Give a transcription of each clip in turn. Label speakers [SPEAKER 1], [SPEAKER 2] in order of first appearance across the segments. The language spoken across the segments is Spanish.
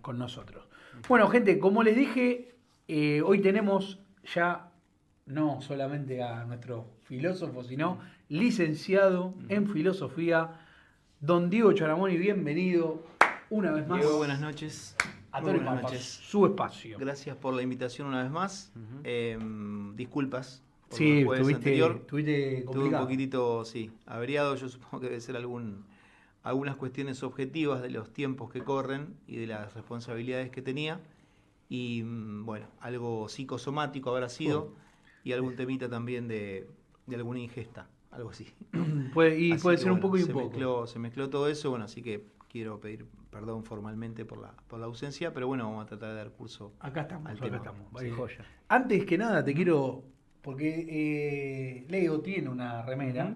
[SPEAKER 1] con nosotros. Bueno, gente, como les dije, hoy tenemos ya no solamente a nuestro filósofo, sino licenciado en filosofía, don Diego Charamoni. Bienvenido una vez más.
[SPEAKER 2] Diego, buenas noches.
[SPEAKER 1] A
[SPEAKER 2] Muy
[SPEAKER 1] Tori
[SPEAKER 2] buenas
[SPEAKER 1] Pampas,
[SPEAKER 2] noches.
[SPEAKER 1] su espacio.
[SPEAKER 2] Gracias por la invitación una vez más. Disculpas por
[SPEAKER 1] Sí,
[SPEAKER 2] el jueves anterior.
[SPEAKER 1] estuviste
[SPEAKER 2] Estuve un
[SPEAKER 1] complicado.
[SPEAKER 2] poquitito, sí, averiado. Yo supongo que debe ser algunas cuestiones objetivas de los tiempos que corren y de las responsabilidades que tenía. Y bueno, algo psicosomático habrá sido y algún temita también de alguna ingesta, algo así.
[SPEAKER 1] Puede ser
[SPEAKER 2] que,
[SPEAKER 1] un poco y un
[SPEAKER 2] se
[SPEAKER 1] poco.
[SPEAKER 2] se mezcló todo eso, bueno, así que quiero pedir perdón formalmente por la ausencia, pero bueno, vamos a tratar de dar curso
[SPEAKER 1] Acá estamos,
[SPEAKER 2] al
[SPEAKER 1] acá
[SPEAKER 2] tema.
[SPEAKER 1] estamos.
[SPEAKER 2] Sí, joya.
[SPEAKER 1] Antes que nada te quiero, porque Leo tiene una remera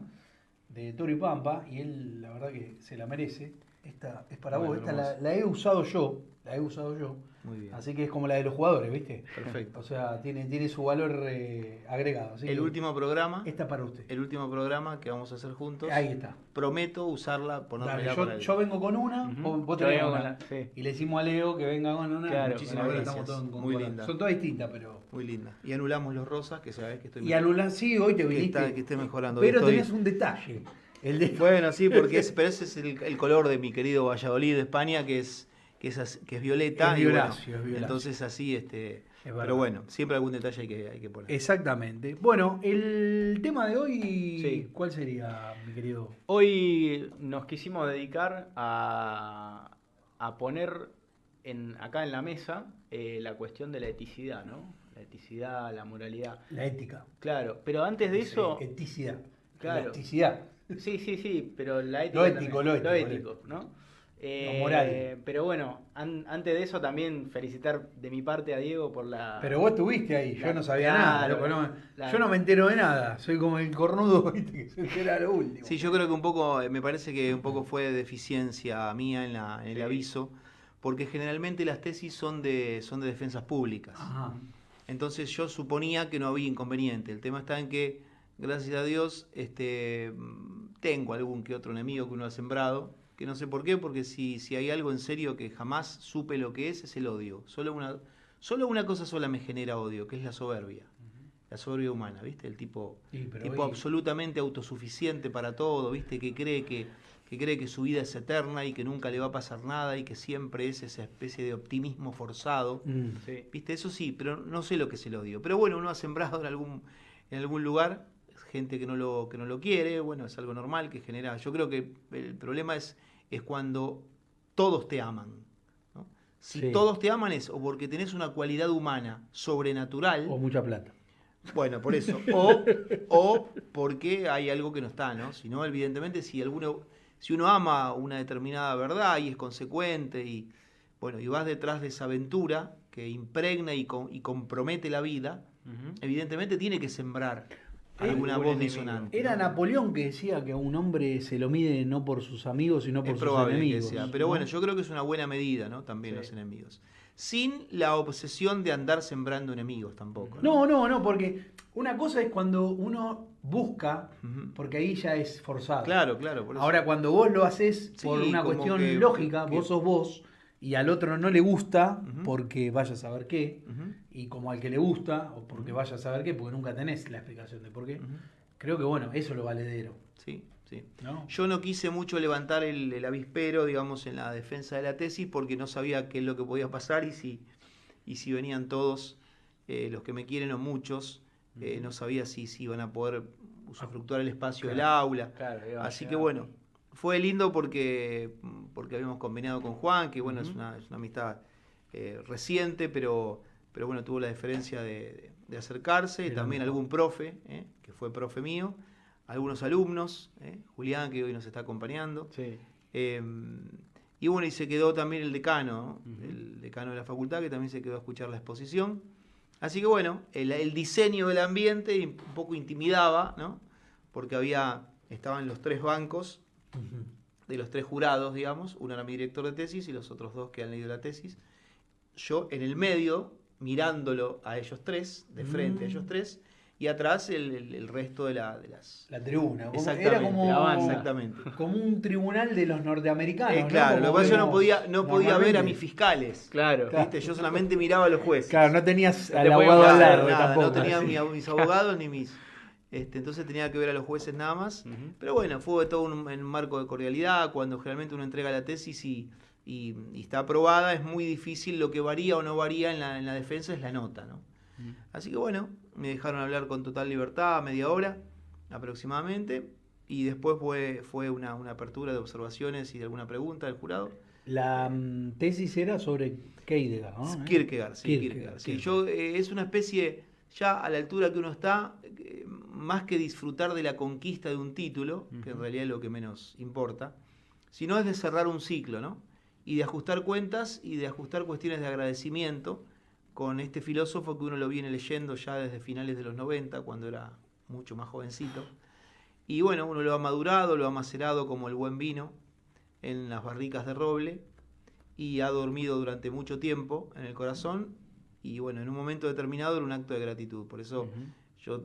[SPEAKER 1] de Toro y Pampa y él la verdad que se la merece. Esta es para
[SPEAKER 2] Bueno,
[SPEAKER 1] vos, esta
[SPEAKER 2] hermoso.
[SPEAKER 1] la he usado yo,
[SPEAKER 2] Muy bien.
[SPEAKER 1] así que es como la de los jugadores, ¿viste?
[SPEAKER 2] Perfecto.
[SPEAKER 1] O sea, tiene su valor agregado. Así
[SPEAKER 2] El
[SPEAKER 1] que
[SPEAKER 2] último programa,
[SPEAKER 1] esta para usted.
[SPEAKER 2] el último programa que vamos a hacer juntos.
[SPEAKER 1] Ahí está.
[SPEAKER 2] Prometo usarla, ponérmela
[SPEAKER 1] Dale,
[SPEAKER 2] para
[SPEAKER 1] yo vengo con una, vos
[SPEAKER 3] Yo
[SPEAKER 1] tenés
[SPEAKER 3] vengo
[SPEAKER 1] una.
[SPEAKER 3] con la- sí.
[SPEAKER 1] Y le decimos a Leo que venga con una.
[SPEAKER 3] Claro,
[SPEAKER 2] muchísimas
[SPEAKER 1] Ahora
[SPEAKER 2] gracias.
[SPEAKER 1] estamos todos en
[SPEAKER 2] Muy
[SPEAKER 1] concordancia.
[SPEAKER 2] linda.
[SPEAKER 1] Son todas distintas, pero.
[SPEAKER 2] Muy linda. Y anulamos los rosas, que sabés que estoy
[SPEAKER 1] Y anulan, sí, hoy te viniste.
[SPEAKER 2] que esté mejorando.
[SPEAKER 1] Pero
[SPEAKER 2] Estoy-
[SPEAKER 1] tenés un detalle.
[SPEAKER 2] Bueno, sí, porque pero ese es el color de mi querido Valladolid de España, que es violeta.
[SPEAKER 1] Es
[SPEAKER 2] y
[SPEAKER 1] violáceo, es violáceo.
[SPEAKER 2] Entonces así,
[SPEAKER 1] verdad.
[SPEAKER 2] pero bueno, siempre algún detalle hay que poner.
[SPEAKER 1] Exactamente. Bueno, el tema de hoy,
[SPEAKER 3] Sí.
[SPEAKER 1] ¿cuál sería, mi querido?
[SPEAKER 3] Hoy nos quisimos dedicar a poner acá en la mesa la cuestión de la eticidad, ¿no? La eticidad, la moralidad.
[SPEAKER 1] La ética.
[SPEAKER 3] Claro, pero antes de eso...
[SPEAKER 1] Eticidad.
[SPEAKER 3] Claro.
[SPEAKER 1] Elasticidad.
[SPEAKER 3] Sí, pero la ética
[SPEAKER 1] Lo ético,
[SPEAKER 3] también,
[SPEAKER 1] lo ético,
[SPEAKER 3] ético, ¿no?
[SPEAKER 1] Lo moral.
[SPEAKER 3] Pero bueno, antes de eso también felicitar de mi parte a Diego por la...
[SPEAKER 1] Pero vos estuviste ahí, yo no sabía
[SPEAKER 3] Claro,
[SPEAKER 1] nada,
[SPEAKER 3] claro.
[SPEAKER 1] yo no me entero de nada, soy como el cornudo, ¿viste? Que se entera de lo último.
[SPEAKER 2] Sí, yo creo que un poco, me parece que un poco fue deficiencia mía en el
[SPEAKER 3] Sí.
[SPEAKER 2] aviso, porque generalmente las tesis son de defensas públicas.
[SPEAKER 1] Ajá.
[SPEAKER 2] Entonces yo suponía que no había inconveniente. El tema está en que, gracias a Dios, tengo algún que otro enemigo que uno ha sembrado, que no sé por qué, porque si hay algo en serio que jamás supe lo que es el odio. Solo una cosa sola me genera odio, que es la soberbia. La soberbia humana, ¿viste? El tipo
[SPEAKER 1] Sí, pero
[SPEAKER 2] tipo
[SPEAKER 1] hoy-
[SPEAKER 2] absolutamente autosuficiente para todo, ¿viste? Que cree que su vida es eterna y que nunca le va a pasar nada y que siempre es esa especie de optimismo forzado.
[SPEAKER 3] Sí.
[SPEAKER 2] ¿Viste? Eso sí, pero no sé lo que es el odio. Pero bueno, uno ha sembrado en algún lugar gente que no lo quiere, bueno, es algo normal que genera. Yo creo que el problema es cuando todos te aman, ¿no? Si
[SPEAKER 1] Sí.
[SPEAKER 2] todos te aman es o porque tenés una cualidad humana sobrenatural,
[SPEAKER 1] O mucha plata.
[SPEAKER 2] bueno, por eso, o porque hay algo que no está, ¿no? Si no, evidentemente, si uno ama una determinada verdad y es consecuente y bueno, y vas detrás de esa aventura que impregna y compromete la vida, evidentemente tiene que sembrar alguna
[SPEAKER 3] algún
[SPEAKER 2] voz
[SPEAKER 3] enemigo.
[SPEAKER 2] disonante.
[SPEAKER 1] Era
[SPEAKER 2] ¿no?
[SPEAKER 1] Napoleón que decía que a un hombre se lo mide no por sus amigos, sino por
[SPEAKER 2] Es
[SPEAKER 1] sus
[SPEAKER 2] probable
[SPEAKER 1] enemigos.
[SPEAKER 2] que sea, pero
[SPEAKER 1] ¿no?
[SPEAKER 2] bueno, yo creo que es una buena medida, ¿no? También
[SPEAKER 3] Sí.
[SPEAKER 2] los enemigos. Sin la obsesión de andar sembrando enemigos tampoco.
[SPEAKER 1] No, porque una cosa es cuando uno busca,
[SPEAKER 2] Ujú.
[SPEAKER 1] porque ahí ya es forzado.
[SPEAKER 2] Claro, por eso.
[SPEAKER 1] Ahora, cuando vos lo haces por
[SPEAKER 2] Sí,
[SPEAKER 1] una
[SPEAKER 2] como
[SPEAKER 1] cuestión
[SPEAKER 2] que-
[SPEAKER 1] lógica,
[SPEAKER 2] que-
[SPEAKER 1] vos sos vos, y al otro no le gusta,
[SPEAKER 2] Ujú.
[SPEAKER 1] porque vaya a saber qué,
[SPEAKER 2] Ujú.
[SPEAKER 1] y como al que le gusta, o porque vaya a saber qué, porque nunca tenés la explicación de por qué,
[SPEAKER 2] Ujú.
[SPEAKER 1] creo que bueno, eso es lo valedero.
[SPEAKER 2] Sí.
[SPEAKER 1] ¿No?
[SPEAKER 2] Yo no quise mucho levantar el avispero, digamos, en la defensa de la tesis porque no sabía qué es lo que podía pasar y si venían todos los que me quieren o muchos, no sabía si iban a poder usufructuar el espacio del aula.
[SPEAKER 3] Claro, iba a
[SPEAKER 2] Así que
[SPEAKER 3] llegar.
[SPEAKER 2] bueno, fue lindo porque habíamos combinado con Juan, que bueno, es una amistad reciente, pero bueno, tuvo la deferencia de acercarse,
[SPEAKER 1] Era
[SPEAKER 2] también
[SPEAKER 1] mejor.
[SPEAKER 2] algún profe, que fue profe mío, algunos alumnos, Julián, que hoy nos está acompañando.
[SPEAKER 3] Sí.
[SPEAKER 2] Y bueno, y se quedó también el decano, ¿no? El decano de la facultad, que también se quedó a escuchar la exposición. Así que bueno, el diseño del ambiente un poco intimidaba, ¿no? Porque estaban los tres bancos de los tres jurados, digamos. Uno era mi director de tesis y los otros dos que han leído la tesis. Yo en el medio, mirándolo a ellos tres, de frente a ellos tres, y atrás el resto de las...
[SPEAKER 1] La tribuna. Era
[SPEAKER 2] Exactamente,
[SPEAKER 1] como,
[SPEAKER 3] la banda.
[SPEAKER 2] Exactamente.
[SPEAKER 1] como un tribunal de los norteamericanos.
[SPEAKER 2] Claro,
[SPEAKER 1] ¿no?
[SPEAKER 2] lo
[SPEAKER 1] Como
[SPEAKER 2] que pasa es que yo
[SPEAKER 1] vemos
[SPEAKER 2] no podía ver a
[SPEAKER 1] normalmente.
[SPEAKER 2] mis fiscales.
[SPEAKER 3] Claro.
[SPEAKER 2] ¿Viste? Yo solamente miraba a los jueces.
[SPEAKER 1] Claro, no tenías
[SPEAKER 3] No
[SPEAKER 1] al
[SPEAKER 3] te podías
[SPEAKER 1] abogado al
[SPEAKER 3] hacer
[SPEAKER 1] lado
[SPEAKER 2] Nada,
[SPEAKER 1] tampoco.
[SPEAKER 2] no tenía
[SPEAKER 1] Sí.
[SPEAKER 2] mis abogados ni mis... entonces tenía que ver a los jueces nada más. Pero bueno, fue todo en un marco de cordialidad. Cuando generalmente uno entrega la tesis y está aprobada, es muy difícil. Lo que varía o no varía en la defensa es la nota, ¿no? Así que bueno, me dejaron hablar con total libertad, media hora aproximadamente. Y después fue una apertura de observaciones y de alguna pregunta del jurado.
[SPEAKER 1] La tesis era sobre Heidegger, ¿no?
[SPEAKER 2] Kierkegaard, sí,
[SPEAKER 1] Kierkegaard,
[SPEAKER 2] Kierkegaard. Sí,
[SPEAKER 1] Kierkegaard.
[SPEAKER 2] Es una especie, ya a la altura que uno está, más que disfrutar de la conquista de un título, que en realidad es lo que menos importa, sino es de cerrar un ciclo, ¿no? Y de ajustar cuentas y de ajustar cuestiones de agradecimiento con este filósofo que uno lo viene leyendo ya desde finales de los 90, cuando era mucho más jovencito. Y bueno, uno lo ha madurado, lo ha macerado como el buen vino en las barricas de roble y ha dormido durante mucho tiempo en el corazón y bueno, en un momento determinado era un acto de gratitud. Por eso yo,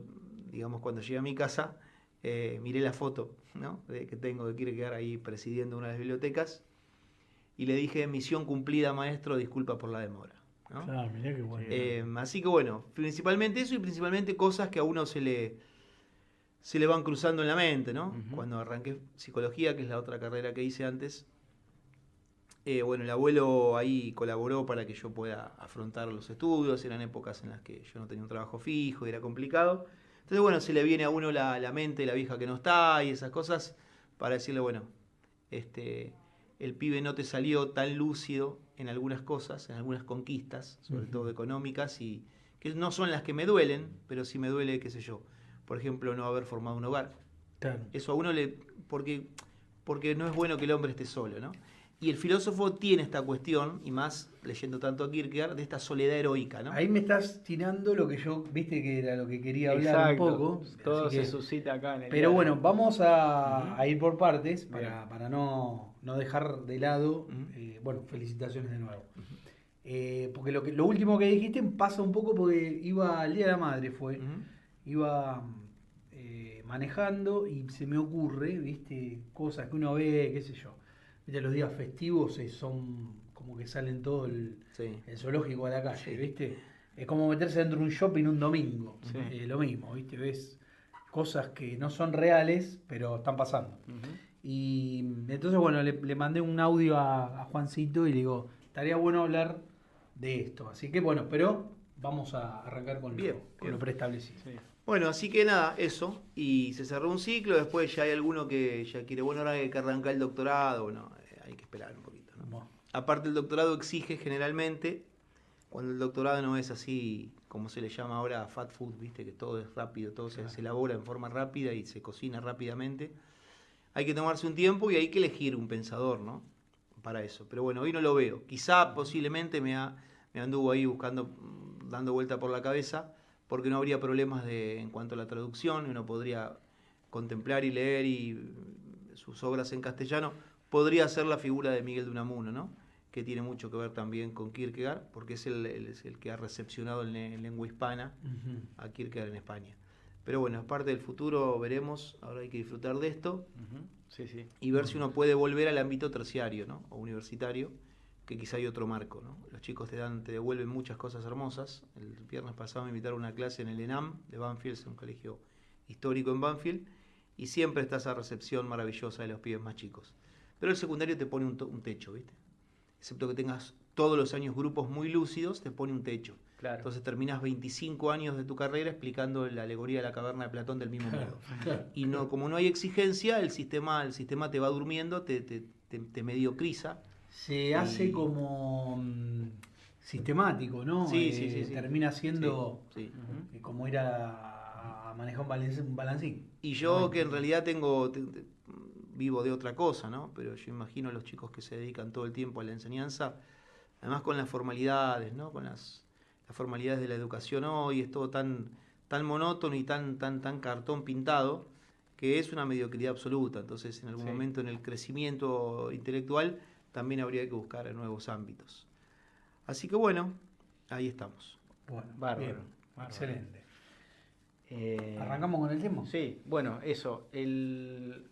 [SPEAKER 2] digamos, cuando llegué a mi casa, miré la foto, ¿no? que tengo de Kierkegaard ahí presidiendo una de las bibliotecas y le dije, misión cumplida, maestro, disculpa por la demora, ¿no?
[SPEAKER 1] Claro, mirá qué bueno.
[SPEAKER 2] Así que bueno, principalmente eso y principalmente cosas que a uno se le van cruzando en la mente, ¿no? Cuando arranqué psicología, que es la otra carrera que hice antes, bueno, el abuelo ahí colaboró para que yo pueda afrontar los estudios, eran épocas en las que yo no tenía un trabajo fijo y era complicado. Entonces, bueno, se le viene a uno la mente, la vieja que no está y esas cosas, para decirle, bueno, el pibe no te salió tan lúcido en algunas cosas, en algunas conquistas, sobre todo económicas, y que no son las que me duelen, pero sí me duele, qué sé yo, por ejemplo, no haber formado un hogar.
[SPEAKER 1] Claro.
[SPEAKER 2] Eso a uno porque no es bueno que el hombre esté solo, ¿no? Y el filósofo tiene esta cuestión, y más leyendo tanto a Kierkegaard, de esta soledad heroica, ¿no?
[SPEAKER 1] Ahí me estás tirando lo que yo, viste que era lo que quería hablar
[SPEAKER 3] Exacto.
[SPEAKER 1] un poco.
[SPEAKER 3] Todo
[SPEAKER 1] así
[SPEAKER 3] se
[SPEAKER 1] que-
[SPEAKER 3] suscita acá en el
[SPEAKER 1] Pero
[SPEAKER 3] diálogo.
[SPEAKER 1] bueno, vamos a ir por partes
[SPEAKER 3] Bien.
[SPEAKER 1] para no dejar de lado.
[SPEAKER 2] Ujú.
[SPEAKER 1] Bueno, felicitaciones de nuevo. Porque lo último que dijiste pasa un poco porque iba al Día de la Madre,
[SPEAKER 2] Ujú.
[SPEAKER 1] iba manejando y se me ocurre, viste, cosas que uno ve, qué sé yo. Viste, los días festivos son como que salen todo el
[SPEAKER 2] Sí.
[SPEAKER 1] zoológico a la calle,
[SPEAKER 2] Sí.
[SPEAKER 1] ¿viste? Es como meterse dentro de un shopping un domingo.
[SPEAKER 3] Sí.
[SPEAKER 1] Lo mismo, ¿viste? Ves cosas que no son reales, pero están pasando. Y entonces, bueno, le mandé un audio a Juancito y le digo, estaría bueno hablar de esto. Así que, bueno, pero vamos a arrancar con
[SPEAKER 2] Bien,
[SPEAKER 1] con
[SPEAKER 2] bien.
[SPEAKER 1] lo preestablecido.
[SPEAKER 3] Sí.
[SPEAKER 2] Bueno, así que nada, eso. Y se cerró un ciclo, después ya hay alguno que ya quiere, bueno, ahora hay que arrancar el doctorado, bueno, hay que esperar un poquito, ¿no?
[SPEAKER 1] Bueno,
[SPEAKER 2] Aparte el doctorado exige generalmente, cuando el doctorado no es así, como se le llama ahora, fat food, viste, que todo es rápido, todo se elabora en forma rápida y se cocina rápidamente, hay que tomarse un tiempo y hay que elegir un pensador, ¿no? Para eso. Pero bueno, hoy no lo veo. Quizá posiblemente me anduvo ahí buscando, dando vuelta por la cabeza, porque no habría problemas en cuanto a la traducción, uno podría contemplar y leer sus obras en castellano. Podría ser la figura de Miguel de Unamuno, ¿no? Que tiene mucho que ver también con Kierkegaard, porque es el que ha recepcionado en lengua hispana a Kierkegaard en España. Pero bueno, es parte del futuro, veremos, ahora hay que disfrutar de esto
[SPEAKER 3] Sí, sí.
[SPEAKER 2] y ver si uno puede volver al ámbito terciario, ¿no? O universitario, que quizá hay otro marco, ¿no? Los chicos te devuelven muchas cosas hermosas. El viernes pasado me invitaron a una clase en el ENAM de Banfield, es un colegio histórico en Banfield, y siempre está esa recepción maravillosa de los pibes más chicos. Pero el secundario te pone un techo, ¿viste? Excepto que tengas todos los años grupos muy lúcidos, te pone un techo.
[SPEAKER 3] Claro.
[SPEAKER 2] Entonces terminas 25 años de tu carrera explicando la alegoría de la caverna de Platón del mismo modo. Y no, como no hay exigencia, el sistema te va durmiendo, te mediocriza.
[SPEAKER 1] Se hace como sistemático, ¿no?
[SPEAKER 2] Sí, sí.
[SPEAKER 1] Termina siendo
[SPEAKER 2] Sí.
[SPEAKER 1] como ir a manejar un balancín.
[SPEAKER 2] Y yo que en realidad vivo de otra cosa, ¿no? Pero yo imagino a los chicos que se dedican todo el tiempo a la enseñanza, además con las formalidades, ¿no? Con las formalidades de la educación hoy, es todo tan monótono y tan cartón pintado, que es una mediocridad absoluta. Entonces, en algún momento en el crecimiento intelectual también habría que buscar nuevos ámbitos. Así que bueno, ahí estamos.
[SPEAKER 1] Bueno,
[SPEAKER 3] Bárbaro,
[SPEAKER 1] bien,
[SPEAKER 3] bárbaro.
[SPEAKER 1] excelente. ¿Arrancamos con el tema?
[SPEAKER 3] Sí, bueno, eso.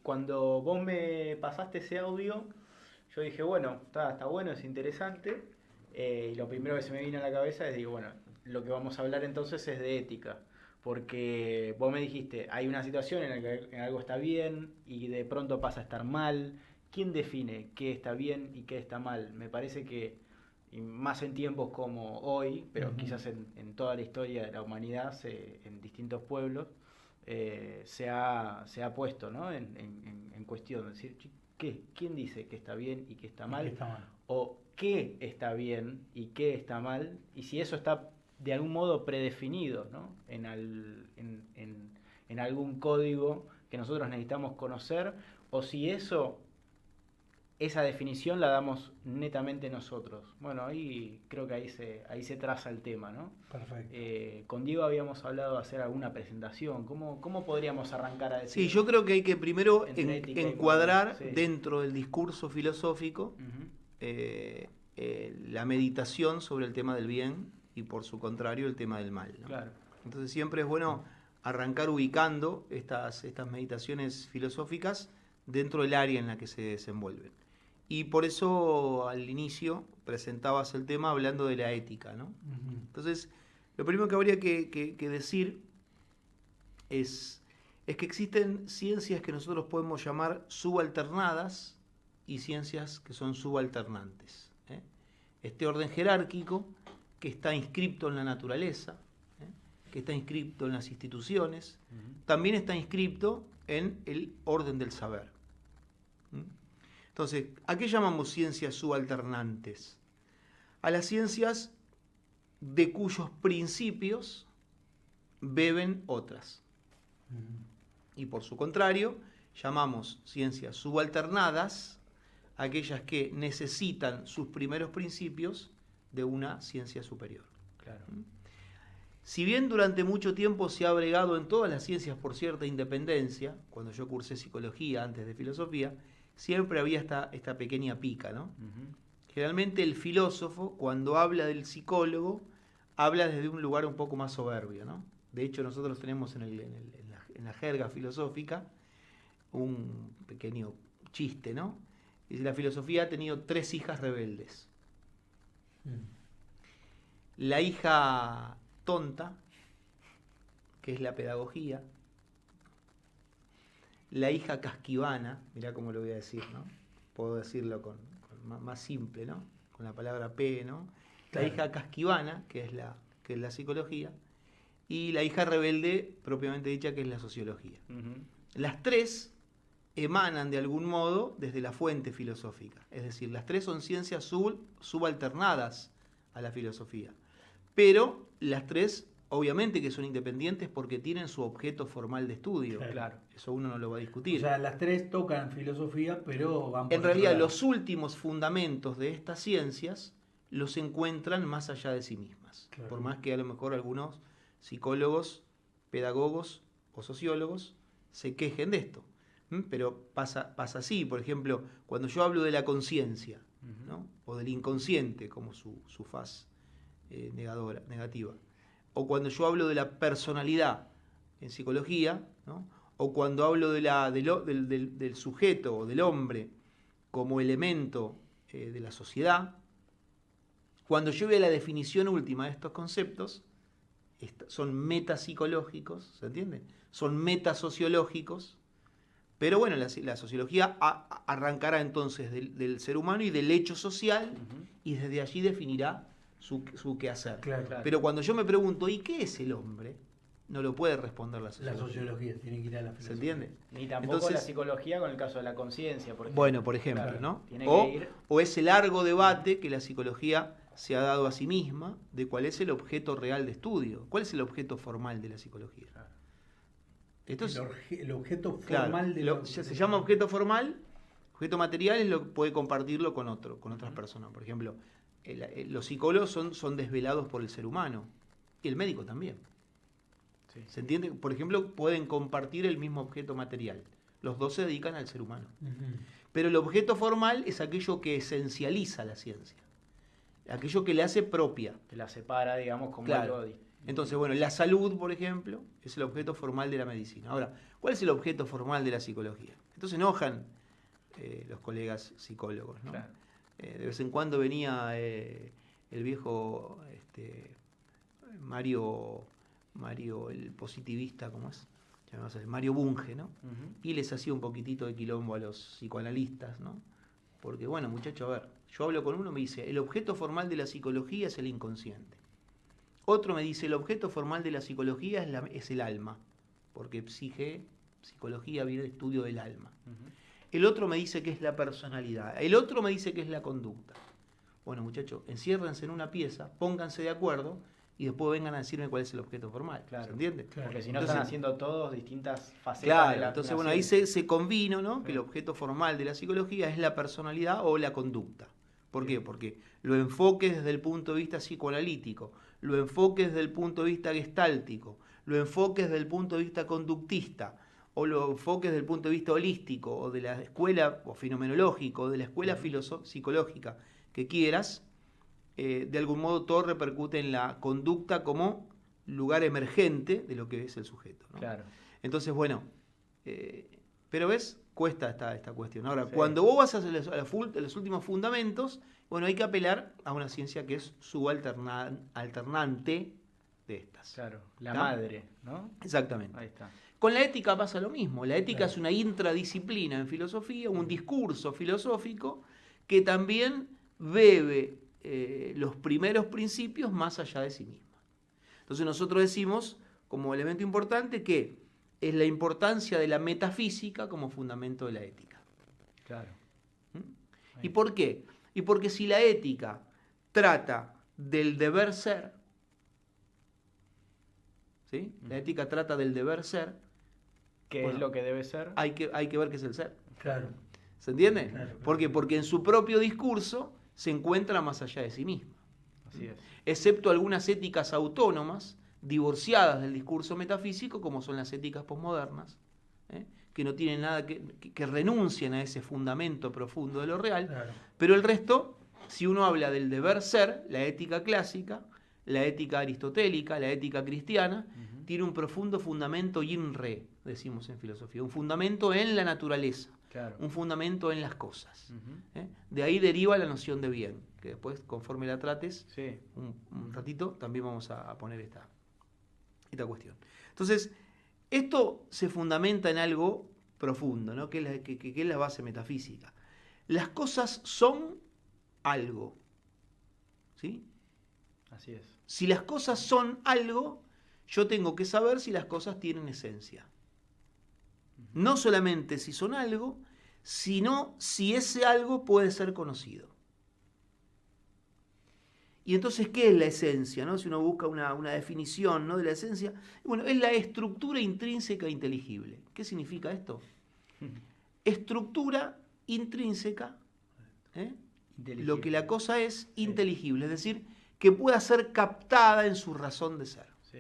[SPEAKER 3] Cuando vos me pasaste ese audio, yo dije, bueno, está bueno, es interesante. Y lo primero que se me vino a la cabeza es, digo, bueno, lo que vamos a hablar entonces es de ética. Porque vos me dijiste, hay una situación en la que algo está bien y de pronto pasa a estar mal. ¿Quién define qué está bien y qué está mal? Me parece que, y más en tiempos como hoy, pero quizás en toda la historia de la humanidad, en distintos pueblos, se ha puesto, ¿no? en cuestión. Es decir, ¿quién dice que está bien y qué está mal? O qué está bien y qué está mal, y si eso está de algún modo predefinido, ¿no? en algún código que nosotros necesitamos conocer, o si esa definición la damos netamente nosotros. Bueno, ahí creo que ahí se traza el tema, ¿no?
[SPEAKER 1] Perfecto.
[SPEAKER 3] Con Diego habíamos hablado de hacer alguna presentación. ¿Cómo podríamos arrancar a decir?
[SPEAKER 2] Sí, yo creo que hay que primero encuadrar
[SPEAKER 3] sí,
[SPEAKER 2] dentro del discurso filosófico la meditación sobre el tema del bien y por su contrario el tema del mal, ¿no?
[SPEAKER 3] Claro.
[SPEAKER 2] Entonces siempre es bueno arrancar ubicando estas meditaciones filosóficas dentro del área en la que se desenvuelven. Y por eso al inicio presentabas el tema hablando de la ética, ¿no? Entonces, lo primero que habría que decir es que existen ciencias que nosotros podemos llamar subalternadas y ciencias que son subalternantes. Este orden jerárquico que está inscripto en la naturaleza, que está inscripto en las instituciones, también está inscripto en el orden del saber. Entonces, ¿a qué llamamos ciencias subalternantes? A las ciencias de cuyos principios beben otras. Y por su contrario, llamamos ciencias subalternadas aquellas que necesitan sus primeros principios de una ciencia superior.
[SPEAKER 3] Claro.
[SPEAKER 2] Si bien durante mucho tiempo se ha bregado en todas las ciencias por cierta independencia, cuando yo cursé psicología antes de filosofía, siempre había esta pequeña pica, ¿no? Generalmente el filósofo, cuando habla del psicólogo, habla desde un lugar un poco más soberbio, ¿no? De hecho, nosotros tenemos en la jerga filosófica un pequeño chiste, ¿no? Dice, la filosofía ha tenido 3 hijas rebeldes. La hija tonta, que es la pedagogía. La hija casquivana, mirá cómo lo voy a decir, ¿no? Puedo decirlo más simple, ¿no? Con la palabra P, ¿no? Claro. La hija casquivana, que es la psicología, y la hija rebelde, propiamente dicha, que es la sociología. Las 3 emanan de algún modo desde la fuente filosófica. Es decir, las 3 son ciencias subalternadas a la filosofía. Pero las 3, obviamente que son independientes porque tienen su objeto formal de estudio.
[SPEAKER 3] Claro.
[SPEAKER 2] Eso uno no lo va a discutir.
[SPEAKER 1] O sea, las 3 tocan filosofía, pero van por
[SPEAKER 2] en realidad, los últimos fundamentos de estas ciencias los encuentran más allá de sí mismas. Claro. Por más que a lo mejor algunos psicólogos, pedagogos o sociólogos se quejen de esto. Pero pasa así. Por ejemplo, cuando yo hablo de la conciencia, ¿no? O del inconsciente como su faz negativa, o cuando yo hablo de la personalidad en psicología, ¿no? O cuando hablo del sujeto o del hombre como elemento de la sociedad, cuando yo veo la definición última de estos conceptos, son metapsicológicos, ¿se entiende? Son metasociológicos. Pero bueno, la sociología arrancará entonces del ser humano y del hecho social, y desde allí definirá su quehacer.
[SPEAKER 1] Claro.
[SPEAKER 2] Pero cuando yo me pregunto, ¿y qué es el hombre? No lo puede responder la sociología.
[SPEAKER 1] La sociología tiene que ir a la filosofía.
[SPEAKER 2] ¿Se entiende?
[SPEAKER 3] Ni tampoco entonces, la psicología con el caso de la conciencia, por ejemplo.
[SPEAKER 2] Bueno, por ejemplo, claro, ¿no? O ese largo debate que la psicología se ha dado a sí misma de cuál es el objeto real de estudio, cuál es el objeto formal de la psicología.
[SPEAKER 1] Claro.
[SPEAKER 2] Esto es,
[SPEAKER 1] el objeto formal
[SPEAKER 2] claro, se llama objeto formal. Objeto material es lo que puede compartirlo con otras personas. Por ejemplo, los psicólogos son desvelados por el ser humano y el médico también. Sí. ¿Se entiende? Por ejemplo, pueden compartir el mismo objeto material. Los dos se dedican al ser humano. Pero el objeto formal es aquello que esencializa la ciencia, aquello que le hace propia.
[SPEAKER 3] Que la separa, digamos, como
[SPEAKER 2] claro,
[SPEAKER 3] algo
[SPEAKER 2] Entonces, bueno, la salud, por ejemplo, es el objeto formal de la medicina. Ahora, ¿cuál es el objeto formal de la psicología? Entonces se enojan los colegas psicólogos, ¿no?
[SPEAKER 3] Claro.
[SPEAKER 2] De vez en cuando venía el viejo Mario, el positivista, ¿cómo es? Mario Bunge, ¿no? Y les hacía un poquitito de quilombo a los psicoanalistas, ¿no? Porque, bueno, muchachos, a ver, yo hablo con uno, me dice, el objeto formal de la psicología es el inconsciente. Otro me dice, el objeto formal de la psicología es el alma, porque psicología viene del estudio del alma. El otro me dice que es la personalidad. El otro me dice que es la conducta. Bueno, muchachos, enciérrense en una pieza, pónganse de acuerdo y después vengan a decirme cuál es el objeto formal.
[SPEAKER 3] Claro.
[SPEAKER 2] ¿Se entiende?
[SPEAKER 3] Claro. Porque si no
[SPEAKER 2] Entonces,
[SPEAKER 3] están haciendo todos distintas facetas
[SPEAKER 2] claro,
[SPEAKER 3] de la
[SPEAKER 2] entonces bueno,
[SPEAKER 3] ciencia.
[SPEAKER 2] ahí se convino, ¿no? Que el objeto formal de la psicología es la personalidad o la conducta. ¿Por qué? Porque lo enfoques desde el punto de vista psicoanalítico, lo enfoques desde el punto de vista gestáltico, lo enfoques desde el punto de vista conductista, o lo enfoques desde el punto de vista holístico, o de la escuela o fenomenológico, o de la escuela psicológica que quieras, de algún modo todo repercute en la conducta como lugar emergente de lo que es el sujeto, ¿no?
[SPEAKER 3] Claro.
[SPEAKER 2] Entonces, bueno, pero ves, cuesta esta cuestión. Ahora,
[SPEAKER 3] Sí.
[SPEAKER 2] cuando vos vas a los últimos fundamentos, bueno, hay que apelar a una ciencia que es subalternante de estas.
[SPEAKER 3] Claro, la
[SPEAKER 2] ¿Está?
[SPEAKER 3] madre, ¿no?
[SPEAKER 2] Exactamente.
[SPEAKER 3] Ahí está.
[SPEAKER 2] Con la ética pasa lo mismo. La ética
[SPEAKER 1] Claro.
[SPEAKER 2] es una intradisciplina en filosofía, un discurso filosófico que también bebe los primeros principios más allá de sí misma. Entonces nosotros decimos, como elemento importante, que es la importancia de la metafísica como fundamento de la ética.
[SPEAKER 3] Claro.
[SPEAKER 2] ¿Y por qué? Y porque si la ética trata del deber ser, ¿sí? La ética trata del deber ser,
[SPEAKER 3] ¿Qué
[SPEAKER 2] bueno,
[SPEAKER 3] es lo que debe ser?
[SPEAKER 2] hay que ver qué es el ser.
[SPEAKER 1] Claro.
[SPEAKER 2] ¿Se entiende?
[SPEAKER 1] Claro.
[SPEAKER 2] ¿Por qué? Porque en su propio discurso se encuentra más allá de sí misma.
[SPEAKER 3] Así es.
[SPEAKER 2] Excepto algunas éticas autónomas, divorciadas del discurso metafísico, como son las éticas posmodernas, que no tienen nada que renuncian a ese fundamento profundo de lo real,
[SPEAKER 1] Claro.
[SPEAKER 2] pero el resto, si uno habla del deber ser, la ética clásica, la ética aristotélica, la ética cristiana, tiene un profundo fundamento yin re, decimos en filosofía, un fundamento en la naturaleza,
[SPEAKER 3] Claro.
[SPEAKER 2] un fundamento en las cosas.
[SPEAKER 3] Ujú.
[SPEAKER 2] De ahí deriva la noción de bien, que después, conforme la trates,
[SPEAKER 3] Sí.
[SPEAKER 2] un ratito, también vamos a poner esta cuestión. Entonces, esto se fundamenta en algo profundo, ¿no? que es la base metafísica. Las cosas son algo, ¿sí?
[SPEAKER 3] Así es.
[SPEAKER 2] Si las cosas son algo, yo tengo que saber si las cosas tienen esencia. No solamente si son algo, sino si ese algo puede ser conocido. Y entonces, ¿qué es la esencia? ¿No? Si uno busca una definición, ¿no?, de la esencia, bueno, es la estructura intrínseca inteligible. ¿Qué significa esto? Estructura intrínseca, lo que la cosa es inteligible, es decir, que pueda ser captada en su razón de ser.
[SPEAKER 3] Sí.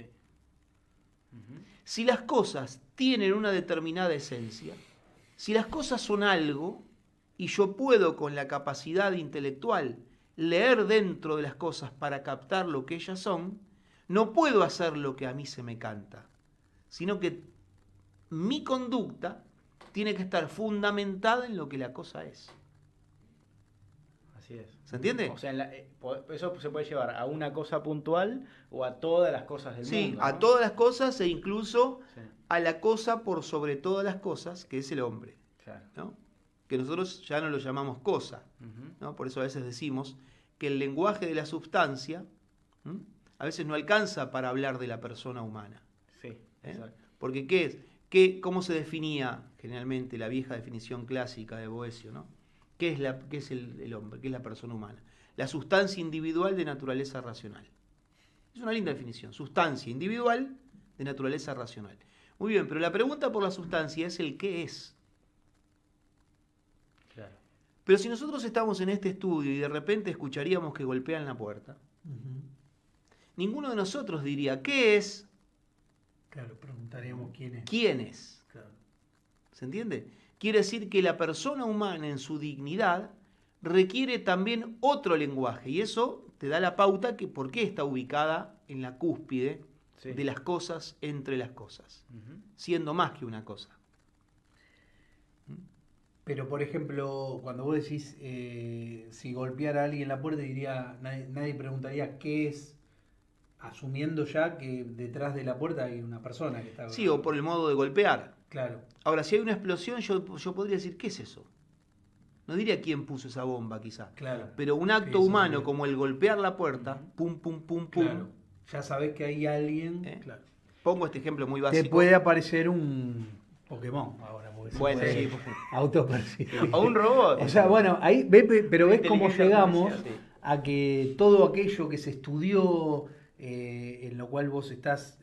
[SPEAKER 3] Ujú.
[SPEAKER 2] Si las cosas tienen una determinada esencia, si las cosas son algo, y yo puedo con la capacidad intelectual leer dentro de las cosas para captar lo que ellas son, no puedo hacer lo que a mí se me canta, sino que mi conducta tiene que estar fundamentada en lo que la cosa es.
[SPEAKER 3] Así es.
[SPEAKER 2] ¿Se entiende?
[SPEAKER 3] O sea, eso se puede llevar a una cosa puntual o a todas las cosas del
[SPEAKER 2] Sí,
[SPEAKER 3] mundo.
[SPEAKER 2] a
[SPEAKER 3] ¿no?
[SPEAKER 2] todas las cosas e incluso
[SPEAKER 3] Sí,
[SPEAKER 2] a la cosa por sobre todas las cosas, que es el hombre,
[SPEAKER 3] claro.
[SPEAKER 2] ¿no? Que nosotros ya no lo llamamos cosa,
[SPEAKER 3] Ujú.
[SPEAKER 2] ¿no? Por eso a veces decimos que el lenguaje de la substancia a veces no alcanza para hablar de la persona humana.
[SPEAKER 3] Sí, exacto.
[SPEAKER 2] Porque ¿cómo se definía generalmente la vieja definición clásica de Boecio, ¿no? ¿Qué es el hombre? ¿Qué es la persona humana? La sustancia individual de naturaleza racional. Es una linda definición. Sustancia individual de naturaleza racional. Muy bien, pero la pregunta por la sustancia es el qué es.
[SPEAKER 3] Claro.
[SPEAKER 2] Pero si nosotros estamos en este estudio y de repente escucharíamos que golpean la puerta, ninguno de nosotros diría, ¿qué es?
[SPEAKER 1] Claro, preguntaríamos quién es.
[SPEAKER 2] ¿Quién es?
[SPEAKER 1] Claro.
[SPEAKER 2] ¿Se entiende? Quiere decir que la persona humana en su dignidad requiere también otro lenguaje y eso te da la pauta que por qué está ubicada en la cúspide
[SPEAKER 3] Sí.
[SPEAKER 2] de las cosas entre las cosas,
[SPEAKER 3] Ujú.
[SPEAKER 2] siendo más que una cosa.
[SPEAKER 1] Pero, por ejemplo, cuando vos decís si golpeara a alguien la puerta, diría, nadie preguntaría qué es, asumiendo ya que detrás de la puerta hay una persona que está...
[SPEAKER 2] Sí, o por el modo de golpear.
[SPEAKER 1] Claro,
[SPEAKER 2] Ahora, si hay una explosión, yo podría decir, ¿qué es eso? No diría quién puso esa bomba, quizá.
[SPEAKER 1] claro.
[SPEAKER 2] Pero un
[SPEAKER 1] Sí,
[SPEAKER 2] acto
[SPEAKER 1] eso
[SPEAKER 2] humano
[SPEAKER 1] sería.
[SPEAKER 2] como el golpear la puerta, pum, pum, pum, pum.
[SPEAKER 1] Claro. Ya sabés que hay alguien...
[SPEAKER 2] ¿Eh?
[SPEAKER 1] Claro.
[SPEAKER 2] Pongo este ejemplo muy básico.
[SPEAKER 1] Te puede aparecer un Pokémon ahora, porque se
[SPEAKER 2] Bueno,
[SPEAKER 1] puede
[SPEAKER 2] sí.
[SPEAKER 1] autopercibir.
[SPEAKER 3] O un robot.
[SPEAKER 1] O sea, bueno, ahí pero ves cómo
[SPEAKER 3] Inteligencia
[SPEAKER 1] llegamos
[SPEAKER 3] artificial.
[SPEAKER 1] a que todo aquello que se estudió, en lo cual vos estás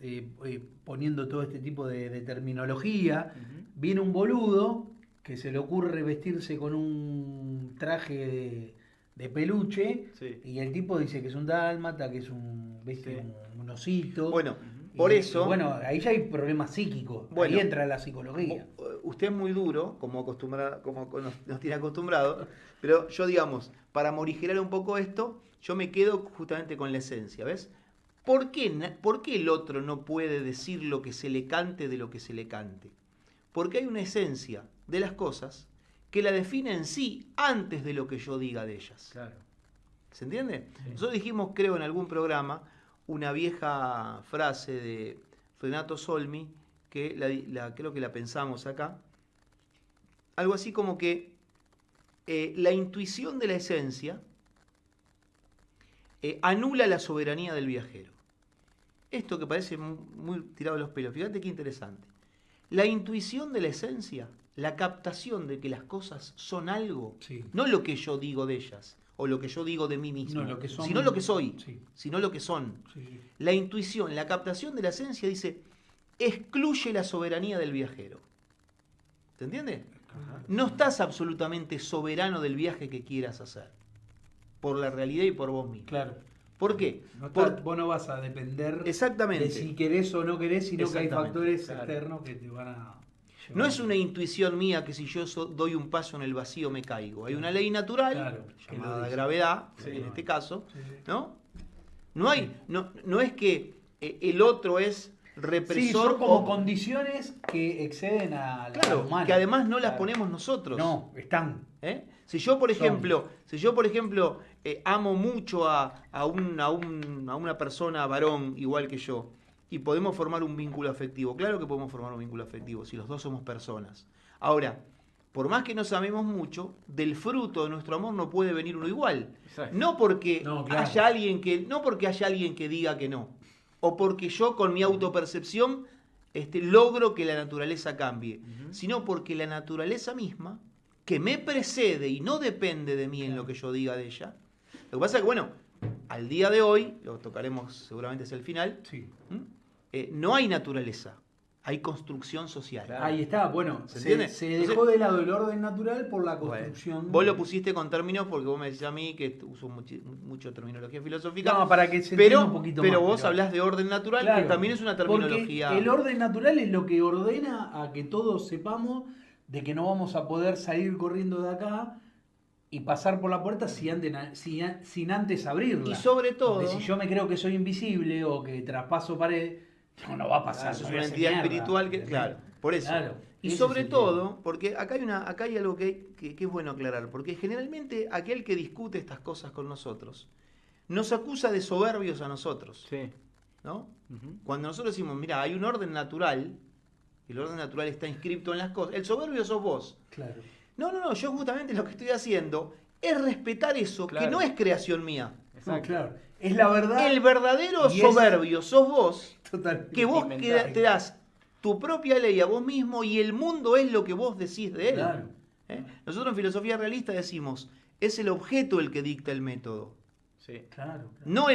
[SPEAKER 1] poniendo todo este tipo de terminología,
[SPEAKER 3] Ujú.
[SPEAKER 1] viene un boludo que se le ocurre vestirse con un traje de peluche
[SPEAKER 3] Sí.
[SPEAKER 1] y el tipo dice que es un dálmata, que es ¿viste?
[SPEAKER 3] Sí.
[SPEAKER 1] un osito.
[SPEAKER 2] Bueno,
[SPEAKER 1] Y-
[SPEAKER 2] por
[SPEAKER 1] y
[SPEAKER 2] eso...
[SPEAKER 1] bueno, ahí ya hay problemas psíquicos.
[SPEAKER 2] Bueno,
[SPEAKER 1] ahí entra la psicología.
[SPEAKER 2] Usted es muy duro, como nos tiene acostumbrado, pero yo, digamos, para morigerar un poco esto, yo me quedo justamente con la esencia, ¿ves? ¿Por qué el otro no puede decir lo que se le cante de lo que se le cante? Porque hay una esencia de las cosas que la define en sí antes de lo que yo diga de ellas.
[SPEAKER 3] Claro.
[SPEAKER 2] ¿Se entiende?
[SPEAKER 1] Sí.
[SPEAKER 2] Nosotros dijimos, creo, en algún programa, una vieja frase de Renato Solmi, que creo que la pensamos acá. Algo así como que la intuición de la esencia anula la soberanía del viajero. Esto que parece muy tirado de los pelos, fíjate qué interesante. La intuición de la esencia, la captación de que las cosas son algo,
[SPEAKER 1] Sí.
[SPEAKER 2] no lo que yo digo de ellas, o lo que yo digo de mí mismo,
[SPEAKER 1] No, lo que son-
[SPEAKER 2] sino lo que soy,
[SPEAKER 1] Sí.
[SPEAKER 2] sino lo que son.
[SPEAKER 1] Sí, sí.
[SPEAKER 2] La intuición, la captación de la esencia dice, excluye la soberanía del viajero. ¿Te entiende?
[SPEAKER 3] Ajá.
[SPEAKER 2] No estás absolutamente soberano del viaje que quieras hacer, por la realidad y por vos mismo.
[SPEAKER 1] Claro.
[SPEAKER 2] ¿Por qué?
[SPEAKER 1] No está-
[SPEAKER 2] Por-
[SPEAKER 1] vos no vas a depender
[SPEAKER 2] Exactamente.
[SPEAKER 1] de si querés o no querés, sino que hay
[SPEAKER 2] Exactamente,
[SPEAKER 1] factores
[SPEAKER 3] claro.
[SPEAKER 1] externos que te van a...
[SPEAKER 2] No es una intuición mía que si yo doy un paso en el vacío me caigo. Hay una ley natural,
[SPEAKER 1] Claro, que lo
[SPEAKER 2] llamada
[SPEAKER 1] dice.
[SPEAKER 2] gravedad,
[SPEAKER 3] Sí.
[SPEAKER 2] en este caso,
[SPEAKER 1] Sí, sí.
[SPEAKER 2] ¿no? No es que el otro es represor.
[SPEAKER 1] Sí, son como
[SPEAKER 2] o-
[SPEAKER 1] condiciones que exceden a la
[SPEAKER 2] Claro,
[SPEAKER 1] humana.
[SPEAKER 2] que además no las
[SPEAKER 3] Claro.
[SPEAKER 2] ponemos nosotros.
[SPEAKER 1] No, están.
[SPEAKER 2] ¿Eh? Si yo, por
[SPEAKER 1] Son.
[SPEAKER 2] ejemplo, amo mucho a una persona varón igual que yo, y podemos formar un vínculo afectivo, claro que podemos formar un vínculo afectivo, si los dos somos personas. Ahora, por más que nos amemos mucho, del fruto de nuestro amor no puede venir uno igual.
[SPEAKER 3] Exacto.
[SPEAKER 2] No porque
[SPEAKER 1] No, claro.
[SPEAKER 2] haya alguien que diga que no, o porque yo con mi autopercepción logro que la naturaleza cambie,
[SPEAKER 3] Ujú.
[SPEAKER 2] sino porque la naturaleza misma, que me precede y no depende de mí en lo que yo diga de ella. Lo que pasa es que, bueno, al día de hoy, lo tocaremos seguramente hacia el final,
[SPEAKER 1] Sí.
[SPEAKER 2] no hay naturaleza, hay construcción social.
[SPEAKER 3] Claro.
[SPEAKER 1] Ahí está, bueno,
[SPEAKER 2] ¿Se
[SPEAKER 1] se
[SPEAKER 2] entiende?
[SPEAKER 1] se
[SPEAKER 2] Entonces-
[SPEAKER 1] dejó de lado el orden natural por la
[SPEAKER 2] Bueno,
[SPEAKER 1] construcción.
[SPEAKER 2] vos lo pusiste con términos porque vos me decís a mí que uso mucho terminología filosófica.
[SPEAKER 1] No, para que se entienda
[SPEAKER 2] pero,
[SPEAKER 1] un poquito
[SPEAKER 2] pero
[SPEAKER 1] más,
[SPEAKER 2] vos
[SPEAKER 1] pero-
[SPEAKER 2] hablás de orden natural,
[SPEAKER 1] Claro,
[SPEAKER 2] que también es una terminología.
[SPEAKER 1] Porque el orden natural es lo que ordena a que todos sepamos de que no vamos a poder salir corriendo de acá y pasar por la puerta sin antes abrirla.
[SPEAKER 2] Y sobre todo,
[SPEAKER 1] Porque si yo me creo que soy invisible o que traspaso pared, no va a pasar.
[SPEAKER 2] eso es
[SPEAKER 1] me voy
[SPEAKER 2] una
[SPEAKER 1] a hacer
[SPEAKER 2] entidad
[SPEAKER 1] mierda,
[SPEAKER 2] espiritual que,
[SPEAKER 1] ¿entendés?
[SPEAKER 2] claro, por eso.
[SPEAKER 1] Claro,
[SPEAKER 2] Y
[SPEAKER 1] ese
[SPEAKER 2] sobre
[SPEAKER 1] es el
[SPEAKER 2] todo, porque acá hay algo que es bueno aclarar, porque generalmente aquel que discute estas cosas con nosotros nos acusa de soberbios a nosotros,
[SPEAKER 3] Sí.
[SPEAKER 2] ¿no?
[SPEAKER 3] Ujú.
[SPEAKER 2] Cuando nosotros decimos, mira, hay un orden natural, el orden natural está inscripto en las cosas, el soberbio sos vos.
[SPEAKER 1] Claro.
[SPEAKER 2] No, yo justamente lo que estoy haciendo es respetar eso,
[SPEAKER 3] Claro.
[SPEAKER 2] que no es creación mía.
[SPEAKER 1] No,
[SPEAKER 3] Exacto.
[SPEAKER 1] claro. Es la verdad.
[SPEAKER 2] El verdadero
[SPEAKER 1] Y es-
[SPEAKER 2] soberbio sos vos,
[SPEAKER 1] Totalmente.
[SPEAKER 2] que vos
[SPEAKER 3] Inventado.
[SPEAKER 2] te das tu propia ley a vos mismo y el mundo es lo que vos decís de él.
[SPEAKER 1] Claro.
[SPEAKER 2] ¿Eh? Nosotros en filosofía realista decimos, es el objeto el que dicta el método,
[SPEAKER 3] Sí.
[SPEAKER 1] Claro.
[SPEAKER 2] no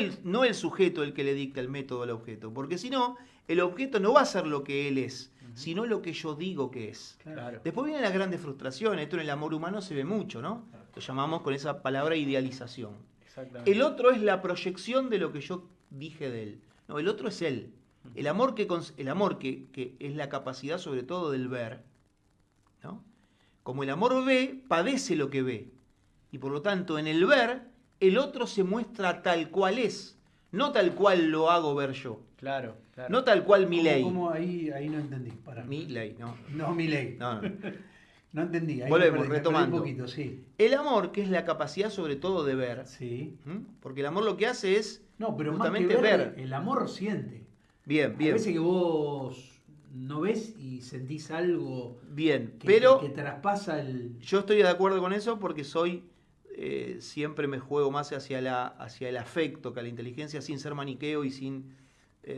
[SPEAKER 2] el sujeto el que le dicta el método al objeto, porque si no, el objeto no va a ser lo que él es, sino lo que yo digo que es.
[SPEAKER 3] Claro.
[SPEAKER 2] Después vienen las grandes frustraciones, esto en el amor humano se ve mucho, ¿no? Lo llamamos con esa palabra idealización.
[SPEAKER 3] Exactamente.
[SPEAKER 2] El otro es la proyección de lo que yo dije de él. No, el otro es él. El amor que es la capacidad sobre todo del ver, ¿no? Como el amor ve, padece lo que ve. Y por lo tanto, en el ver, el otro se muestra tal cual es. No tal cual lo hago ver yo.
[SPEAKER 3] Claro, claro.
[SPEAKER 2] No tal cual mi ley.
[SPEAKER 1] ¿Cómo? Ahí no entendí. Pará.
[SPEAKER 2] Mi ley, no.
[SPEAKER 1] No, mi ley.
[SPEAKER 2] No, no.
[SPEAKER 1] No entendí. Ahí
[SPEAKER 2] Volvemos,
[SPEAKER 1] me perdí
[SPEAKER 2] retomando.
[SPEAKER 1] un poquito, sí.
[SPEAKER 2] El amor, que es la capacidad sobre todo de ver.
[SPEAKER 1] Sí.
[SPEAKER 2] Porque el amor lo que hace es
[SPEAKER 1] No, pero más que
[SPEAKER 2] justamente
[SPEAKER 1] ver, el amor siente.
[SPEAKER 2] Bien,
[SPEAKER 1] A
[SPEAKER 2] bien.
[SPEAKER 1] veces que vos no ves y sentís algo
[SPEAKER 2] Bien,
[SPEAKER 1] que,
[SPEAKER 2] pero
[SPEAKER 1] que traspasa el...
[SPEAKER 2] yo estoy de acuerdo con eso porque siempre me juego más hacia el afecto que a la inteligencia sin ser maniqueo y sin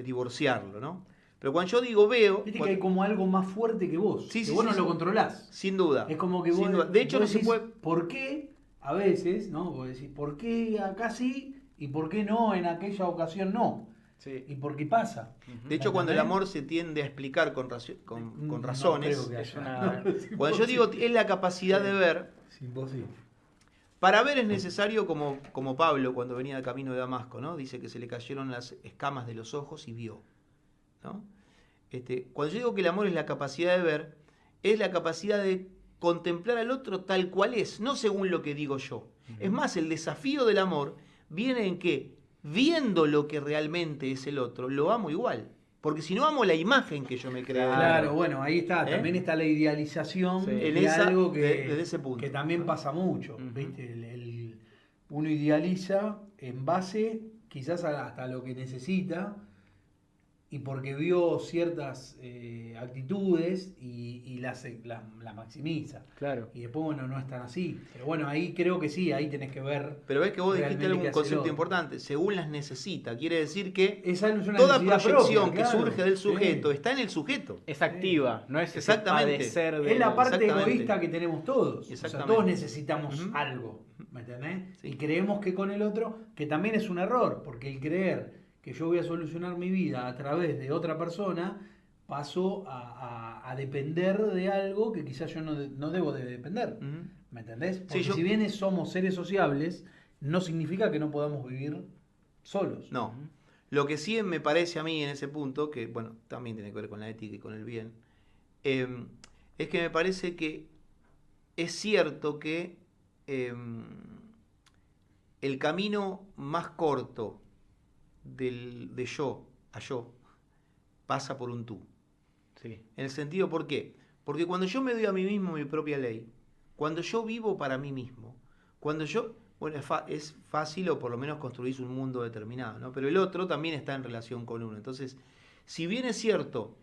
[SPEAKER 2] divorciarlo, ¿no? Pero cuando yo digo veo...
[SPEAKER 1] Viste que hay como algo más fuerte que vos.
[SPEAKER 2] Sí,
[SPEAKER 1] que
[SPEAKER 2] sí,
[SPEAKER 1] vos
[SPEAKER 2] sí,
[SPEAKER 1] no
[SPEAKER 2] sí.
[SPEAKER 1] lo controlás.
[SPEAKER 2] Sin duda.
[SPEAKER 1] Es como que
[SPEAKER 2] sin
[SPEAKER 1] vos...
[SPEAKER 2] duda. De hecho, no
[SPEAKER 1] vos
[SPEAKER 2] se
[SPEAKER 1] decís,
[SPEAKER 2] puede...
[SPEAKER 1] ¿por qué a veces, ¿no? Vos decís, ¿por qué acá sí y por qué no en aquella ocasión no?
[SPEAKER 3] Sí.
[SPEAKER 1] ¿Y por qué pasa?
[SPEAKER 2] De hecho, cuando el
[SPEAKER 1] ¿Entendés?
[SPEAKER 2] amor se tiende a explicar con
[SPEAKER 1] No
[SPEAKER 2] razones,
[SPEAKER 1] creo que
[SPEAKER 3] Es
[SPEAKER 1] haya.
[SPEAKER 3] una-
[SPEAKER 2] cuando yo digo es la capacidad de ver,
[SPEAKER 1] Sin vos sí.
[SPEAKER 2] para ver es necesario, como Pablo cuando venía de camino de Damasco, ¿no? Dice que se le cayeron las escamas de los ojos y vio, ¿no? Cuando yo digo que el amor es la capacidad de ver, es la capacidad de contemplar al otro tal cual es, no según lo que digo yo. Es más, el desafío del amor viene en que, viendo lo que realmente es el otro, lo amo igual. Porque si no amo la imagen que yo me creo.
[SPEAKER 1] Claro, bueno, ahí está.
[SPEAKER 2] ¿Eh?
[SPEAKER 1] También está la idealización
[SPEAKER 3] Sí.
[SPEAKER 2] En
[SPEAKER 1] de
[SPEAKER 2] esa-
[SPEAKER 1] algo que,
[SPEAKER 2] desde ese punto.
[SPEAKER 1] que también pasa mucho.
[SPEAKER 3] Ujú.
[SPEAKER 1] ¿Viste? Uno idealiza en base quizás hasta lo que necesita y porque vio ciertas actitudes y las maximiza.
[SPEAKER 3] Claro.
[SPEAKER 1] Y después, bueno, no es tan así. Pero bueno, ahí creo que sí, ahí tenés que ver.
[SPEAKER 2] Pero ves que vos dijiste
[SPEAKER 1] realmente qué
[SPEAKER 2] algún
[SPEAKER 1] hace el
[SPEAKER 2] concepto
[SPEAKER 1] otro.
[SPEAKER 2] importante, según las necesita. Quiere decir que
[SPEAKER 1] Esa no es una
[SPEAKER 2] toda
[SPEAKER 1] necesidad
[SPEAKER 2] proyección
[SPEAKER 1] propia,
[SPEAKER 2] que
[SPEAKER 1] claro.
[SPEAKER 2] surge del sujeto
[SPEAKER 1] Sí.
[SPEAKER 2] está en el sujeto.
[SPEAKER 3] Es activa, no es ese
[SPEAKER 2] Exactamente.
[SPEAKER 3] padecer de...
[SPEAKER 1] Es la parte
[SPEAKER 2] Exactamente.
[SPEAKER 1] egoísta que tenemos todos. O sea,
[SPEAKER 2] Exactamente.
[SPEAKER 1] todos necesitamos
[SPEAKER 2] Ujú.
[SPEAKER 1] algo, ¿me entendés?
[SPEAKER 2] Sí.
[SPEAKER 1] Y creemos que con el otro, que también es un error, porque el creer que yo voy a solucionar mi vida a través de otra persona, paso a depender de algo que quizás yo no debo de depender.
[SPEAKER 2] Ujú.
[SPEAKER 1] ¿Me entendés? Porque
[SPEAKER 2] yo-
[SPEAKER 1] si bien somos seres sociables, no significa que no podamos vivir solos.
[SPEAKER 2] No. Lo que sí me parece a mí en ese punto, que bueno, también tiene que ver con la ética y con el bien, es que me parece que es cierto que el camino más corto de yo a yo pasa por un tú.
[SPEAKER 3] Sí.
[SPEAKER 2] En el sentido, ¿por qué? Porque cuando yo me doy a mí mismo mi propia ley, cuando yo vivo para mí mismo, cuando yo, bueno, es fácil o por lo menos construís un mundo determinado, ¿no? Pero el otro también está en relación con uno. Entonces, si bien es cierto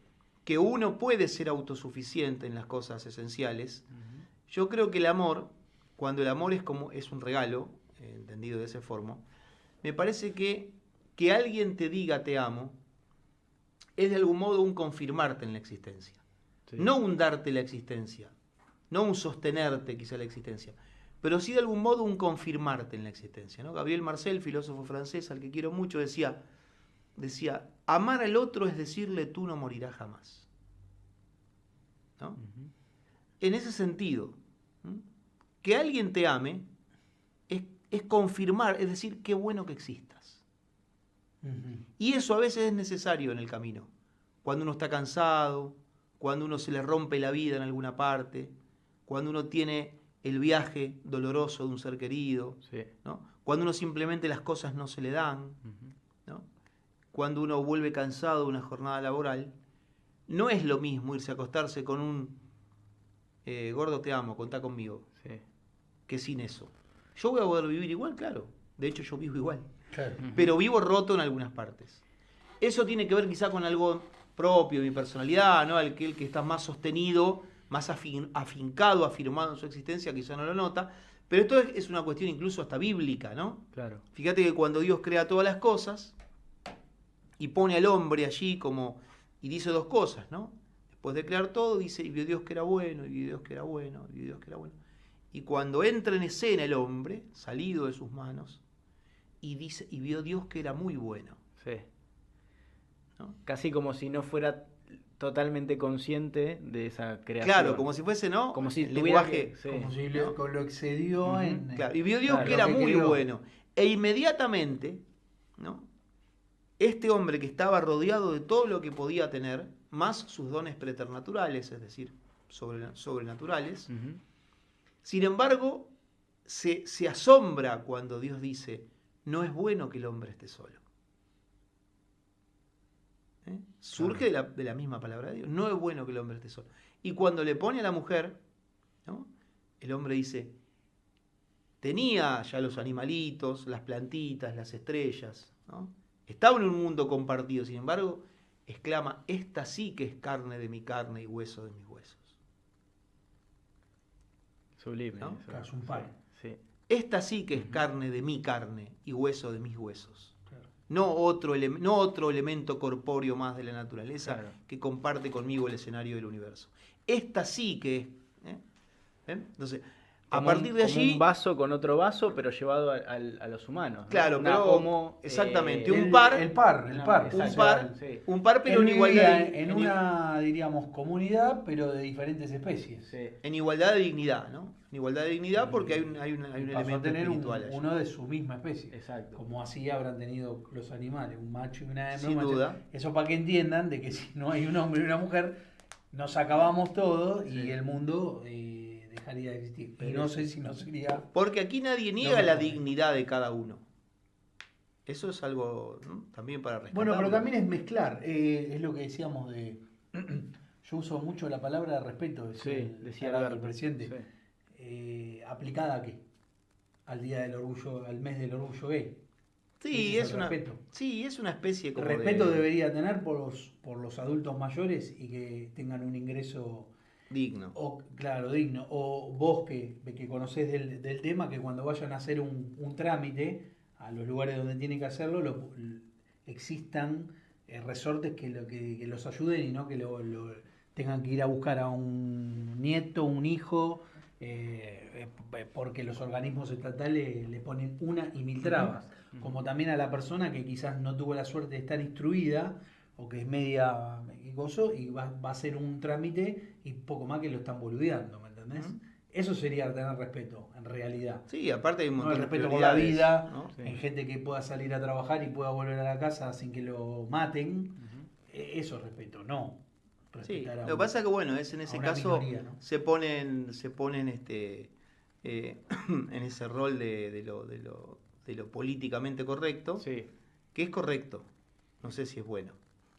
[SPEAKER 2] que uno puede ser autosuficiente en las cosas esenciales, yo creo que el amor, cuando el amor es un regalo, entendido de esa forma, me parece que alguien te diga te amo es de algún modo un confirmarte en la existencia.
[SPEAKER 3] Sí.
[SPEAKER 2] No un darte la existencia, no un sostenerte quizá la existencia, pero sí de algún modo un confirmarte en la existencia, ¿no? Gabriel Marcel, filósofo francés al que quiero mucho, decía, amar al otro es decirle tú no morirás jamás. ¿No?
[SPEAKER 3] Ujú.
[SPEAKER 2] En ese sentido, que alguien te ame es confirmar, es decir, qué bueno que existas.
[SPEAKER 1] Ujú.
[SPEAKER 2] Y eso a veces es necesario en el camino. Cuando uno está cansado, cuando uno se le rompe la vida en alguna parte, cuando uno tiene el viaje doloroso de un ser querido,
[SPEAKER 3] Sí.
[SPEAKER 2] ¿no? Cuando uno simplemente las cosas no se le dan,
[SPEAKER 3] Ujú.
[SPEAKER 2] ¿no? Cuando uno vuelve cansado de una jornada laboral, no es lo mismo irse a acostarse con un gordo te amo, contá conmigo,
[SPEAKER 3] Sí.
[SPEAKER 2] que sin eso. Yo voy a poder vivir igual, claro. De hecho, yo vivo igual.
[SPEAKER 1] Claro.
[SPEAKER 2] Pero vivo roto en algunas partes. Eso tiene que ver quizá con algo propio, mi personalidad, ¿no? El que está más sostenido, más afincado, afirmado en su existencia, quizá no lo nota. Pero esto es una cuestión incluso hasta bíblica, ¿no?
[SPEAKER 3] Claro.
[SPEAKER 2] Fíjate que cuando Dios crea todas las cosas y pone al hombre allí y dice dos cosas, ¿no? Después de crear todo, dice, y vio Dios que era bueno, y vio Dios que era bueno, y vio Dios que era bueno. Y cuando entra en escena el hombre, salido de sus manos, y vio Dios que era muy bueno,
[SPEAKER 3] Sí.
[SPEAKER 2] ¿no?
[SPEAKER 3] Casi como si no fuera totalmente consciente de esa creación.
[SPEAKER 2] Claro, como si fuese, ¿no?
[SPEAKER 3] Como si
[SPEAKER 2] el
[SPEAKER 3] tuviera
[SPEAKER 2] lenguaje.
[SPEAKER 3] que- sí.
[SPEAKER 1] Como si
[SPEAKER 2] ¿no?
[SPEAKER 1] lo excedió
[SPEAKER 3] Ujú.
[SPEAKER 1] en...
[SPEAKER 2] Claro, y vio Dios
[SPEAKER 3] Claro,
[SPEAKER 2] que era
[SPEAKER 1] lo que
[SPEAKER 2] muy
[SPEAKER 1] creó.
[SPEAKER 2] bueno. E inmediatamente, ¿no? Este hombre que estaba rodeado de todo lo que podía tener, más sus dones preternaturales, es decir, sobrenaturales,
[SPEAKER 3] Ujú.
[SPEAKER 2] sin embargo, se asombra cuando Dios dice, no es bueno que el hombre esté solo. surge de la misma palabra de Dios. No es bueno que el hombre esté solo. Y cuando le pone a la mujer, ¿no? El hombre dice, tenía ya los animalitos, las plantitas, las estrellas, ¿no? Estaba en un mundo compartido, sin embargo, exclama, esta sí que es carne de mi carne y hueso de mis huesos.
[SPEAKER 3] Sublime.
[SPEAKER 2] ¿No?
[SPEAKER 1] Claro, es un par.
[SPEAKER 3] Sí.
[SPEAKER 2] Esta sí que es carne de mi carne y hueso de mis huesos.
[SPEAKER 1] Claro.
[SPEAKER 2] No otro elemento corpóreo más de la naturaleza
[SPEAKER 3] Claro.
[SPEAKER 2] que comparte conmigo el escenario del universo. Esta sí que es. ¿Ven? Entonces, a
[SPEAKER 3] Como
[SPEAKER 2] partir de
[SPEAKER 3] como
[SPEAKER 2] allí.
[SPEAKER 3] un vaso con otro vaso, pero llevado a los humanos, ¿no?
[SPEAKER 2] Claro,
[SPEAKER 3] Una
[SPEAKER 2] pero
[SPEAKER 3] homo,
[SPEAKER 2] exactamente,
[SPEAKER 1] El
[SPEAKER 2] un par,
[SPEAKER 1] par.
[SPEAKER 3] exacto, sí.
[SPEAKER 2] un par, pero
[SPEAKER 1] Él
[SPEAKER 2] en
[SPEAKER 1] vivía
[SPEAKER 2] igualdad
[SPEAKER 1] en una, diríamos, comunidad, pero de diferentes especies.
[SPEAKER 3] Sí.
[SPEAKER 2] en igualdad de dignidad, ¿no? En igualdad de dignidad porque hay un
[SPEAKER 1] Y pasó a
[SPEAKER 2] elemento
[SPEAKER 1] tener
[SPEAKER 2] espiritual allí.
[SPEAKER 1] uno de su misma especie.
[SPEAKER 3] Exacto.
[SPEAKER 1] Como así habrán tenido los animales, un macho y una hembra.
[SPEAKER 2] Sin
[SPEAKER 1] un macho.
[SPEAKER 2] duda.
[SPEAKER 1] Eso para que entiendan de que si no hay un hombre y una mujer, nos acabamos todos y
[SPEAKER 3] Sí.
[SPEAKER 1] el mundo dejaría de existir. Y
[SPEAKER 3] Pero
[SPEAKER 1] no
[SPEAKER 3] eso-
[SPEAKER 1] sé si no sería...
[SPEAKER 2] Porque aquí nadie niega
[SPEAKER 1] No,
[SPEAKER 2] la
[SPEAKER 1] no.
[SPEAKER 2] dignidad de cada uno. Eso es algo, ¿no? También para rescatar.
[SPEAKER 1] Bueno, pero también es mezclar. Es lo que decíamos de... Yo uso mucho la palabra respeto, decía,
[SPEAKER 3] Decía
[SPEAKER 1] el
[SPEAKER 3] Alberto.
[SPEAKER 1] presidente.
[SPEAKER 3] Sí.
[SPEAKER 1] ¿Aplicada a qué? Al Día del Orgullo, al mes del orgullo gay.
[SPEAKER 2] Sí,
[SPEAKER 1] Ese
[SPEAKER 2] es una,
[SPEAKER 1] respeto.
[SPEAKER 2] sí, es una especie como
[SPEAKER 1] Respeto
[SPEAKER 2] de
[SPEAKER 1] debería tener por los adultos mayores y que tengan un ingreso,
[SPEAKER 2] digno.
[SPEAKER 1] claro, digno. O vos que conocés del tema, que cuando vayan a hacer un trámite a los lugares donde tienen que hacerlo, existan resortes que los ayuden y no que lo tengan que ir a buscar a un nieto, un hijo, porque los organismos estatales le ponen una y mil trabas. Como también a la persona que quizás no tuvo la suerte de estar instruida o que es media gozo y va a hacer un trámite y poco más que lo están boludeando, ¿me entendés?
[SPEAKER 2] Ujú.
[SPEAKER 1] Eso sería tener respeto, en realidad.
[SPEAKER 2] Sí, aparte hay un
[SPEAKER 1] No,
[SPEAKER 2] montón
[SPEAKER 1] el
[SPEAKER 2] de
[SPEAKER 1] respeto por la
[SPEAKER 2] prioridades,
[SPEAKER 1] vida,
[SPEAKER 2] ¿no?
[SPEAKER 3] Sí.
[SPEAKER 1] en gente que pueda salir a trabajar y pueda volver a la casa sin que lo maten.
[SPEAKER 3] Ujú.
[SPEAKER 1] Eso es respeto, no.
[SPEAKER 2] Sí,
[SPEAKER 1] Respetar a
[SPEAKER 2] lo que
[SPEAKER 1] un-
[SPEAKER 2] pasa es que bueno, es en ese
[SPEAKER 1] una
[SPEAKER 2] caso
[SPEAKER 1] minoría, ¿no?
[SPEAKER 2] se ponen en ese rol de lo políticamente correcto,
[SPEAKER 3] Sí,
[SPEAKER 2] que es correcto. No sé si es bueno.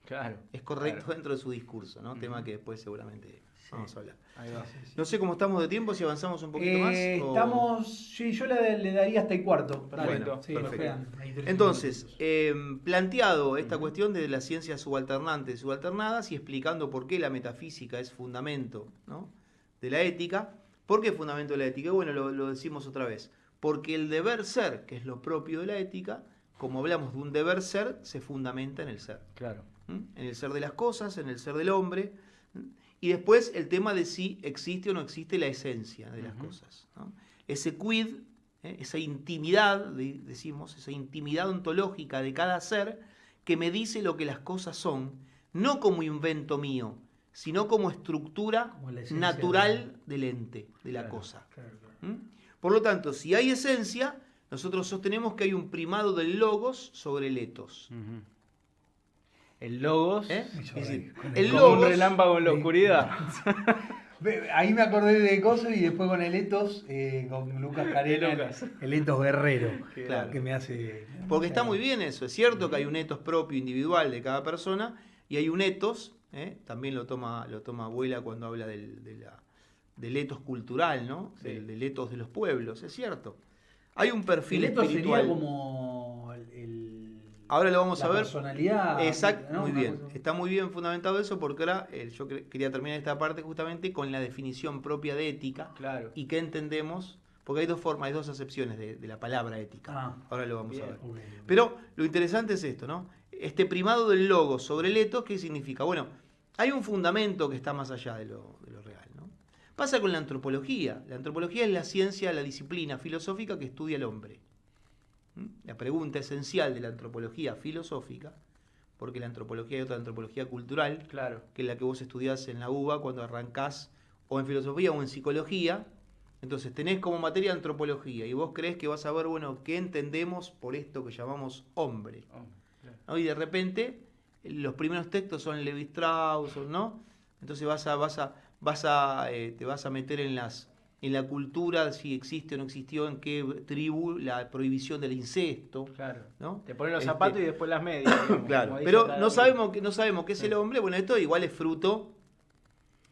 [SPEAKER 3] claro.
[SPEAKER 2] Es correcto
[SPEAKER 3] Claro.
[SPEAKER 2] dentro de su discurso, ¿no? Tema que después seguramente vamos a hablar.
[SPEAKER 3] Ahí va.
[SPEAKER 2] No sé cómo estamos de tiempo, si avanzamos un poquito más. o-
[SPEAKER 1] Estamos, sí, yo le daría hasta el cuarto. Dale.
[SPEAKER 3] Perfecto,
[SPEAKER 1] Sí,
[SPEAKER 2] perfecto.
[SPEAKER 1] vean, ahí 13
[SPEAKER 2] Entonces,
[SPEAKER 1] minutos.
[SPEAKER 2] planteado esta cuestión de las ciencias subalternantes y subalternadas y explicando por qué la metafísica es fundamento, ¿no? de la ética. ¿Por qué fundamento de la ética? Bueno, lo decimos otra vez. Porque el deber ser, que es lo propio de la ética, como hablamos de un deber ser, se fundamenta en el ser.
[SPEAKER 3] Claro.
[SPEAKER 2] En el ser de las cosas, en el ser del hombre. Y después el tema de si existe o no existe la esencia de las cosas, ¿no? Ese quid, esa intimidad, decimos, esa intimidad ontológica de cada ser que me dice lo que las cosas son, no como invento mío, sino como estructura
[SPEAKER 1] Como la esencia
[SPEAKER 2] natural del ente, de la
[SPEAKER 1] Claro,
[SPEAKER 2] cosa.
[SPEAKER 1] claro, claro.
[SPEAKER 2] ¿Mm? Por lo tanto, si hay esencia, nosotros sostenemos que hay un primado del logos sobre el etos.
[SPEAKER 3] Ujú. El logos.
[SPEAKER 2] ¿Eh?
[SPEAKER 1] Me
[SPEAKER 2] Es
[SPEAKER 1] hizo
[SPEAKER 2] decir,
[SPEAKER 1] reír. Con
[SPEAKER 2] el
[SPEAKER 3] Como
[SPEAKER 2] logos,
[SPEAKER 3] un relámpago en la oscuridad.
[SPEAKER 1] Ahí me acordé de Coso y después con el Etos, con Lucas Carena,
[SPEAKER 3] Lucas.
[SPEAKER 1] el Etos Guerrero,
[SPEAKER 2] Claro.
[SPEAKER 1] que me hace...
[SPEAKER 2] porque está muy bien eso, es cierto que hay un etos propio, individual de cada persona, y hay un etos, también lo toma Abuela cuando habla del etos cultural, ¿no?
[SPEAKER 3] Sí.
[SPEAKER 2] Del etos de los pueblos, es cierto. Hay un perfil
[SPEAKER 1] El Etos
[SPEAKER 2] espiritual.
[SPEAKER 1] sería como
[SPEAKER 2] Ahora lo vamos
[SPEAKER 1] la
[SPEAKER 2] a ver.
[SPEAKER 1] personalidad.
[SPEAKER 2] Exacto,
[SPEAKER 1] ¿no?
[SPEAKER 2] muy
[SPEAKER 1] Una
[SPEAKER 2] bien.
[SPEAKER 1] cosa-
[SPEAKER 2] Está muy bien fundamentado eso porque ahora yo quería terminar esta parte justamente con la definición propia de ética
[SPEAKER 3] Claro.
[SPEAKER 2] y qué entendemos, porque hay dos formas, hay dos acepciones de la palabra ética.
[SPEAKER 1] Ah,
[SPEAKER 2] Ahora lo vamos a
[SPEAKER 3] bien.
[SPEAKER 2] ver.
[SPEAKER 1] ok.
[SPEAKER 2] Pero lo interesante es esto, ¿no? Este primado del logos sobre el etos, ¿qué significa? Bueno, hay un fundamento que está más allá de lo real, ¿no? Pasa con la antropología. La antropología es la ciencia, la disciplina filosófica que estudia al hombre. La pregunta esencial de la antropología filosófica, porque la antropología hay otra antropología cultural,
[SPEAKER 3] Claro.
[SPEAKER 2] que es la que vos estudiás en la UBA cuando arrancás o en filosofía o en psicología. Entonces tenés como materia antropología y vos creés que vas a ver, bueno, qué entendemos por esto que llamamos hombre.
[SPEAKER 3] Oh, claro.
[SPEAKER 2] ¿No? Y de repente los primeros textos son Levi Strauss, ¿no? Entonces te vas a meter en las en la cultura, si existe o no existió, en qué tribu, la prohibición del incesto.
[SPEAKER 3] Claro.
[SPEAKER 2] ¿No?
[SPEAKER 3] Te ponen los zapatos y después las medias. Digamos,
[SPEAKER 2] Claro,
[SPEAKER 3] como dice
[SPEAKER 2] pero
[SPEAKER 3] cada
[SPEAKER 2] no
[SPEAKER 3] uno.
[SPEAKER 2] sabemos qué es el hombre. Bueno, esto igual es fruto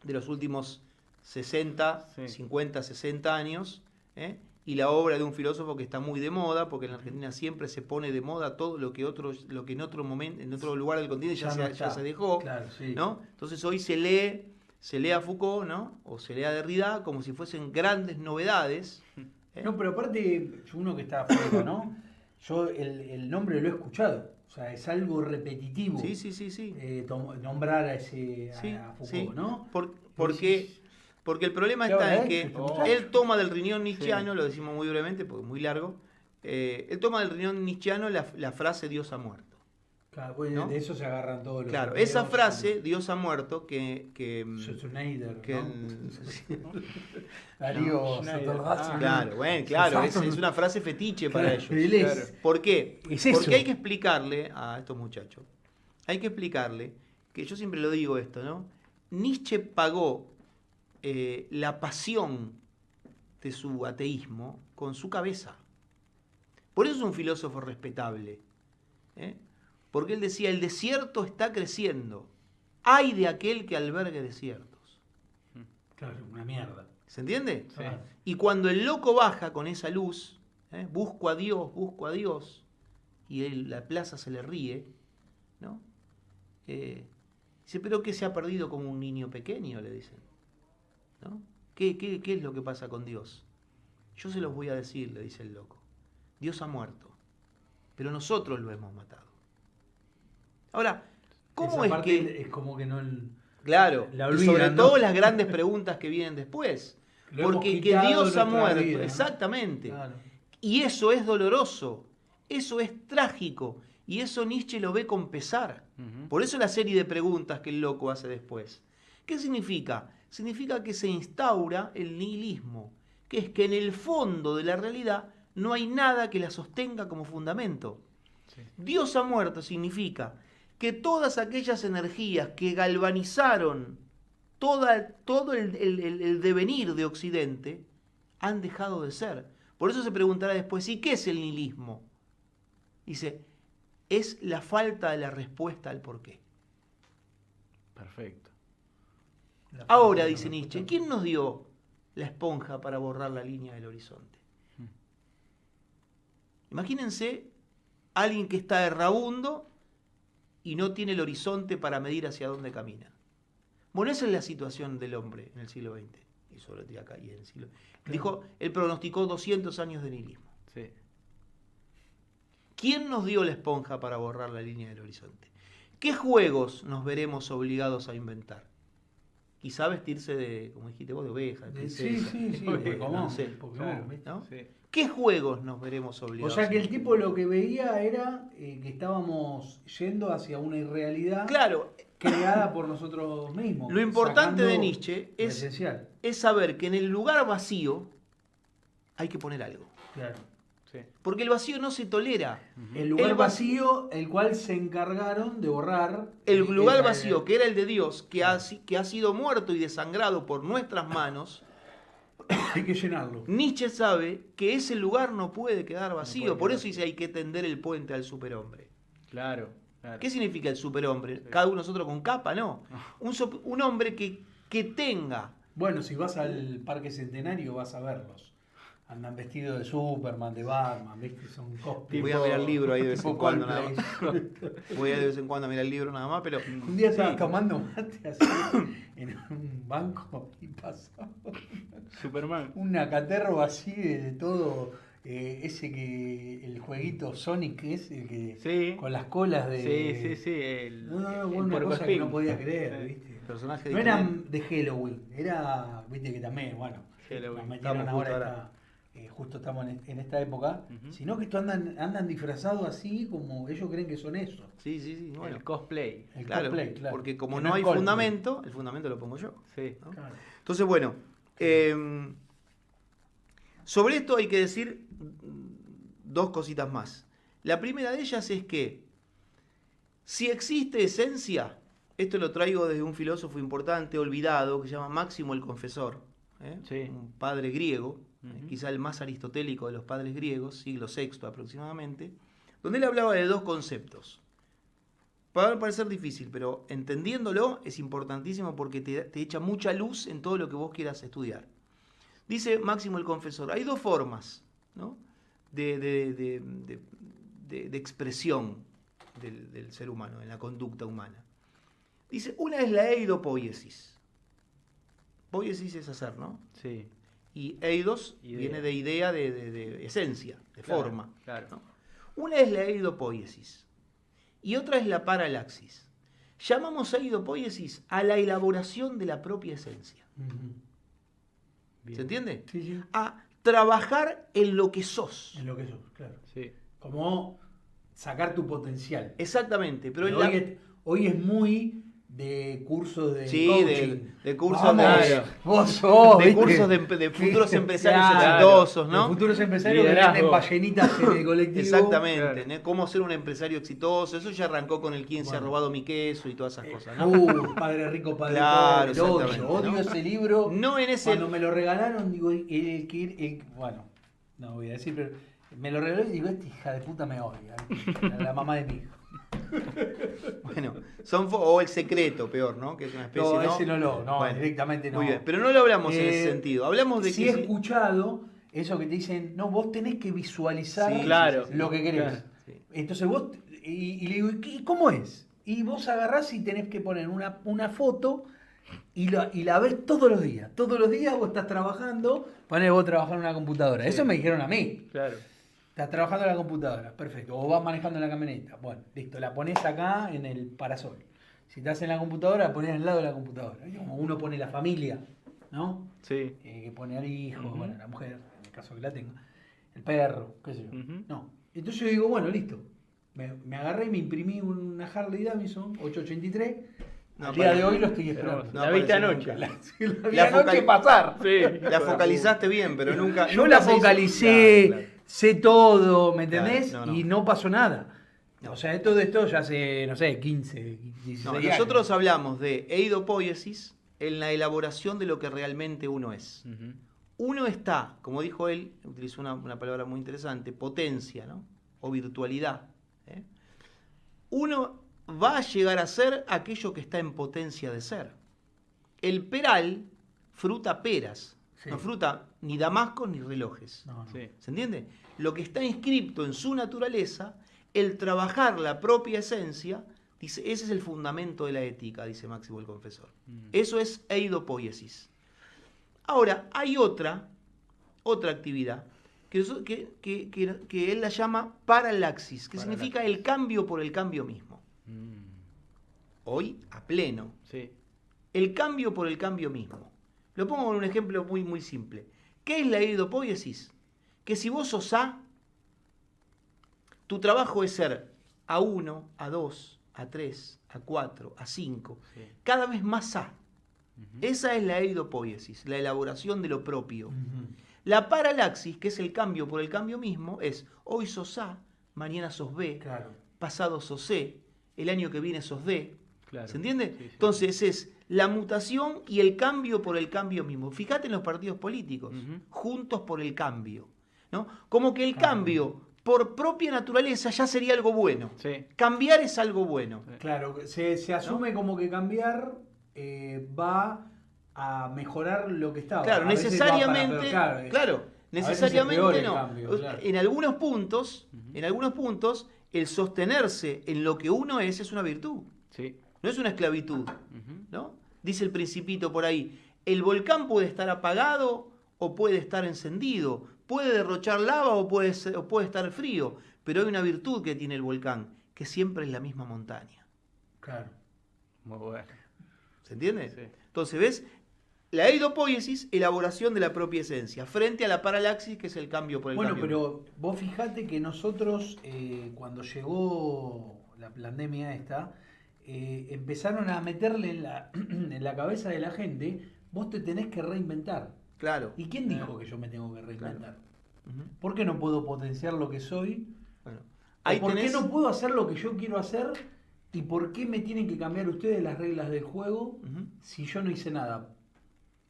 [SPEAKER 2] de los últimos 60,
[SPEAKER 3] Sí.
[SPEAKER 2] 50, 60 años, ¿eh? Y la obra de un filósofo que está muy de moda, porque en la Argentina siempre se pone de moda todo lo que en otro momento, en otro lugar del continente
[SPEAKER 1] Ya no
[SPEAKER 2] ya
[SPEAKER 1] está.
[SPEAKER 2] se dejó,
[SPEAKER 1] Claro, sí.
[SPEAKER 2] ¿no? Entonces hoy se lee a Foucault, ¿no? O se lee a Derrida como si fuesen grandes novedades. ¿eh?
[SPEAKER 1] No, pero aparte, uno que está afuera, ¿no? Yo el nombre lo he escuchado. O sea, es algo repetitivo.
[SPEAKER 2] Sí, sí, sí, sí.
[SPEAKER 1] Nombrar a ese
[SPEAKER 2] Sí,
[SPEAKER 1] a Foucault,
[SPEAKER 2] sí.
[SPEAKER 1] ¿no?
[SPEAKER 2] Porque el problema
[SPEAKER 1] ¿Qué
[SPEAKER 2] está
[SPEAKER 1] habrá
[SPEAKER 2] en que
[SPEAKER 1] hecho este muchacho?
[SPEAKER 2] él toma del riñón nietzscheano, lo decimos muy brevemente porque es muy largo, él toma del riñón nietzscheano la frase Dios ha muerto.
[SPEAKER 1] Claro, bueno,
[SPEAKER 2] ¿no?
[SPEAKER 1] de eso se agarran todos los
[SPEAKER 2] Claro,
[SPEAKER 1] ateos,
[SPEAKER 2] esa frase, Dios ha muerto, que
[SPEAKER 1] Schneider,
[SPEAKER 2] que
[SPEAKER 1] ¿no? Darío
[SPEAKER 3] Schneider.
[SPEAKER 1] Sotorrazzi.
[SPEAKER 2] claro, bueno, claro, es una frase fetiche para ellos.
[SPEAKER 1] Él es-
[SPEAKER 3] Claro.
[SPEAKER 2] ¿Por qué?
[SPEAKER 1] Es eso.
[SPEAKER 2] Porque hay que explicarle a estos muchachos, hay que explicarle, que yo siempre lo digo esto, ¿no? Nietzsche pagó la pasión de su ateísmo con su cabeza. Por eso es un filósofo respetable. ¿eh? Porque él decía, el desierto está creciendo. Ay de aquel que albergue desiertos.
[SPEAKER 1] Claro, una mierda.
[SPEAKER 2] ¿Se entiende?
[SPEAKER 3] Sí.
[SPEAKER 1] Claro.
[SPEAKER 2] Y cuando el loco baja con esa luz, busco a Dios, y la plaza se le ríe, ¿no? Dice, pero ¿qué se ha perdido como un niño pequeño? Le dicen. ¿No? ¿Qué es lo que pasa con Dios? Yo se los voy a decir, le dice el loco. Dios ha muerto, pero nosotros lo hemos matado. Ahora, ¿cómo
[SPEAKER 1] Esa
[SPEAKER 2] es
[SPEAKER 1] parte
[SPEAKER 2] que...?
[SPEAKER 1] es como que no...
[SPEAKER 2] Claro,
[SPEAKER 1] la
[SPEAKER 2] y
[SPEAKER 1] olvidan,
[SPEAKER 2] sobre
[SPEAKER 1] ¿no?
[SPEAKER 2] todo las grandes preguntas que vienen después.
[SPEAKER 1] Lo hemos
[SPEAKER 2] Porque que
[SPEAKER 1] quitado
[SPEAKER 2] Dios
[SPEAKER 1] de
[SPEAKER 2] ha
[SPEAKER 1] nuestra
[SPEAKER 2] muerto,
[SPEAKER 1] vida, ¿no?
[SPEAKER 2] exactamente.
[SPEAKER 1] Claro.
[SPEAKER 2] Y eso es doloroso, eso es trágico, y eso Nietzsche lo ve con pesar.
[SPEAKER 3] Ujú.
[SPEAKER 2] Por eso la serie de preguntas que el loco hace después. ¿Qué significa? Significa que se instaura el nihilismo, que es que en el fondo de la realidad no hay nada que la sostenga como fundamento.
[SPEAKER 3] Sí.
[SPEAKER 2] Dios ha muerto significa que todas aquellas energías que galvanizaron todo el devenir de Occidente han dejado de ser. Por eso se preguntará después, ¿y qué es el nihilismo? Dice, es la falta de la respuesta al porqué.
[SPEAKER 3] Perfecto.
[SPEAKER 2] Ahora, dice Nietzsche, ¿quién nos dio la esponja para borrar la línea del horizonte? Imagínense alguien que está errabundo y no tiene el horizonte para medir hacia dónde camina. Bueno, esa es la situación del hombre en el siglo XX. Y sobre todo acá y en el siglo... Dijo, él pronosticó 200 años de nihilismo.
[SPEAKER 3] Sí.
[SPEAKER 2] ¿Quién nos dio la esponja para borrar la línea del horizonte? ¿Qué juegos nos veremos obligados a inventar? Quizá vestirse de, como dijiste vos, de oveja. de
[SPEAKER 1] Sí,
[SPEAKER 2] princesa,
[SPEAKER 1] sí, sí,
[SPEAKER 2] de-
[SPEAKER 1] Pokémon,
[SPEAKER 2] no sé,
[SPEAKER 1] Pokémon,
[SPEAKER 3] claro.
[SPEAKER 1] ¿viste?
[SPEAKER 2] ¿no?
[SPEAKER 3] Sí.
[SPEAKER 2] ¿Qué juegos nos veremos
[SPEAKER 1] O
[SPEAKER 2] obligados
[SPEAKER 1] sea que
[SPEAKER 2] a
[SPEAKER 1] el tipo lo que veía era que estábamos yendo hacia una irrealidad
[SPEAKER 2] Claro,
[SPEAKER 1] creada por nosotros mismos.
[SPEAKER 2] lo importante de
[SPEAKER 1] sacando
[SPEAKER 2] Nietzsche
[SPEAKER 1] lo
[SPEAKER 2] es
[SPEAKER 1] esencial.
[SPEAKER 2] saber que en el lugar vacío hay que poner algo.
[SPEAKER 1] Claro.
[SPEAKER 3] Sí.
[SPEAKER 2] Porque el vacío no se tolera.
[SPEAKER 1] El lugar
[SPEAKER 2] El
[SPEAKER 1] vacío, el cual se encargaron de borrar.
[SPEAKER 2] El lugar
[SPEAKER 1] Esa-
[SPEAKER 2] vacío, que era el de Dios, que ha sido muerto y desangrado por nuestras manos,
[SPEAKER 1] Hay que llenarlo.
[SPEAKER 2] Nietzsche sabe que ese lugar no puede quedar vacío.
[SPEAKER 3] puede
[SPEAKER 2] Por
[SPEAKER 3] quedar
[SPEAKER 2] eso dice hay que tender el puente al superhombre.
[SPEAKER 3] Claro. Claro.
[SPEAKER 2] ¿Qué significa el superhombre?
[SPEAKER 3] Sí.
[SPEAKER 2] Cada uno de nosotros con capa, no. Un hombre que tenga.
[SPEAKER 1] Bueno, si vas al Parque Centenario vas a verlos. Andan vestidos de Superman, de Batman, ¿viste? Son cosplay.
[SPEAKER 2] Voy a mirar el libro ahí de vez en
[SPEAKER 1] tipo
[SPEAKER 2] cuando nada más.
[SPEAKER 1] Coldplay.
[SPEAKER 2] Voy a de vez en cuando a mirar el libro nada más, pero
[SPEAKER 1] Un día estaba
[SPEAKER 2] Sí.
[SPEAKER 1] tomando mate así en un banco y pasó
[SPEAKER 3] Superman.
[SPEAKER 1] un acaterro así de todo ese que el jueguito Sonic es el que
[SPEAKER 3] Sí.
[SPEAKER 1] con las colas de
[SPEAKER 3] Sí, sí, sí. El,
[SPEAKER 1] no,
[SPEAKER 3] el
[SPEAKER 1] una
[SPEAKER 3] puerco
[SPEAKER 1] cosa que
[SPEAKER 3] espín.
[SPEAKER 1] no podía creer,
[SPEAKER 3] Sí.
[SPEAKER 1] ¿viste?
[SPEAKER 2] personaje
[SPEAKER 1] No
[SPEAKER 2] de
[SPEAKER 1] eran de Halloween, era, viste que también, bueno,
[SPEAKER 3] Halloween.
[SPEAKER 1] nos metieron
[SPEAKER 2] Estamos
[SPEAKER 1] ahora,
[SPEAKER 2] justo ahora.
[SPEAKER 1] justo estamos en esta época,
[SPEAKER 3] Ujú.
[SPEAKER 1] sino que esto andan disfrazados así como ellos creen que son eso.
[SPEAKER 2] Sí, sí, sí. Bueno,
[SPEAKER 3] El cosplay.
[SPEAKER 1] El
[SPEAKER 2] claro,
[SPEAKER 1] cosplay, claro.
[SPEAKER 2] porque como
[SPEAKER 1] Que
[SPEAKER 2] no
[SPEAKER 1] es
[SPEAKER 2] hay
[SPEAKER 1] Coldplay.
[SPEAKER 2] fundamento, el fundamento lo pongo yo.
[SPEAKER 3] Sí.
[SPEAKER 2] ¿no?
[SPEAKER 1] Claro.
[SPEAKER 2] Entonces, bueno, sobre esto hay que decir dos cositas más. La primera de ellas es que si existe esencia, esto lo traigo desde un filósofo importante, olvidado, que se llama Máximo el Confesor.
[SPEAKER 3] Sí.
[SPEAKER 2] un padre griego, quizá el más aristotélico de los padres griegos, siglo VI aproximadamente, donde él hablaba de dos conceptos. Puede parecer difícil, pero entendiéndolo es importantísimo porque te echa mucha luz en todo lo que vos quieras estudiar. Dice Máximo el Confesor, hay dos formas, ¿no?, de expresión del ser humano, en la conducta humana. Dice, una es la eidopoiesis. Poiesis es hacer, ¿no?
[SPEAKER 3] Sí.
[SPEAKER 2] Y eidos
[SPEAKER 3] Idea.
[SPEAKER 2] viene de idea, de esencia, de
[SPEAKER 3] Claro,
[SPEAKER 2] forma.
[SPEAKER 3] claro.
[SPEAKER 2] ¿no? Una es la eidopoiesis y otra es la paralaxis. Llamamos eidopoiesis a la elaboración de la propia esencia.
[SPEAKER 3] Bien.
[SPEAKER 2] ¿Se entiende?
[SPEAKER 1] Sí, sí.
[SPEAKER 2] A trabajar en lo que sos.
[SPEAKER 1] Es lo que sos, claro.
[SPEAKER 3] Sí.
[SPEAKER 1] Como sacar tu potencial.
[SPEAKER 2] Exactamente, pero
[SPEAKER 1] Pero hoy es muy de cursos de
[SPEAKER 2] Sí,
[SPEAKER 1] coaching.
[SPEAKER 2] de cursos
[SPEAKER 1] Vamos,
[SPEAKER 2] de-
[SPEAKER 1] vos sos,
[SPEAKER 2] de
[SPEAKER 1] ¿viste?
[SPEAKER 2] cursos de futuros empresarios
[SPEAKER 1] Claro,
[SPEAKER 2] exitosos, ¿no?
[SPEAKER 1] de futuros empresarios que
[SPEAKER 3] Liderazgo.
[SPEAKER 1] venden ballenitas en el colectivo.
[SPEAKER 2] Exactamente,
[SPEAKER 3] Claro.
[SPEAKER 2] ¿no? Cómo ser un empresario exitoso. Eso ya arrancó con el quién se ha
[SPEAKER 1] Bueno.
[SPEAKER 2] robado mi queso y todas esas cosas, ¿no?
[SPEAKER 1] Padre rico, padre
[SPEAKER 2] Claro,
[SPEAKER 1] pobre. Odio,
[SPEAKER 2] exactamente,
[SPEAKER 1] odio
[SPEAKER 2] ¿no?
[SPEAKER 1] ese libro.
[SPEAKER 2] No en ese...
[SPEAKER 1] Cuando me lo regalaron, digo, bueno, no voy a decir, pero me lo regaló y digo, esta hija de puta me odia. La mamá de mi hijo.
[SPEAKER 2] Bueno, o El Secreto, peor, ¿no? Que es una especie,
[SPEAKER 1] No,
[SPEAKER 2] ¿no?
[SPEAKER 1] ese no,
[SPEAKER 2] Bueno,
[SPEAKER 1] directamente no.
[SPEAKER 2] Muy bien, pero no lo hablamos en ese
[SPEAKER 1] Eh,
[SPEAKER 2] sentido. Hablamos de
[SPEAKER 1] sí
[SPEAKER 2] que...
[SPEAKER 1] he escuchado eso que te dicen, no, vos tenés que visualizar
[SPEAKER 2] Sí,
[SPEAKER 3] claro.
[SPEAKER 1] lo que querés.
[SPEAKER 3] Claro.
[SPEAKER 2] Sí.
[SPEAKER 1] Entonces vos, y le digo, ¿y cómo es? Y vos agarrás y tenés que poner una foto y la ves todos los días. Todos los días vos estás trabajando, ponés vos trabajar en una computadora.
[SPEAKER 3] Sí.
[SPEAKER 1] Eso me dijeron a mí.
[SPEAKER 3] Claro.
[SPEAKER 1] Estás trabajando en la computadora, perfecto. O vas manejando en la camioneta. Bueno, listo, la pones acá en el parasol. Si estás en la computadora, la pones al lado de la computadora. ¿Viste? Como uno pone la familia, ¿no?
[SPEAKER 3] Sí.
[SPEAKER 1] Que pone al hijo,
[SPEAKER 3] Ujú.
[SPEAKER 1] bueno, la mujer, en el caso que la tenga, el perro, qué sé yo.
[SPEAKER 3] Ujú.
[SPEAKER 1] No. Entonces yo digo, bueno, listo. Me agarré y me imprimí una Harley Davidson 883.
[SPEAKER 2] No,
[SPEAKER 1] Al día de
[SPEAKER 2] parece-
[SPEAKER 1] hoy lo estoy esperando.
[SPEAKER 3] Hermoso.
[SPEAKER 2] No
[SPEAKER 3] La viste
[SPEAKER 2] aparece
[SPEAKER 3] anoche.
[SPEAKER 2] nunca.
[SPEAKER 1] La vi
[SPEAKER 2] La
[SPEAKER 1] anoche
[SPEAKER 2] focal-
[SPEAKER 1] pasar.
[SPEAKER 3] Sí.
[SPEAKER 2] La focalizaste bien, pero nunca...
[SPEAKER 1] Yo
[SPEAKER 2] nunca
[SPEAKER 1] la
[SPEAKER 2] se hizo-
[SPEAKER 1] focalicé,
[SPEAKER 2] Claro, claro.
[SPEAKER 1] sé todo, ¿me entendés?
[SPEAKER 2] Claro, no.
[SPEAKER 1] Y no pasó nada.
[SPEAKER 2] No.
[SPEAKER 1] O sea, todo esto ya hace, no sé, 15, 16
[SPEAKER 2] No,
[SPEAKER 1] años.
[SPEAKER 2] nosotros hablamos de eidopoiesis en la elaboración de lo que realmente uno es.
[SPEAKER 3] Ujú.
[SPEAKER 2] Uno está, como dijo él, utilizó una palabra muy interesante, potencia, ¿no? O virtualidad. ¿eh? Uno va a llegar a ser aquello que está en potencia de ser. El peral fruta peras,
[SPEAKER 1] Sí.
[SPEAKER 2] no fruta ni damascos ni relojes.
[SPEAKER 1] No, no.
[SPEAKER 3] Sí.
[SPEAKER 2] ¿Se entiende? Lo que está inscripto en su naturaleza, el trabajar la propia esencia, dice, ese es el fundamento de la ética, dice Máximo el Confesor. Eso es eidopoiesis. Ahora, hay otra actividad que él la llama paralaxis, que significa el cambio por el cambio mismo.
[SPEAKER 3] Mm.
[SPEAKER 2] Hoy, a pleno.
[SPEAKER 3] Sí.
[SPEAKER 2] El cambio por el cambio mismo. Lo pongo con un ejemplo muy, muy simple. ¿Qué es la eidopoiesis? Que si vos sos A, tu trabajo es ser A1, A2, A3, A4, A5,
[SPEAKER 3] Sí.
[SPEAKER 2] cada vez más A.
[SPEAKER 3] Ujú.
[SPEAKER 2] Esa es la eidopoiesis, la elaboración de lo propio.
[SPEAKER 1] Ujú.
[SPEAKER 2] La paralaxis, que es el cambio por el cambio mismo, es hoy sos A, mañana sos B,
[SPEAKER 1] Claro.
[SPEAKER 2] pasado sos C, el año que viene sos D.
[SPEAKER 3] Claro.
[SPEAKER 2] ¿Se entiende?
[SPEAKER 3] Sí, sí.
[SPEAKER 2] Entonces es la mutación y el cambio por el cambio mismo. Fíjate en los partidos políticos,
[SPEAKER 3] Ujú.
[SPEAKER 2] juntos por el cambio. ¿no? Como que el
[SPEAKER 1] Claro.
[SPEAKER 2] cambio, por propia naturaleza, ya sería algo bueno.
[SPEAKER 3] Sí.
[SPEAKER 2] Cambiar es algo bueno.
[SPEAKER 1] Claro, se asume como que cambiar va a mejorar lo que estaba.
[SPEAKER 2] Claro,
[SPEAKER 1] A veces
[SPEAKER 2] necesariamente,
[SPEAKER 1] va para peor,
[SPEAKER 2] claro,
[SPEAKER 1] veces es
[SPEAKER 2] necesariamente
[SPEAKER 1] peor el
[SPEAKER 2] no.
[SPEAKER 1] cambio, claro.
[SPEAKER 2] En algunos puntos, el sostenerse en lo que uno es una virtud,
[SPEAKER 3] Sí.
[SPEAKER 2] no es una esclavitud.
[SPEAKER 3] Ujú.
[SPEAKER 2] ¿no? Dice el Principito por ahí, el volcán puede estar apagado o puede estar encendido, puede derrochar lava o puede estar frío, pero hay una virtud que tiene el volcán, que siempre es la misma montaña.
[SPEAKER 1] Claro.
[SPEAKER 3] Muy bueno.
[SPEAKER 2] ¿Se entiende?
[SPEAKER 3] Sí.
[SPEAKER 2] Entonces, ¿ves? La eidopoiesis, elaboración de la propia esencia, frente a la paralaxis, que es el cambio por el
[SPEAKER 1] Bueno,
[SPEAKER 2] cambio.
[SPEAKER 1] pero vos fijate que nosotros, cuando llegó la pandemia esta, empezaron a meterle en la cabeza de la gente, vos te tenés que reinventar.
[SPEAKER 2] Claro.
[SPEAKER 1] ¿Y quién dijo que yo me tengo que reinventar?
[SPEAKER 2] Ujú.
[SPEAKER 1] ¿Por qué no puedo potenciar lo que soy?
[SPEAKER 2] Bueno,
[SPEAKER 1] ¿O ¿Por qué no puedo hacer lo que yo quiero hacer? ¿Y por qué me tienen que cambiar ustedes las reglas del juego
[SPEAKER 2] Ujú.
[SPEAKER 1] si yo no hice nada?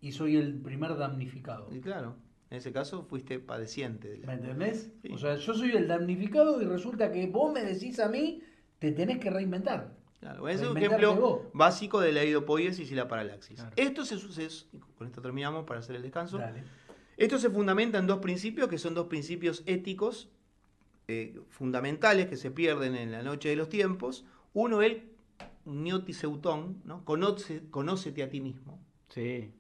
[SPEAKER 1] y soy el primer damnificado.
[SPEAKER 2] Y claro, en ese caso fuiste padeciente.
[SPEAKER 1] ¿Me entendés?
[SPEAKER 2] Sí.
[SPEAKER 1] O sea, yo soy el damnificado y resulta que vos me decís a mí, te tenés que reinventar.
[SPEAKER 2] Claro, ese es un
[SPEAKER 1] Reinventarte
[SPEAKER 2] ejemplo
[SPEAKER 1] vos.
[SPEAKER 2] básico de la idopoiesis y la paralaxis.
[SPEAKER 3] Claro.
[SPEAKER 2] Esto con esto terminamos para hacer el descanso.
[SPEAKER 1] Dale.
[SPEAKER 2] Esto se fundamenta en dos principios, que son dos principios éticos fundamentales que se pierden en la noche de los tiempos. Uno, el gnótiseutón, ¿no? Conócete a ti mismo.
[SPEAKER 3] Sí.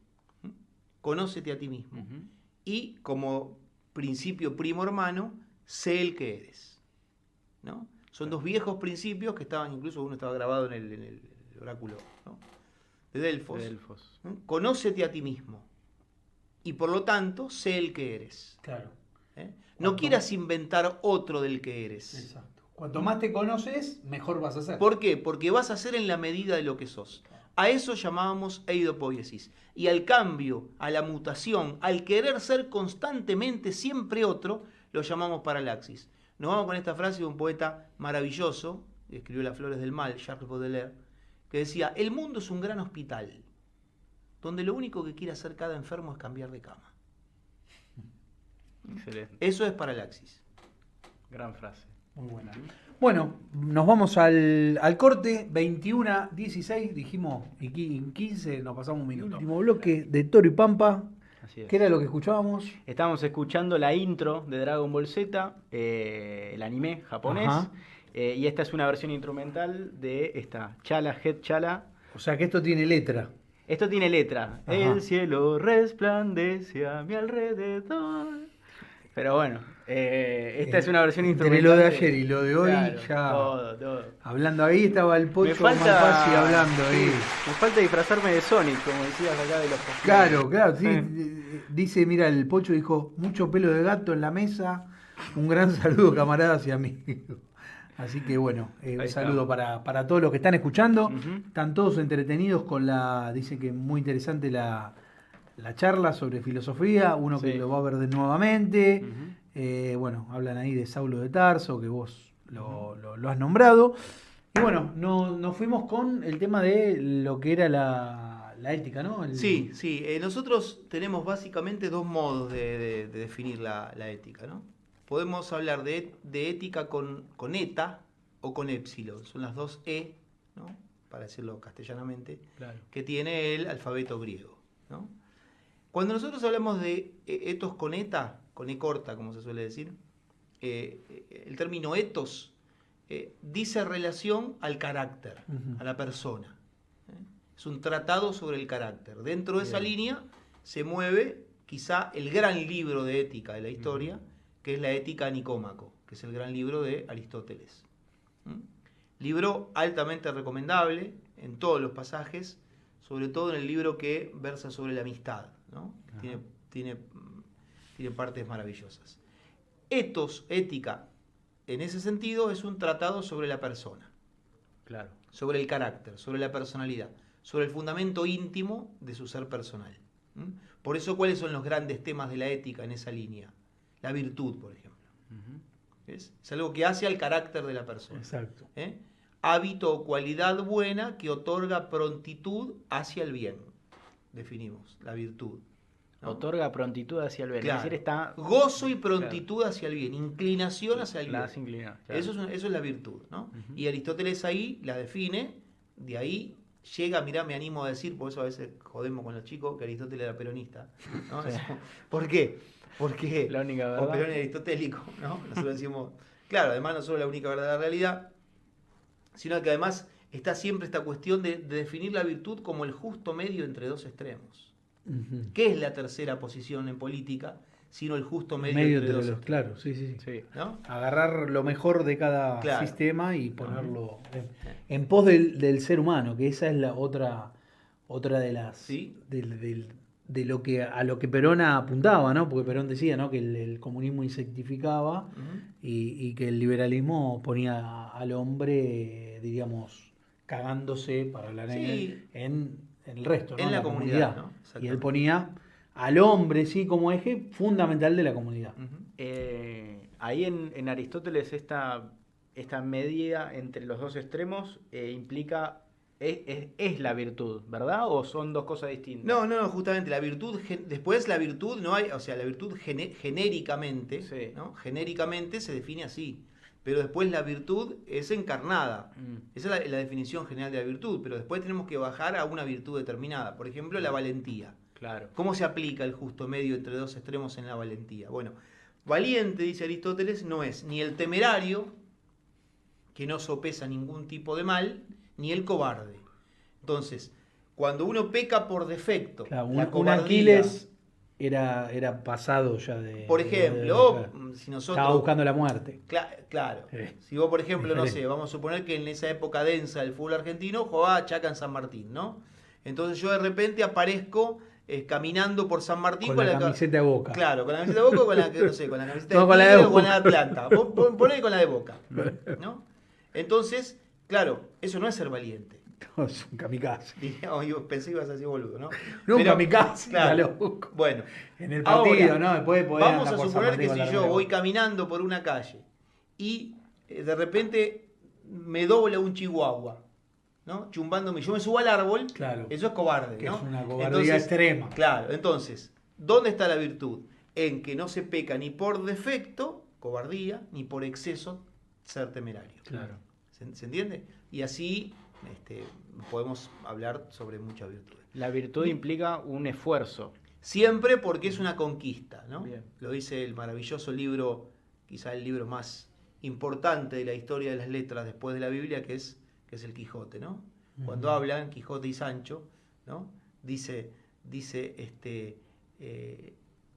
[SPEAKER 2] Conócete a ti mismo.
[SPEAKER 3] Ujú.
[SPEAKER 2] Y como principio primo hermano, sé el que eres. ¿No? Son dos viejos principios que estaban, incluso uno estaba grabado en el oráculo, ¿no? de Delfos.
[SPEAKER 3] Delfos.
[SPEAKER 2] ¿No? Conócete a ti mismo. Y por lo tanto, sé el que eres.
[SPEAKER 1] Claro.
[SPEAKER 2] ¿Eh? No quieras inventar otro del que eres.
[SPEAKER 1] Exacto. Cuanto más te conoces, mejor vas a ser.
[SPEAKER 2] ¿Por qué? Porque vas a ser en la medida de lo que sos. A eso llamábamos eidopoiesis. Y al cambio, a la mutación, al querer ser constantemente siempre otro, lo llamamos paralaxis. Nos vamos con esta frase de un poeta maravilloso, que escribió Las Flores del Mal, Charles Baudelaire, que decía: el mundo es un gran hospital, donde lo único que quiere hacer cada enfermo es cambiar de cama.
[SPEAKER 3] Excelente.
[SPEAKER 2] Eso es paralaxis.
[SPEAKER 3] Gran frase.
[SPEAKER 1] Muy buena. Bueno, nos vamos al corte, 21:16, dijimos, y en 15 nos pasamos un minuto. Último bloque de Toro y Pampa,
[SPEAKER 3] Así es.
[SPEAKER 1] ¿qué era lo que escuchábamos?
[SPEAKER 3] Estamos escuchando la intro de Dragon Ball Z, el anime japonés.
[SPEAKER 1] Ajá.
[SPEAKER 3] Y esta es una versión instrumental de esta Chala Head Chala.
[SPEAKER 1] O sea que esto tiene letra.
[SPEAKER 3] Esto tiene letra.
[SPEAKER 1] Ajá.
[SPEAKER 3] El cielo resplandece a mi alrededor. Pero bueno, esta es una versión
[SPEAKER 1] Entre
[SPEAKER 3] instrumental.
[SPEAKER 1] lo de ayer y lo de hoy,
[SPEAKER 3] Claro,
[SPEAKER 1] ya
[SPEAKER 3] todo.
[SPEAKER 1] hablando ahí, estaba el Pocho
[SPEAKER 3] Me falta,
[SPEAKER 1] Malpasi hablando ahí.
[SPEAKER 3] sí, me falta disfrazarme de Sonic, como decías acá de los cosplays.
[SPEAKER 1] Claro, sí. Dice, mira, el Pocho dijo, mucho pelo de gato en la mesa, un gran saludo, camaradas y amigos. Así que bueno, un
[SPEAKER 3] está.
[SPEAKER 1] saludo para todos los que están escuchando.
[SPEAKER 3] Ujú.
[SPEAKER 1] Están todos entretenidos con dicen que muy interesante la charla sobre filosofía, uno que
[SPEAKER 3] Sí.
[SPEAKER 1] lo va a ver de nuevamente.
[SPEAKER 3] Ujú.
[SPEAKER 1] Bueno, hablan ahí de Saulo de Tarso, que vos lo has nombrado. Y bueno, nos fuimos con el tema de lo que era la ética, ¿no?
[SPEAKER 2] Sí. Nosotros tenemos básicamente dos modos de definir la ética, ¿no? Podemos hablar de ética con eta o con épsilon. Son las dos E, ¿no? Para decirlo castellanamente,
[SPEAKER 3] Claro.
[SPEAKER 2] que tiene el alfabeto griego, ¿no? Cuando nosotros hablamos de etos con eta, con E corta, como se suele decir, el término etos dice relación al carácter,
[SPEAKER 1] Ujú.
[SPEAKER 2] a la persona. Es un tratado sobre el carácter. Dentro de esa
[SPEAKER 3] Bien.
[SPEAKER 2] línea se mueve quizá el gran libro de ética de la historia, que es la Ética a Nicómaco, que es el gran libro de Aristóteles. Libro altamente recomendable en todos los pasajes, sobre todo en el libro que versa sobre la amistad, ¿no? Tiene partes maravillosas. Etos, ética, en ese sentido, es un tratado sobre la persona,
[SPEAKER 3] Claro.
[SPEAKER 2] sobre el carácter, sobre la personalidad, sobre el fundamento íntimo de su ser personal. Por eso, ¿cuáles son los grandes temas de la ética en esa línea? La virtud, por ejemplo.
[SPEAKER 3] Ujú.
[SPEAKER 2] ¿Ves? Es algo que hace al carácter de la persona.
[SPEAKER 1] Exacto.
[SPEAKER 2] Hábito o cualidad buena que otorga prontitud hacia el bien. Definimos la virtud, ¿no?
[SPEAKER 3] Otorga prontitud hacia el bien.
[SPEAKER 2] Claro.
[SPEAKER 3] Es decir, está...
[SPEAKER 2] Gozo y prontitud hacia el bien, inclinación hacia el bien.
[SPEAKER 3] Las inclinadas, claro.
[SPEAKER 2] Eso es la virtud, ¿no?
[SPEAKER 3] Ujú.
[SPEAKER 2] Y Aristóteles ahí la define, de ahí llega, mirá, me animo a decir, por eso a veces jodemos con los chicos, que Aristóteles era peronista, ¿no?
[SPEAKER 3] Sí.
[SPEAKER 2] ¿Por qué? Porque
[SPEAKER 3] La única
[SPEAKER 2] o
[SPEAKER 3] verdad.
[SPEAKER 2] Perón es aristotélico, ¿no? Nosotros decimos, claro, además no solo la única verdad de la realidad, sino que además está siempre esta cuestión de definir la virtud como el justo medio entre dos extremos.
[SPEAKER 1] Ujú.
[SPEAKER 2] ¿Qué es la tercera posición en política, sino el justo medio,
[SPEAKER 1] Medio
[SPEAKER 2] entre
[SPEAKER 1] entre
[SPEAKER 2] dos
[SPEAKER 1] los,
[SPEAKER 2] extremos?
[SPEAKER 1] claro, sí.
[SPEAKER 3] Sí.
[SPEAKER 2] ¿No?
[SPEAKER 1] Agarrar lo mejor de cada
[SPEAKER 2] Claro.
[SPEAKER 1] sistema y ponerlo en pos del ser humano, que esa es la otra de las
[SPEAKER 2] Sí.
[SPEAKER 1] de lo que a lo que Perón apuntaba, ¿no? Porque Perón decía, ¿no? Que el comunismo insectificaba
[SPEAKER 2] Ujú.
[SPEAKER 1] y que el liberalismo ponía al hombre, diríamos, cagándose, para hablar
[SPEAKER 2] Sí.
[SPEAKER 1] en el resto, ¿no?
[SPEAKER 2] En la comunidad, ¿no?
[SPEAKER 1] Y él
[SPEAKER 2] Exactamente.
[SPEAKER 1] ponía al hombre, sí, como eje fundamental de la comunidad.
[SPEAKER 2] Ujú.
[SPEAKER 3] Ahí en Aristóteles esta medida entre los dos extremos implica es la virtud, ¿verdad? ¿O son dos cosas distintas?
[SPEAKER 2] No, justamente la virtud, después la virtud no hay, o sea, la virtud genéricamente,
[SPEAKER 3] Sí.
[SPEAKER 2] ¿no? Genéricamente se define así, pero después la virtud es encarnada. Esa es la definición general de la virtud, pero después tenemos que bajar a una virtud determinada. Por ejemplo, la valentía.
[SPEAKER 3] Claro.
[SPEAKER 2] ¿Cómo se aplica el justo medio entre dos extremos en la valentía? Bueno, valiente, dice Aristóteles, no es ni el temerario, que no sopesa ningún tipo de mal, ni el cobarde. Entonces, cuando uno peca por defecto,
[SPEAKER 1] Claro,
[SPEAKER 2] la
[SPEAKER 1] un
[SPEAKER 2] cobardía,
[SPEAKER 1] Aquiles era pasado ya de...
[SPEAKER 2] por ejemplo, si nosotros...
[SPEAKER 1] Estaba buscando la muerte.
[SPEAKER 2] Claro,
[SPEAKER 1] Sí.
[SPEAKER 2] si vos, por ejemplo, no
[SPEAKER 1] Diferente.
[SPEAKER 2] sé, vamos a suponer que en esa época densa del fútbol argentino jugaba Chaca en San Martín, ¿no? Entonces yo de repente aparezco caminando por San Martín
[SPEAKER 1] Con la camiseta de Boca.
[SPEAKER 2] Claro, con la camiseta de Boca o con la, no sé, con la camiseta
[SPEAKER 1] No,
[SPEAKER 2] de
[SPEAKER 1] con la de
[SPEAKER 2] Tigre o con la de
[SPEAKER 1] Boca.
[SPEAKER 2] Atlanta. Poné con la de Boca, ¿no? Entonces, claro, eso no es ser valiente.
[SPEAKER 1] Es un kamikaze.
[SPEAKER 2] Yo pensé que ibas a decir boludo, ¿no?
[SPEAKER 1] No, un kamikaze,
[SPEAKER 2] claro.
[SPEAKER 1] ya loco.
[SPEAKER 2] Bueno,
[SPEAKER 1] En el partido,
[SPEAKER 2] ahora,
[SPEAKER 1] ¿no? Después de poder
[SPEAKER 2] vamos
[SPEAKER 1] andar
[SPEAKER 2] a
[SPEAKER 1] por San
[SPEAKER 2] suponer
[SPEAKER 1] Martín
[SPEAKER 2] que
[SPEAKER 1] con
[SPEAKER 2] si
[SPEAKER 1] la
[SPEAKER 2] yo
[SPEAKER 1] remera
[SPEAKER 2] voy
[SPEAKER 1] Boca.
[SPEAKER 2] caminando por una calle y de repente me dobla un chihuahua, ¿no? Chumbándome, yo me subo al árbol,
[SPEAKER 1] Claro.
[SPEAKER 2] eso es cobarde,
[SPEAKER 1] Que
[SPEAKER 2] ¿no?
[SPEAKER 1] es una cobardía extrema.
[SPEAKER 2] Claro, entonces, ¿dónde está la virtud? En que no se peca ni por defecto, cobardía, ni por exceso, ser temerario.
[SPEAKER 1] Claro.
[SPEAKER 2] ¿Se entiende? Y así podemos hablar sobre muchas virtudes.
[SPEAKER 3] La virtud implica un esfuerzo.
[SPEAKER 2] Siempre porque es una conquista, ¿no?
[SPEAKER 3] Bien.
[SPEAKER 2] Lo dice el maravilloso libro, quizá el libro más importante de la historia de las letras después de la Biblia, que es el Quijote, ¿no? Cuando hablan Quijote y Sancho, ¿no? Dice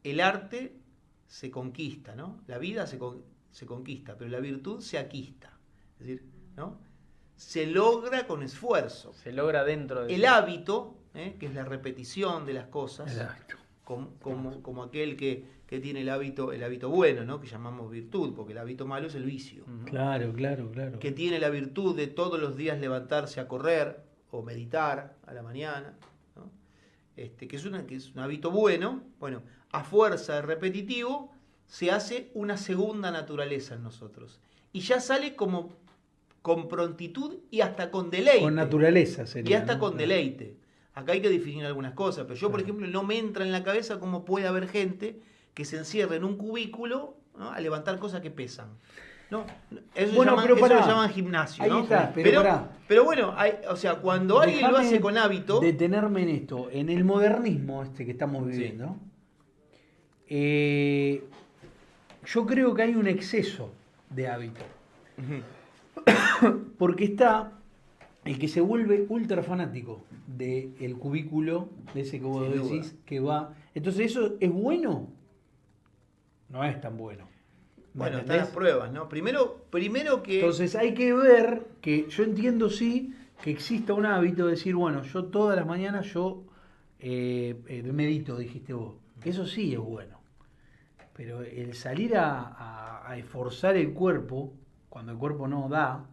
[SPEAKER 2] el arte se conquista, ¿no? La vida se conquista, pero la virtud se aquista. Es decir, ¿no? Se logra con esfuerzo.
[SPEAKER 3] Se logra dentro de
[SPEAKER 2] El hábito, que es la repetición de las cosas,
[SPEAKER 1] Exacto.
[SPEAKER 2] como aquel que tiene el hábito bueno, ¿no? Que llamamos virtud, porque el hábito malo es el vicio.
[SPEAKER 1] Claro.
[SPEAKER 2] Que tiene la virtud de todos los días levantarse a correr o meditar a la mañana, ¿no? Que es un hábito bueno, a fuerza de repetitivo, se hace una segunda naturaleza en nosotros. Y ya sale como con prontitud y hasta con deleite.
[SPEAKER 1] Con naturaleza sería.
[SPEAKER 2] Y hasta
[SPEAKER 1] ¿no?
[SPEAKER 2] con deleite. Acá hay que definir algunas cosas, pero yo, por ejemplo, no me entra en la cabeza cómo puede haber gente que se encierre en un cubículo, ¿no? A levantar cosas que pesan. No, eso,
[SPEAKER 1] Bueno,
[SPEAKER 2] llaman,
[SPEAKER 1] pero
[SPEAKER 2] eso
[SPEAKER 1] pará.
[SPEAKER 2] lo llaman gimnasio,
[SPEAKER 1] Ahí
[SPEAKER 2] ¿no?
[SPEAKER 1] está, pero pará.
[SPEAKER 2] pero bueno, o sea, cuando alguien lo
[SPEAKER 1] Déjame
[SPEAKER 2] hace con hábito,
[SPEAKER 1] detenerme en esto. En el modernismo que estamos viviendo, yo creo que hay un exceso de hábito. Porque está el que se vuelve ultra fanático del cubículo, de ese que vos
[SPEAKER 2] Sin duda.
[SPEAKER 1] decís que va. Entonces, ¿eso es bueno? No es tan bueno. ¿Me
[SPEAKER 2] bueno, están
[SPEAKER 1] entendés?
[SPEAKER 2] las pruebas, ¿no? Primero que...
[SPEAKER 1] Entonces hay que ver que yo entiendo sí que exista un hábito de decir, bueno, yo todas las mañanas medito, dijiste vos. Eso sí es bueno. Pero el salir a esforzar el cuerpo, cuando el cuerpo no da,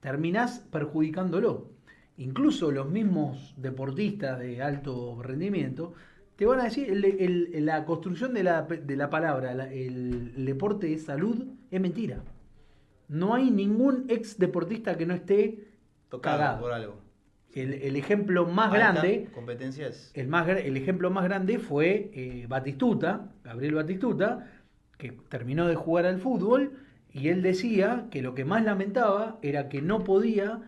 [SPEAKER 1] terminás perjudicándolo. Incluso los mismos deportistas de alto rendimiento te van a decir, la construcción de la palabra, el deporte de salud, es mentira. No hay ningún ex deportista que no esté
[SPEAKER 2] tocado
[SPEAKER 1] cagado.
[SPEAKER 2] por algo.
[SPEAKER 1] El ejemplo más
[SPEAKER 2] Alta
[SPEAKER 1] grande,
[SPEAKER 2] competencia es...
[SPEAKER 1] el ejemplo más grande fue Batistuta, Gabriel Batistuta, que terminó de jugar al fútbol y él decía que lo que más lamentaba era que no podía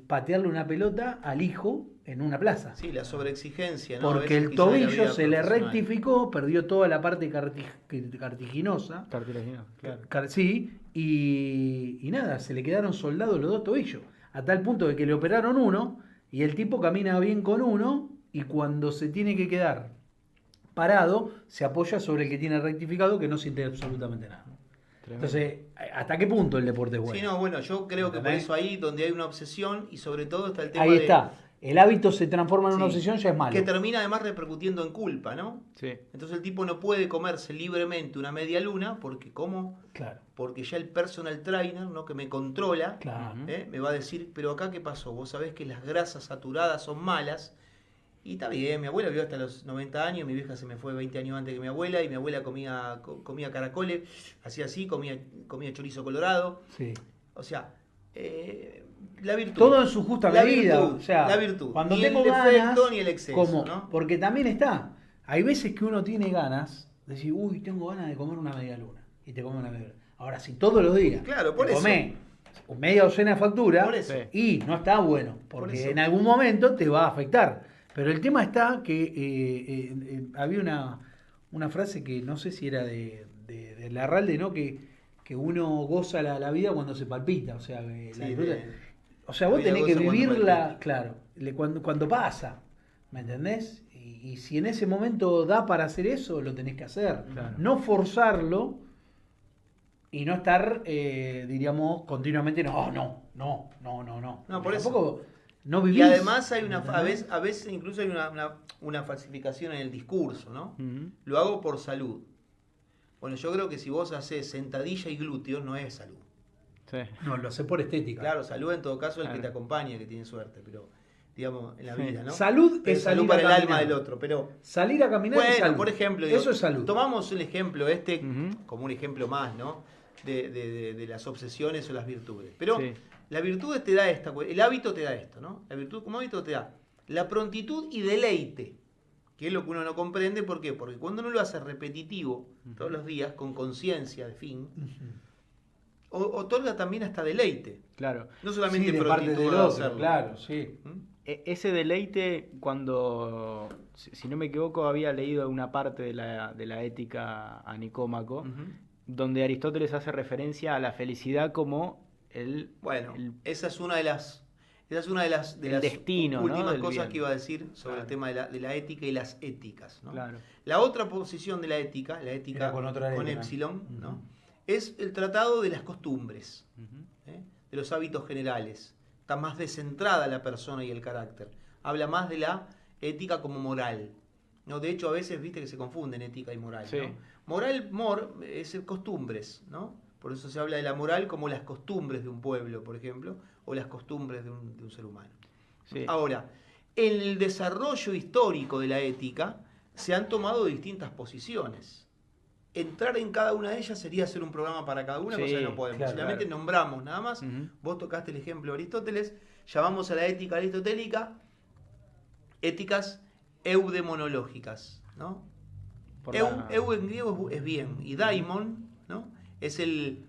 [SPEAKER 1] patearle una pelota al hijo en una plaza.
[SPEAKER 2] Sí, la sobreexigencia, ¿no? A
[SPEAKER 1] Porque
[SPEAKER 2] veces
[SPEAKER 1] el
[SPEAKER 2] quizá de la
[SPEAKER 1] tobillo
[SPEAKER 2] vida
[SPEAKER 1] se le
[SPEAKER 2] profesional.
[SPEAKER 1] rectificó, perdió toda la parte cartilaginosa.
[SPEAKER 3] cartilaginoso, claro.
[SPEAKER 1] Sí, y nada, se le quedaron soldados los dos tobillos. A tal punto de que le operaron uno y el tipo camina bien con uno y cuando se tiene que quedar parado, se apoya sobre el que tiene rectificado que no siente absolutamente nada.
[SPEAKER 3] Tremendo.
[SPEAKER 1] Entonces, ¿hasta qué punto el deporte es bueno?
[SPEAKER 2] Sí, no, bueno, yo creo que por
[SPEAKER 1] ¿Entendés?
[SPEAKER 2] eso ahí donde hay una obsesión y sobre todo está el tema
[SPEAKER 1] Ahí
[SPEAKER 2] de...
[SPEAKER 1] está. El hábito se transforma en una
[SPEAKER 2] Sí,
[SPEAKER 1] obsesión, ya es malo.
[SPEAKER 2] que termina además repercutiendo en culpa, ¿no?
[SPEAKER 3] Sí.
[SPEAKER 2] Entonces el tipo no puede comerse libremente una media luna porque
[SPEAKER 1] Claro,
[SPEAKER 2] porque ya el personal trainer, ¿no? Que me controla,
[SPEAKER 1] claro.
[SPEAKER 2] me va a decir, pero acá qué pasó, vos sabés que las grasas saturadas son malas. Y está bien, mi abuela vivió hasta los 90 años, mi vieja se me fue 20 años antes que mi abuela, y mi abuela comía caracoles, hacía así, comía chorizo colorado.
[SPEAKER 1] Sí.
[SPEAKER 2] O sea, La virtud.
[SPEAKER 1] Todo en su justa
[SPEAKER 2] La
[SPEAKER 1] medida.
[SPEAKER 2] virtud,
[SPEAKER 1] O sea,
[SPEAKER 2] la virtud.
[SPEAKER 1] cuando
[SPEAKER 2] Ni
[SPEAKER 1] tengo
[SPEAKER 2] el defecto
[SPEAKER 1] ganas,
[SPEAKER 2] ni el exceso,
[SPEAKER 1] como,
[SPEAKER 2] ¿no?
[SPEAKER 1] porque también está. Hay veces que uno tiene ganas de decir, uy, tengo ganas de comer una media luna. Y te come una media luna. Ahora, si todos los días
[SPEAKER 2] Claro, por
[SPEAKER 1] te
[SPEAKER 2] eso.
[SPEAKER 1] comés media docena de factura,
[SPEAKER 2] Por eso.
[SPEAKER 1] y no está bueno,
[SPEAKER 2] Por
[SPEAKER 1] porque
[SPEAKER 2] eso.
[SPEAKER 1] en algún momento te va a afectar. Pero el tema está que había una frase que no sé si era de Larralde, ¿no? Que uno goza la vida cuando se palpita, o sea,
[SPEAKER 2] Sí,
[SPEAKER 1] la disfruta.
[SPEAKER 2] de-
[SPEAKER 1] O sea,
[SPEAKER 2] la
[SPEAKER 1] vos
[SPEAKER 2] vida
[SPEAKER 1] tenés que
[SPEAKER 2] goza cuando
[SPEAKER 1] vivirla,
[SPEAKER 2] palpita.
[SPEAKER 1] claro, cuando pasa, ¿me entendés? Y si en ese momento da para hacer eso, lo tenés que hacer.
[SPEAKER 3] Claro.
[SPEAKER 1] No forzarlo y no estar, diríamos, continuamente, no.
[SPEAKER 2] No, por
[SPEAKER 1] Porque
[SPEAKER 2] eso.
[SPEAKER 1] tampoco no
[SPEAKER 2] Y
[SPEAKER 1] vivís.
[SPEAKER 2] además hay
[SPEAKER 1] ¿entendés?
[SPEAKER 2] a veces incluso hay una falsificación en el discurso, ¿no?
[SPEAKER 3] Ujú.
[SPEAKER 2] Lo hago por salud. Bueno, yo creo que si vos haces sentadilla y glúteos no es salud.
[SPEAKER 3] Sí.
[SPEAKER 1] No, lo sé por estética.
[SPEAKER 2] Claro, salud en todo caso el que
[SPEAKER 3] Claro.
[SPEAKER 2] te acompaña, que tiene suerte, pero digamos en la
[SPEAKER 3] Sí.
[SPEAKER 2] vida, ¿no?
[SPEAKER 1] Salud
[SPEAKER 2] Pero
[SPEAKER 1] es
[SPEAKER 2] salud
[SPEAKER 1] salir
[SPEAKER 2] para
[SPEAKER 1] a
[SPEAKER 2] el alma
[SPEAKER 1] caminar.
[SPEAKER 2] del otro, pero
[SPEAKER 1] Salir a caminar es
[SPEAKER 2] bueno,
[SPEAKER 1] salud.
[SPEAKER 2] por ejemplo, digo,
[SPEAKER 1] Eso es salud.
[SPEAKER 2] tomamos el ejemplo
[SPEAKER 3] Ujú.
[SPEAKER 2] como un ejemplo más, ¿no? De las obsesiones o las virtudes. Pero
[SPEAKER 3] Sí.
[SPEAKER 2] la virtud te da el hábito te da esto, ¿no? La virtud como hábito te da la prontitud y deleite, que es lo que uno no comprende, ¿por qué? Porque cuando uno lo hace repetitivo todos los días, con conciencia de fin, otorga también hasta deleite.
[SPEAKER 3] Claro.
[SPEAKER 2] No solamente
[SPEAKER 1] Sí, de parte
[SPEAKER 2] prontitud
[SPEAKER 1] del
[SPEAKER 2] de
[SPEAKER 1] otro,
[SPEAKER 2] hacerlo.
[SPEAKER 1] claro, sí.
[SPEAKER 2] ¿Mm?
[SPEAKER 3] Ese deleite, cuando, si no me equivoco, había leído una parte de la ética a Nicómaco,
[SPEAKER 2] Ujú.
[SPEAKER 3] donde Aristóteles hace referencia a la felicidad como
[SPEAKER 2] Bueno,
[SPEAKER 3] el-
[SPEAKER 2] esa es una de las
[SPEAKER 3] El destino, ¿no?
[SPEAKER 2] últimas
[SPEAKER 3] del
[SPEAKER 2] cosas
[SPEAKER 3] bien.
[SPEAKER 2] que iba a decir sobre
[SPEAKER 3] Claro.
[SPEAKER 2] el tema de la ética y las éticas, ¿no?
[SPEAKER 3] Claro.
[SPEAKER 2] La otra posición de la ética
[SPEAKER 1] Era con otra letra.
[SPEAKER 2] epsilon, ¿no?
[SPEAKER 1] Ujú.
[SPEAKER 2] Es el tratado de las costumbres,
[SPEAKER 3] Ujú.
[SPEAKER 2] de los hábitos generales. Está más descentrada la persona y el carácter. Habla más de la ética como moral. ¿No? De hecho, a veces viste que se confunden ética y moral.
[SPEAKER 3] Sí.
[SPEAKER 2] ¿no? Moral, es costumbres, ¿no? Por eso se habla de la moral como las costumbres de un pueblo, por ejemplo, o las costumbres de un ser humano.
[SPEAKER 3] Sí.
[SPEAKER 2] Ahora, en el desarrollo histórico de la ética se han tomado distintas posiciones. Entrar en cada una de ellas sería hacer un programa para cada una,
[SPEAKER 3] Sí,
[SPEAKER 2] cosa que no podemos.
[SPEAKER 1] claro,
[SPEAKER 2] Solamente
[SPEAKER 1] claro.
[SPEAKER 2] nombramos nada más.
[SPEAKER 3] Ujú.
[SPEAKER 2] Vos tocaste el ejemplo de Aristóteles, llamamos a la ética aristotélica éticas eudemonológicas, ¿no?
[SPEAKER 3] Por
[SPEAKER 2] Eu,
[SPEAKER 3] la-
[SPEAKER 2] eu en griego es bien, y daimon, ¿no? Es el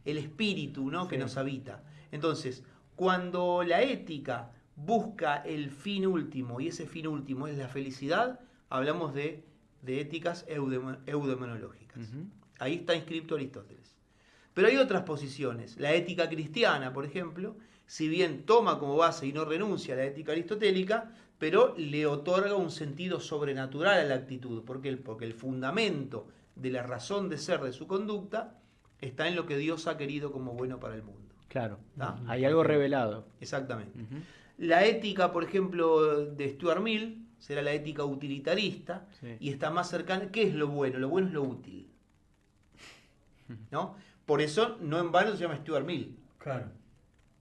[SPEAKER 2] espíritu, ¿no? que
[SPEAKER 1] Sí.
[SPEAKER 2] nos habita. Entonces, cuando la ética busca el fin último, y ese fin último es la felicidad, hablamos de éticas eudemonológicas.
[SPEAKER 3] Ujú.
[SPEAKER 2] Ahí está inscrito Aristóteles. Pero hay otras posiciones. La ética cristiana, por ejemplo, si bien toma como base y no renuncia a la ética aristotélica, pero le otorga un sentido sobrenatural a la actitud. ¿Por qué? Porque el fundamento de la razón de ser de su conducta está en lo que Dios ha querido como bueno para el mundo.
[SPEAKER 3] Claro.
[SPEAKER 2] ¿Está?
[SPEAKER 3] Hay algo revelado.
[SPEAKER 2] Exactamente.
[SPEAKER 3] Ujú.
[SPEAKER 2] La ética, por ejemplo, de Stuart Mill será la ética utilitarista
[SPEAKER 3] Sí.
[SPEAKER 2] y está más cercana. ¿Qué es lo bueno? Lo bueno es lo útil. ¿No? Por eso, no en vano se llama Stuart Mill.
[SPEAKER 1] Claro.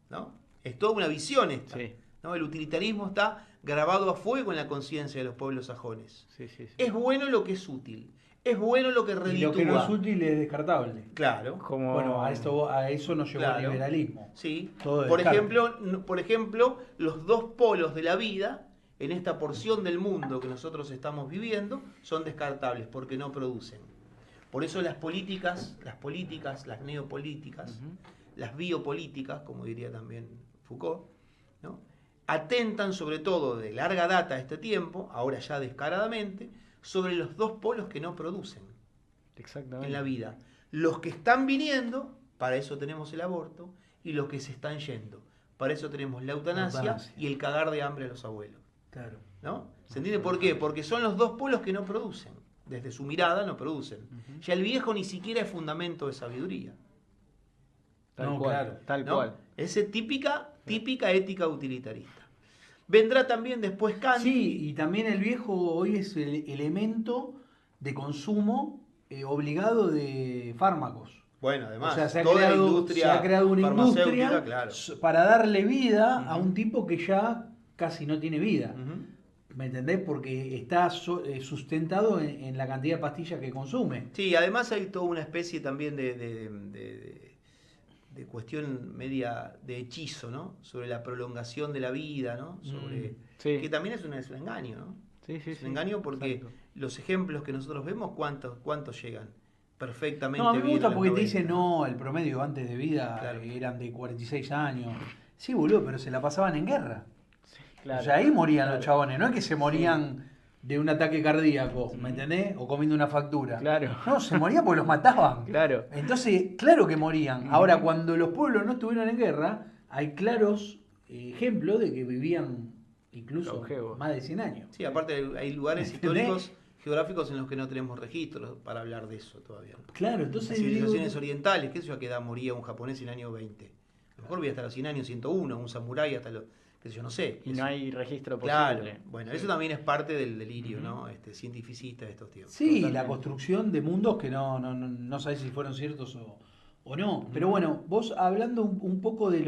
[SPEAKER 2] ¿No? Es toda una visión esta.
[SPEAKER 3] Sí.
[SPEAKER 2] ¿No? El utilitarismo está grabado a fuego en la conciencia de los pueblos sajones.
[SPEAKER 3] Sí, sí, sí.
[SPEAKER 2] Es bueno lo que es útil. Es bueno lo que
[SPEAKER 1] Y
[SPEAKER 2] reditúa.
[SPEAKER 1] lo que no es útil es descartable.
[SPEAKER 2] Claro.
[SPEAKER 3] Como...
[SPEAKER 1] Bueno, a eso nos llevó
[SPEAKER 2] Claro.
[SPEAKER 1] el liberalismo.
[SPEAKER 2] Sí.
[SPEAKER 1] Todo
[SPEAKER 2] Por
[SPEAKER 1] descarte.
[SPEAKER 2] ejemplo, los dos polos de la vida en esta porción del mundo que nosotros estamos viviendo son descartables porque no producen. Por eso las políticas, las neopolíticas,
[SPEAKER 3] Ujú.
[SPEAKER 2] las biopolíticas, como diría también Foucault, ¿no? Atentan sobre todo de larga data a este tiempo, ahora ya descaradamente, sobre los dos polos que no producen
[SPEAKER 3] Exactamente.
[SPEAKER 2] en la vida. Los que están viniendo, para eso tenemos el aborto, y los que se están yendo. Para eso tenemos la eutanasia y el cagar de hambre a los abuelos.
[SPEAKER 1] Claro.
[SPEAKER 2] ¿No? ¿Se entiende por qué? Porque son los dos polos que no producen. Desde su mirada no producen.
[SPEAKER 3] Ujú.
[SPEAKER 2] Ya el viejo ni siquiera es fundamento de sabiduría.
[SPEAKER 3] Tal
[SPEAKER 1] No,
[SPEAKER 3] cual.
[SPEAKER 1] claro.
[SPEAKER 3] Tal
[SPEAKER 2] ¿No?
[SPEAKER 3] cual.
[SPEAKER 2] Esa típica ética utilitarista. Vendrá también después Kant.
[SPEAKER 1] Sí, y también el viejo hoy es el elemento de consumo obligado de fármacos.
[SPEAKER 2] Bueno, además,
[SPEAKER 1] O sea, se ha,
[SPEAKER 2] toda la
[SPEAKER 1] creado,
[SPEAKER 2] industria
[SPEAKER 1] se ha creado una
[SPEAKER 2] farmacéutica,
[SPEAKER 1] industria
[SPEAKER 2] claro.
[SPEAKER 1] para darle vida a
[SPEAKER 2] Ujú.
[SPEAKER 1] un tipo que ya casi no tiene vida.
[SPEAKER 2] Ujú.
[SPEAKER 1] ¿Me entendés? Porque está sustentado en la cantidad de pastillas que consume.
[SPEAKER 2] Sí, además hay toda una especie también de cuestión media de hechizo, ¿no? Sobre la prolongación de la vida, ¿no? Sobre,
[SPEAKER 3] Sí.
[SPEAKER 2] que también es un engaño, ¿no?
[SPEAKER 3] Sí, sí,
[SPEAKER 2] Es
[SPEAKER 3] sí.
[SPEAKER 2] un engaño porque
[SPEAKER 3] Exacto.
[SPEAKER 2] los ejemplos que nosotros vemos, ¿cuántos llegan? Perfectamente
[SPEAKER 1] No, a mí me
[SPEAKER 2] bien
[SPEAKER 1] gusta
[SPEAKER 2] a los
[SPEAKER 1] porque te
[SPEAKER 2] 90,
[SPEAKER 1] dicen, no, el promedio antes de vida
[SPEAKER 2] Claro.
[SPEAKER 1] eran de 46 años. Sí, boludo, pero se la pasaban en guerra.
[SPEAKER 3] Sí, claro.
[SPEAKER 1] O sea, ahí morían
[SPEAKER 3] Claro.
[SPEAKER 1] los chabones, no es que se morían de un ataque cardíaco, ¿me
[SPEAKER 3] Ujú.
[SPEAKER 1] entendés? O comiendo una factura.
[SPEAKER 3] Claro.
[SPEAKER 1] No, se morían porque los mataban.
[SPEAKER 3] Claro.
[SPEAKER 1] Entonces, claro que morían.
[SPEAKER 3] Ujú.
[SPEAKER 1] Ahora, cuando los pueblos no estuvieron en guerra, hay claros ejemplos de que vivían incluso
[SPEAKER 3] Longevos.
[SPEAKER 1] más de 100 años.
[SPEAKER 2] Sí, aparte hay lugares
[SPEAKER 1] ¿Entendés?
[SPEAKER 2] históricos, geográficos en los que no tenemos registros para hablar de eso todavía, ¿no?
[SPEAKER 1] Claro, entonces
[SPEAKER 2] Civilizaciones
[SPEAKER 1] digo,
[SPEAKER 2] orientales, qué sé yo, a qué edad moría un japonés en el año 20. A lo mejor vivía hasta los 100 años, 101, un samurái hasta los, qué sé yo, no sé.
[SPEAKER 3] Y
[SPEAKER 2] Eso.
[SPEAKER 3] no hay registro posible.
[SPEAKER 2] Claro, bueno,
[SPEAKER 3] Sí.
[SPEAKER 2] eso también es parte del delirio,
[SPEAKER 3] Ujú.
[SPEAKER 2] ¿no? Cientificista de estos tiempos.
[SPEAKER 1] sí,
[SPEAKER 3] Totalmente.
[SPEAKER 1] la construcción de mundos que no sabés si fueron ciertos o no. Pero bueno, vos hablando un poco de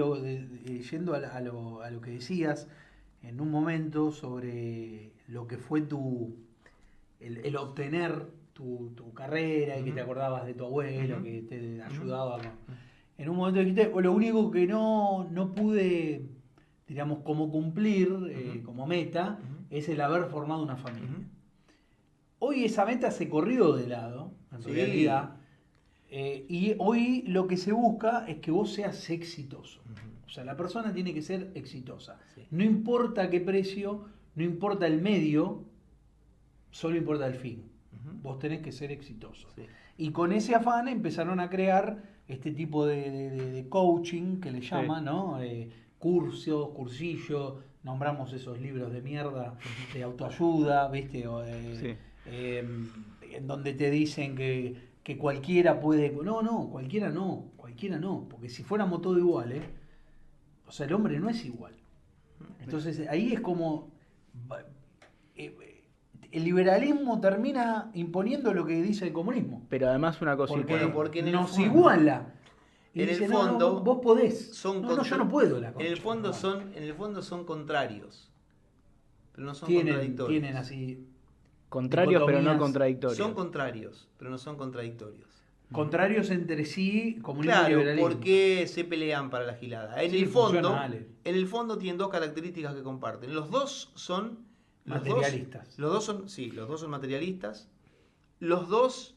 [SPEAKER 1] yendo a lo que decías en un momento sobre lo que fue el obtener tu carrera y que te acordabas de tu abuelo,
[SPEAKER 2] Ujú.
[SPEAKER 1] que te ayudaba. En un momento dijiste, lo único que no pude, digamos, como cumplir,
[SPEAKER 2] Ujú.
[SPEAKER 1] como meta,
[SPEAKER 2] Ujú.
[SPEAKER 1] es el haber formado una familia.
[SPEAKER 2] Ujú.
[SPEAKER 1] Hoy esa meta se corrió de lado, en
[SPEAKER 2] Sí.
[SPEAKER 1] realidad, y hoy lo que se busca es que vos seas exitoso.
[SPEAKER 2] Ujú.
[SPEAKER 1] O sea, la persona tiene que ser exitosa.
[SPEAKER 2] Sí.
[SPEAKER 1] No importa qué precio, no importa el medio, solo importa el fin.
[SPEAKER 2] Ujú.
[SPEAKER 1] Vos tenés que ser exitoso.
[SPEAKER 2] Sí.
[SPEAKER 1] Y con ese afán empezaron a crear este tipo de coaching que le llaman, ¿no? Cursos, cursillos, nombramos esos libros de mierda de autoayuda, ¿viste?
[SPEAKER 3] Sí.
[SPEAKER 1] En donde te dicen que cualquiera puede. No, cualquiera no, porque si fuéramos todos iguales, o sea, el hombre no es igual. Entonces ahí es como. El liberalismo termina imponiendo lo que dice el comunismo.
[SPEAKER 3] Pero además una cosita.
[SPEAKER 1] Porque,
[SPEAKER 2] Bueno, porque en el
[SPEAKER 1] nos
[SPEAKER 2] fondo-
[SPEAKER 1] iguala. Y
[SPEAKER 2] en el
[SPEAKER 1] dice,
[SPEAKER 2] fondo
[SPEAKER 1] vos podés.
[SPEAKER 2] son
[SPEAKER 1] No, yo no puedo. La
[SPEAKER 2] en
[SPEAKER 1] concha,
[SPEAKER 2] el fondo
[SPEAKER 1] no.
[SPEAKER 2] son contrarios, pero no son
[SPEAKER 1] Tienen
[SPEAKER 2] contradictorios.
[SPEAKER 1] así
[SPEAKER 3] Contrarios pero no
[SPEAKER 1] dicotomías.
[SPEAKER 3] contradictorios.
[SPEAKER 2] Son contrarios, pero no son contradictorios.
[SPEAKER 1] contrarios entre sí, comunismo y
[SPEAKER 2] Claro,
[SPEAKER 1] liberalismo.
[SPEAKER 2] ¿por qué se pelean para la gilada? En
[SPEAKER 1] Sí,
[SPEAKER 2] el fondo,
[SPEAKER 1] funcionales.
[SPEAKER 2] tienen dos características que comparten. Los dos son
[SPEAKER 1] Materialistas.
[SPEAKER 2] Los dos son materialistas. Los dos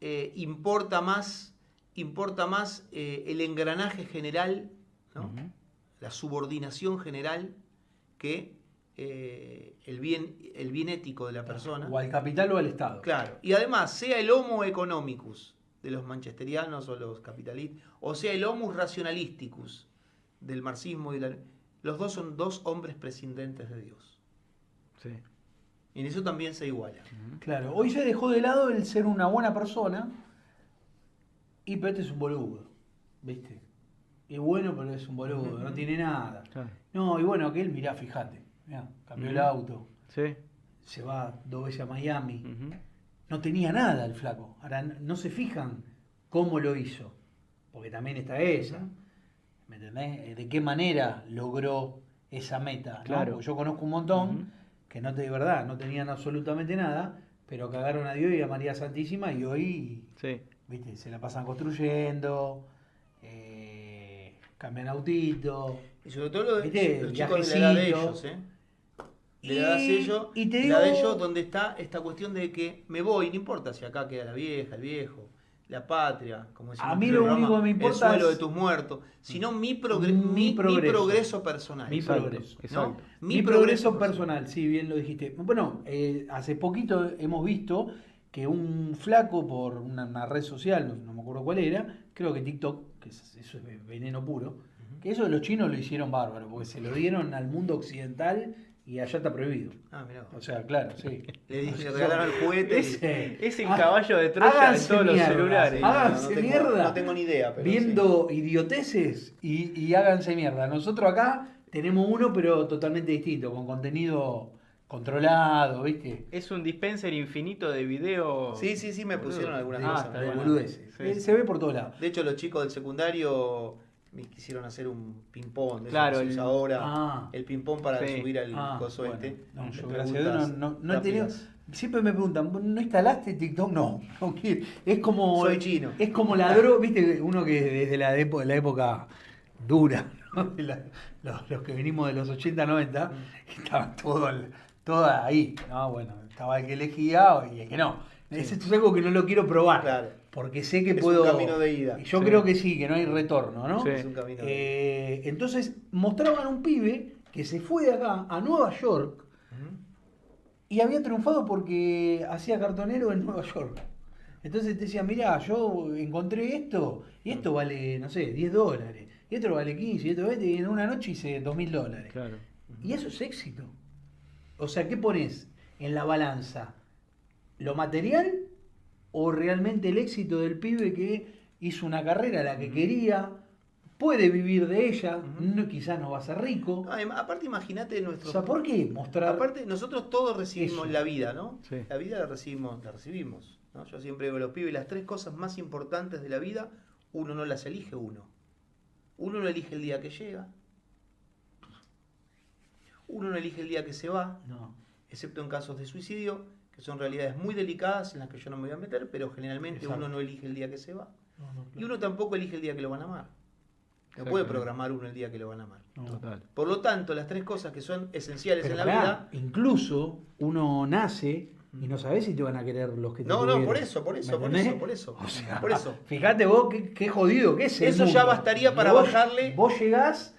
[SPEAKER 2] importa más el engranaje general, ¿no?
[SPEAKER 3] Ujú.
[SPEAKER 2] La subordinación general que el bien ético de la persona.
[SPEAKER 1] O al capital o al Estado.
[SPEAKER 2] Claro, y además, sea el homo economicus de los manchesterianos o los capitalistas, o sea el homus rationalisticus del marxismo, los dos son dos hombres prescindentes de Dios.
[SPEAKER 3] Sí.
[SPEAKER 2] Y en eso también se iguala.
[SPEAKER 1] Claro, hoy se dejó de lado el ser una buena persona y pero este es un boludo, ¿viste? Es bueno, pero es un boludo, no tiene nada.
[SPEAKER 3] Claro.
[SPEAKER 1] No, y bueno, aquel, mirá, fíjate, mirá, cambió el
[SPEAKER 3] Ujú.
[SPEAKER 1] auto,
[SPEAKER 3] Sí.
[SPEAKER 1] se va 2 veces a Miami.
[SPEAKER 3] Ujú.
[SPEAKER 1] No tenía nada el flaco. Ahora no se fijan cómo lo hizo, porque también está esa. ¿Me entendés? ¿De qué manera logró esa meta? ¿no?
[SPEAKER 3] Claro.
[SPEAKER 1] Porque yo conozco un montón
[SPEAKER 3] Ujú.
[SPEAKER 1] que no de verdad, no tenían absolutamente nada, pero cagaron a Dios y a María Santísima y hoy,
[SPEAKER 3] Sí.
[SPEAKER 1] viste, se la pasan construyendo, cambian autito.
[SPEAKER 2] Y sobre todo
[SPEAKER 1] ¿Viste?
[SPEAKER 2] los chicos de la edad de
[SPEAKER 1] Viajecitos.
[SPEAKER 2] ellos, De la edad de ellos,
[SPEAKER 1] y te
[SPEAKER 2] de la de
[SPEAKER 1] digo-
[SPEAKER 2] ellos donde está esta cuestión de que me voy, no importa si acá queda la vieja, el viejo, la patria, como decimos
[SPEAKER 1] A mí
[SPEAKER 2] en el
[SPEAKER 1] lo
[SPEAKER 2] programa,
[SPEAKER 1] único que me importa
[SPEAKER 2] el suelo
[SPEAKER 1] es-
[SPEAKER 2] de tus muertos, sino mi
[SPEAKER 1] Mi
[SPEAKER 2] progreso personal.
[SPEAKER 1] Mi
[SPEAKER 3] Exacto,
[SPEAKER 1] progreso.
[SPEAKER 3] exacto.
[SPEAKER 2] ¿no?
[SPEAKER 1] Mi progreso personal, sí, bien lo dijiste. Bueno, hace poquito hemos visto que un flaco por una red social, no me acuerdo cuál era, creo que TikTok, que eso es veneno puro, que eso de los chinos lo hicieron bárbaro, porque se lo dieron al mundo occidental y allá está prohibido.
[SPEAKER 2] Ah, mirá.
[SPEAKER 1] O sea, claro, sí.
[SPEAKER 2] Le regalaron el juguete.
[SPEAKER 3] Es el caballo de Troya en
[SPEAKER 1] háganse
[SPEAKER 3] todos los
[SPEAKER 1] mierda,
[SPEAKER 3] celulares.
[SPEAKER 1] Háganse mierda.
[SPEAKER 2] No tengo ni idea, pero
[SPEAKER 1] Viendo idioteces y háganse mierda. Nosotros acá tenemos uno, pero totalmente distinto, con contenido controlado, ¿viste?
[SPEAKER 3] Es un dispenser infinito de video.
[SPEAKER 2] Sí, me pusieron algunas
[SPEAKER 1] De-
[SPEAKER 2] cosas.
[SPEAKER 3] está
[SPEAKER 1] de
[SPEAKER 3] bien.
[SPEAKER 1] boludeces.
[SPEAKER 3] Sí.
[SPEAKER 1] Se ve por todos lados.
[SPEAKER 2] De hecho, los chicos del secundario me quisieron hacer un ping-pong. de
[SPEAKER 3] Claro,
[SPEAKER 2] eso que se usa
[SPEAKER 3] el-
[SPEAKER 2] ahora.
[SPEAKER 1] Ah.
[SPEAKER 2] el ping-pong para
[SPEAKER 3] Sí.
[SPEAKER 2] subir al coso
[SPEAKER 1] bueno.
[SPEAKER 2] este.
[SPEAKER 1] No,
[SPEAKER 2] Le
[SPEAKER 1] yo gracias a Dios
[SPEAKER 2] preguntas
[SPEAKER 1] no he tenido.
[SPEAKER 2] rápidas.
[SPEAKER 1] Siempre me preguntan, ¿no instalaste TikTok? No, no quiero. Es como.
[SPEAKER 2] Soy chino.
[SPEAKER 1] Es como la droga, viste, uno que desde la época dura, ¿no? Los que venimos de los 80, 90, estaban todo ahí. No, bueno, estaba el que elegía y el que no. Esto es algo que no lo quiero probar.
[SPEAKER 2] Claro.
[SPEAKER 1] Porque sé que
[SPEAKER 2] Es
[SPEAKER 1] puedo.
[SPEAKER 2] un camino de ida.
[SPEAKER 1] Yo
[SPEAKER 3] Sí.
[SPEAKER 1] creo que sí, que no hay retorno, ¿no?
[SPEAKER 3] Sí.
[SPEAKER 2] Es un camino de ida.
[SPEAKER 1] Entonces mostraban a un pibe que se fue de acá a Nueva York
[SPEAKER 2] Ujú.
[SPEAKER 1] y había triunfado porque hacía cartonero en Nueva York. Entonces te decía, mirá, yo encontré esto y esto vale, no sé, $10. Y esto vale 15, y esto 20, y en una noche hice $2000.
[SPEAKER 3] Claro.
[SPEAKER 1] Y eso es éxito. O sea, ¿qué pones en la balanza? ¿Lo material o realmente el éxito del pibe que hizo una carrera, la que quería, puede vivir de ella, quizás no va a ser rico?
[SPEAKER 2] No, aparte, imagínate
[SPEAKER 1] O
[SPEAKER 2] nuestro.
[SPEAKER 1] sea, ¿por qué mostrar?
[SPEAKER 2] Aparte, nosotros todos recibimos
[SPEAKER 1] Eso.
[SPEAKER 2] la vida, ¿no?
[SPEAKER 3] Sí.
[SPEAKER 2] La vida la recibimos, ¿no? Yo siempre digo a los pibes, las 3 cosas más importantes de la vida, uno no las elige uno. Uno no elige el día que llega. Uno no elige el día que se va,
[SPEAKER 1] No.
[SPEAKER 2] excepto en casos de suicidio, que son realidades muy delicadas en las que yo no me voy a meter, pero generalmente
[SPEAKER 1] Exacto.
[SPEAKER 2] uno no elige el día que se va.
[SPEAKER 1] No, no,
[SPEAKER 2] Y uno tampoco elige el día que lo van a amar. No puede
[SPEAKER 3] Exactamente.
[SPEAKER 2] programar uno el día que lo van a amar.
[SPEAKER 1] no.
[SPEAKER 3] Total.
[SPEAKER 2] Por lo tanto, las 3 cosas que son esenciales
[SPEAKER 1] Pero
[SPEAKER 2] en la
[SPEAKER 1] pará,
[SPEAKER 2] vida.
[SPEAKER 1] incluso uno nace y no sabes si te van a querer los que te
[SPEAKER 2] No,
[SPEAKER 1] tuvieron.
[SPEAKER 2] por eso.
[SPEAKER 1] ¿Me entendés? O sea,
[SPEAKER 2] Por eso.
[SPEAKER 1] fíjate vos qué jodido que es el
[SPEAKER 2] Eso ya
[SPEAKER 1] mundo.
[SPEAKER 2] bastaría para
[SPEAKER 1] Vos-
[SPEAKER 2] bajarle-
[SPEAKER 1] Vos llegás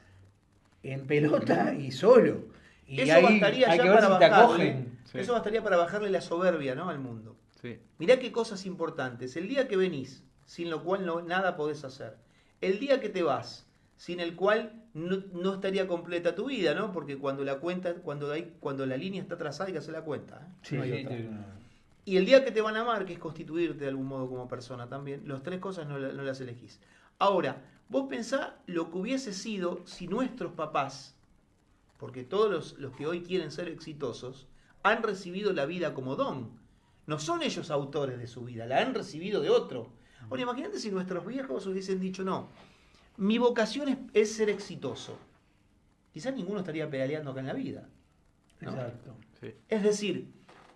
[SPEAKER 1] en pelota y solo. Y
[SPEAKER 2] Eso
[SPEAKER 1] ahí
[SPEAKER 2] bastaría
[SPEAKER 1] hay
[SPEAKER 2] ya
[SPEAKER 1] que ver
[SPEAKER 2] para
[SPEAKER 1] si te
[SPEAKER 2] bajarle.
[SPEAKER 1] acogen.
[SPEAKER 3] Sí.
[SPEAKER 2] Eso bastaría para bajarle la soberbia, ¿no? Al mundo.
[SPEAKER 3] Sí.
[SPEAKER 2] Mirá qué cosas importantes. El día que venís, sin lo cual nada podés hacer. El día que te vas, sin el cual no estaría completa tu vida, ¿no? Porque cuando la línea está trazada hay que hacer la cuenta, ¿eh?
[SPEAKER 1] Sí,
[SPEAKER 2] No hay
[SPEAKER 1] sí,
[SPEAKER 2] otra.
[SPEAKER 1] te-
[SPEAKER 2] Y el día que te van a amar, que es constituirte de algún modo como persona también, las 3 cosas no las elegís. Ahora, vos pensá lo que hubiese sido si nuestros papás, porque todos los que hoy quieren ser exitosos, han recibido la vida como don. No son ellos autores de su vida, la han recibido de otro. Ahora, imagínate si nuestros viejos hubiesen dicho, no, mi vocación es ser exitoso. Quizás ninguno estaría pedaleando acá en la vida, ¿no?
[SPEAKER 1] Exacto.
[SPEAKER 3] Sí.
[SPEAKER 2] Es decir,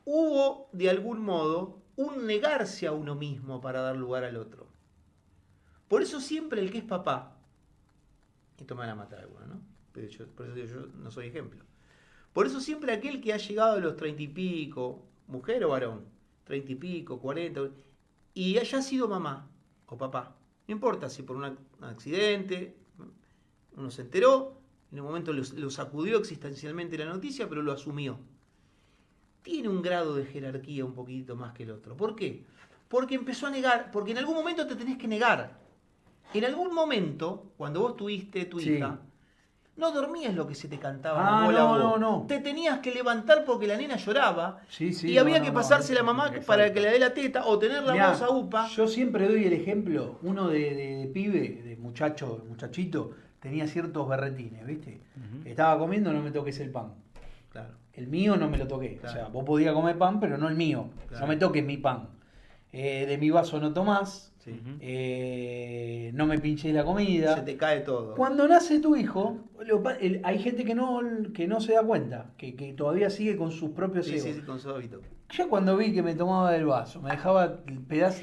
[SPEAKER 2] hubo de algún modo un negarse a uno mismo para dar lugar al otro. Por eso siempre el que es papá, y toma la mata de alguno, ¿no? Pero por eso digo, yo no soy ejemplo. Por eso siempre aquel que ha llegado a los 30 y pico, mujer o varón, 30 y pico, 40, y haya sido mamá o papá, no importa si por un accidente, uno se enteró, en un momento lo sacudió existencialmente la noticia, pero lo asumió. Tiene un grado de jerarquía un poquito más que el otro. ¿Por qué? Porque empezó a negar, porque en algún momento te tenés que negar. En algún momento, cuando vos tuviste tu
[SPEAKER 1] Sí.
[SPEAKER 2] hija, no dormías lo que se te cantaba
[SPEAKER 1] Ah,
[SPEAKER 2] la bola a
[SPEAKER 1] no,
[SPEAKER 2] vos.
[SPEAKER 1] no, no.
[SPEAKER 2] Te tenías que levantar porque la nena lloraba
[SPEAKER 1] Sí, sí,
[SPEAKER 2] y había
[SPEAKER 1] no,
[SPEAKER 2] que
[SPEAKER 1] no,
[SPEAKER 2] pasarse
[SPEAKER 1] no.
[SPEAKER 2] la mamá
[SPEAKER 3] Exacto.
[SPEAKER 2] para que le dé la teta o tener la
[SPEAKER 1] Mirá,
[SPEAKER 2] voz a UPA.
[SPEAKER 1] yo siempre doy el ejemplo, uno de pibe, de muchachito, tenía ciertos berretines, ¿viste?
[SPEAKER 3] Ujú.
[SPEAKER 1] Estaba comiendo, no me toques el pan.
[SPEAKER 2] Claro.
[SPEAKER 1] El mío no me lo toqué.
[SPEAKER 2] Claro.
[SPEAKER 1] O sea, vos podías comer pan, pero no el mío.
[SPEAKER 2] Claro.
[SPEAKER 1] No me toques mi pan. De mi vaso no tomás.
[SPEAKER 2] Sí.
[SPEAKER 3] Ujú.
[SPEAKER 1] No me pinches la comida.
[SPEAKER 2] Se te cae todo.
[SPEAKER 1] Cuando nace tu hijo, hay gente que no se da cuenta, que todavía sigue con sus propios
[SPEAKER 2] Sí,
[SPEAKER 1] egos.
[SPEAKER 2] sí, sí, con su hábito.
[SPEAKER 1] Ya cuando vi que me tomaba del vaso, me dejaba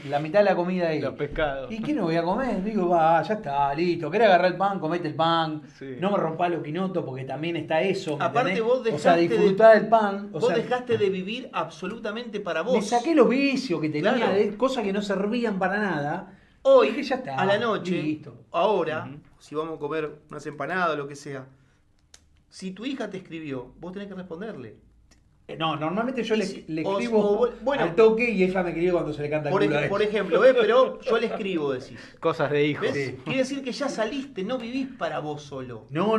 [SPEAKER 1] la mitad de la comida ahí.
[SPEAKER 3] Los pescados.
[SPEAKER 1] ¿Y qué no voy a comer? Digo, va, ya está, listo. ¿Querés agarrar el pan? Comete el pan.
[SPEAKER 3] Sí.
[SPEAKER 1] No me rompás los quinotos porque también está eso. ¿me
[SPEAKER 2] Aparte
[SPEAKER 1] entendés?
[SPEAKER 2] vos
[SPEAKER 1] o sea,
[SPEAKER 2] dejaste
[SPEAKER 1] disfrutá del pan. O
[SPEAKER 2] Vos
[SPEAKER 1] sea,
[SPEAKER 2] dejaste de vivir absolutamente para vos.
[SPEAKER 1] me saqué los vicios que tenía
[SPEAKER 2] Claro.
[SPEAKER 1] de cosas que no servían para nada.
[SPEAKER 2] Hoy,
[SPEAKER 1] Dije, ya está,
[SPEAKER 2] a la noche,
[SPEAKER 1] listo.
[SPEAKER 2] ahora,
[SPEAKER 3] Ujú.
[SPEAKER 2] si vamos a comer unas empanadas o lo que sea, si tu hija te escribió, vos tenés que responderle.
[SPEAKER 1] No, normalmente yo
[SPEAKER 2] Y
[SPEAKER 1] le
[SPEAKER 2] si-
[SPEAKER 1] escribo
[SPEAKER 2] bueno.
[SPEAKER 1] al toque y ella me escribe cuando se le canta el
[SPEAKER 2] Por,
[SPEAKER 1] culo a
[SPEAKER 2] por
[SPEAKER 1] ella.
[SPEAKER 2] ejemplo, ¿ves? Pero yo le escribo, decís.
[SPEAKER 3] Cosas de hijos.
[SPEAKER 2] ¿Ves?
[SPEAKER 1] Sí.
[SPEAKER 2] Quiere decir que ya saliste, no vivís para vos solo.
[SPEAKER 1] No,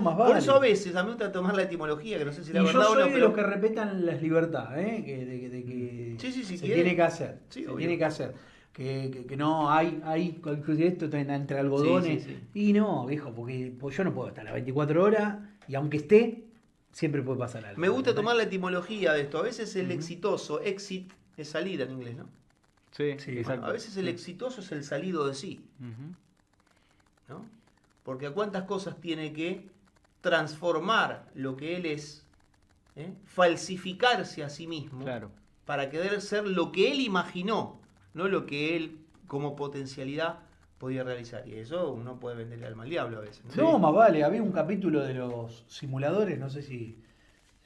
[SPEAKER 1] más vale.
[SPEAKER 2] Por eso a veces, a mí me gusta tomar la etimología, que no sé si la
[SPEAKER 1] Y
[SPEAKER 2] verdad
[SPEAKER 1] yo
[SPEAKER 2] o
[SPEAKER 1] soy
[SPEAKER 2] no,
[SPEAKER 1] de
[SPEAKER 2] pero...
[SPEAKER 1] los que respetan las libertades, ¿eh? De que
[SPEAKER 2] Sí, sí, sí,
[SPEAKER 1] se
[SPEAKER 2] quiere.
[SPEAKER 1] tiene que hacer.
[SPEAKER 2] Sí,
[SPEAKER 1] se
[SPEAKER 2] obvio.
[SPEAKER 1] tiene que hacer. Que no hay esto entre algodones.
[SPEAKER 2] Sí, sí,
[SPEAKER 1] Y no, viejo, porque yo no puedo estar las 24 horas y aunque esté, siempre puede pasar algo.
[SPEAKER 2] Me gusta
[SPEAKER 1] ¿entendés?
[SPEAKER 2] tomar la etimología de esto. A veces el exitoso, exit, es salida en inglés, ¿no?
[SPEAKER 3] Sí,
[SPEAKER 1] Sí,
[SPEAKER 3] exacto.
[SPEAKER 2] A veces el exitoso es el salido de sí,
[SPEAKER 3] Ujú.
[SPEAKER 2] ¿no? Porque a cuántas cosas tiene que transformar lo que él es, ¿eh? Falsificarse a sí mismo,
[SPEAKER 3] Claro.
[SPEAKER 2] para querer ser lo que él imaginó, no lo que él como potencialidad podía realizar. Y eso uno puede venderle al mal diablo a veces.
[SPEAKER 1] No, más vale, había un capítulo de los simuladores, no sé si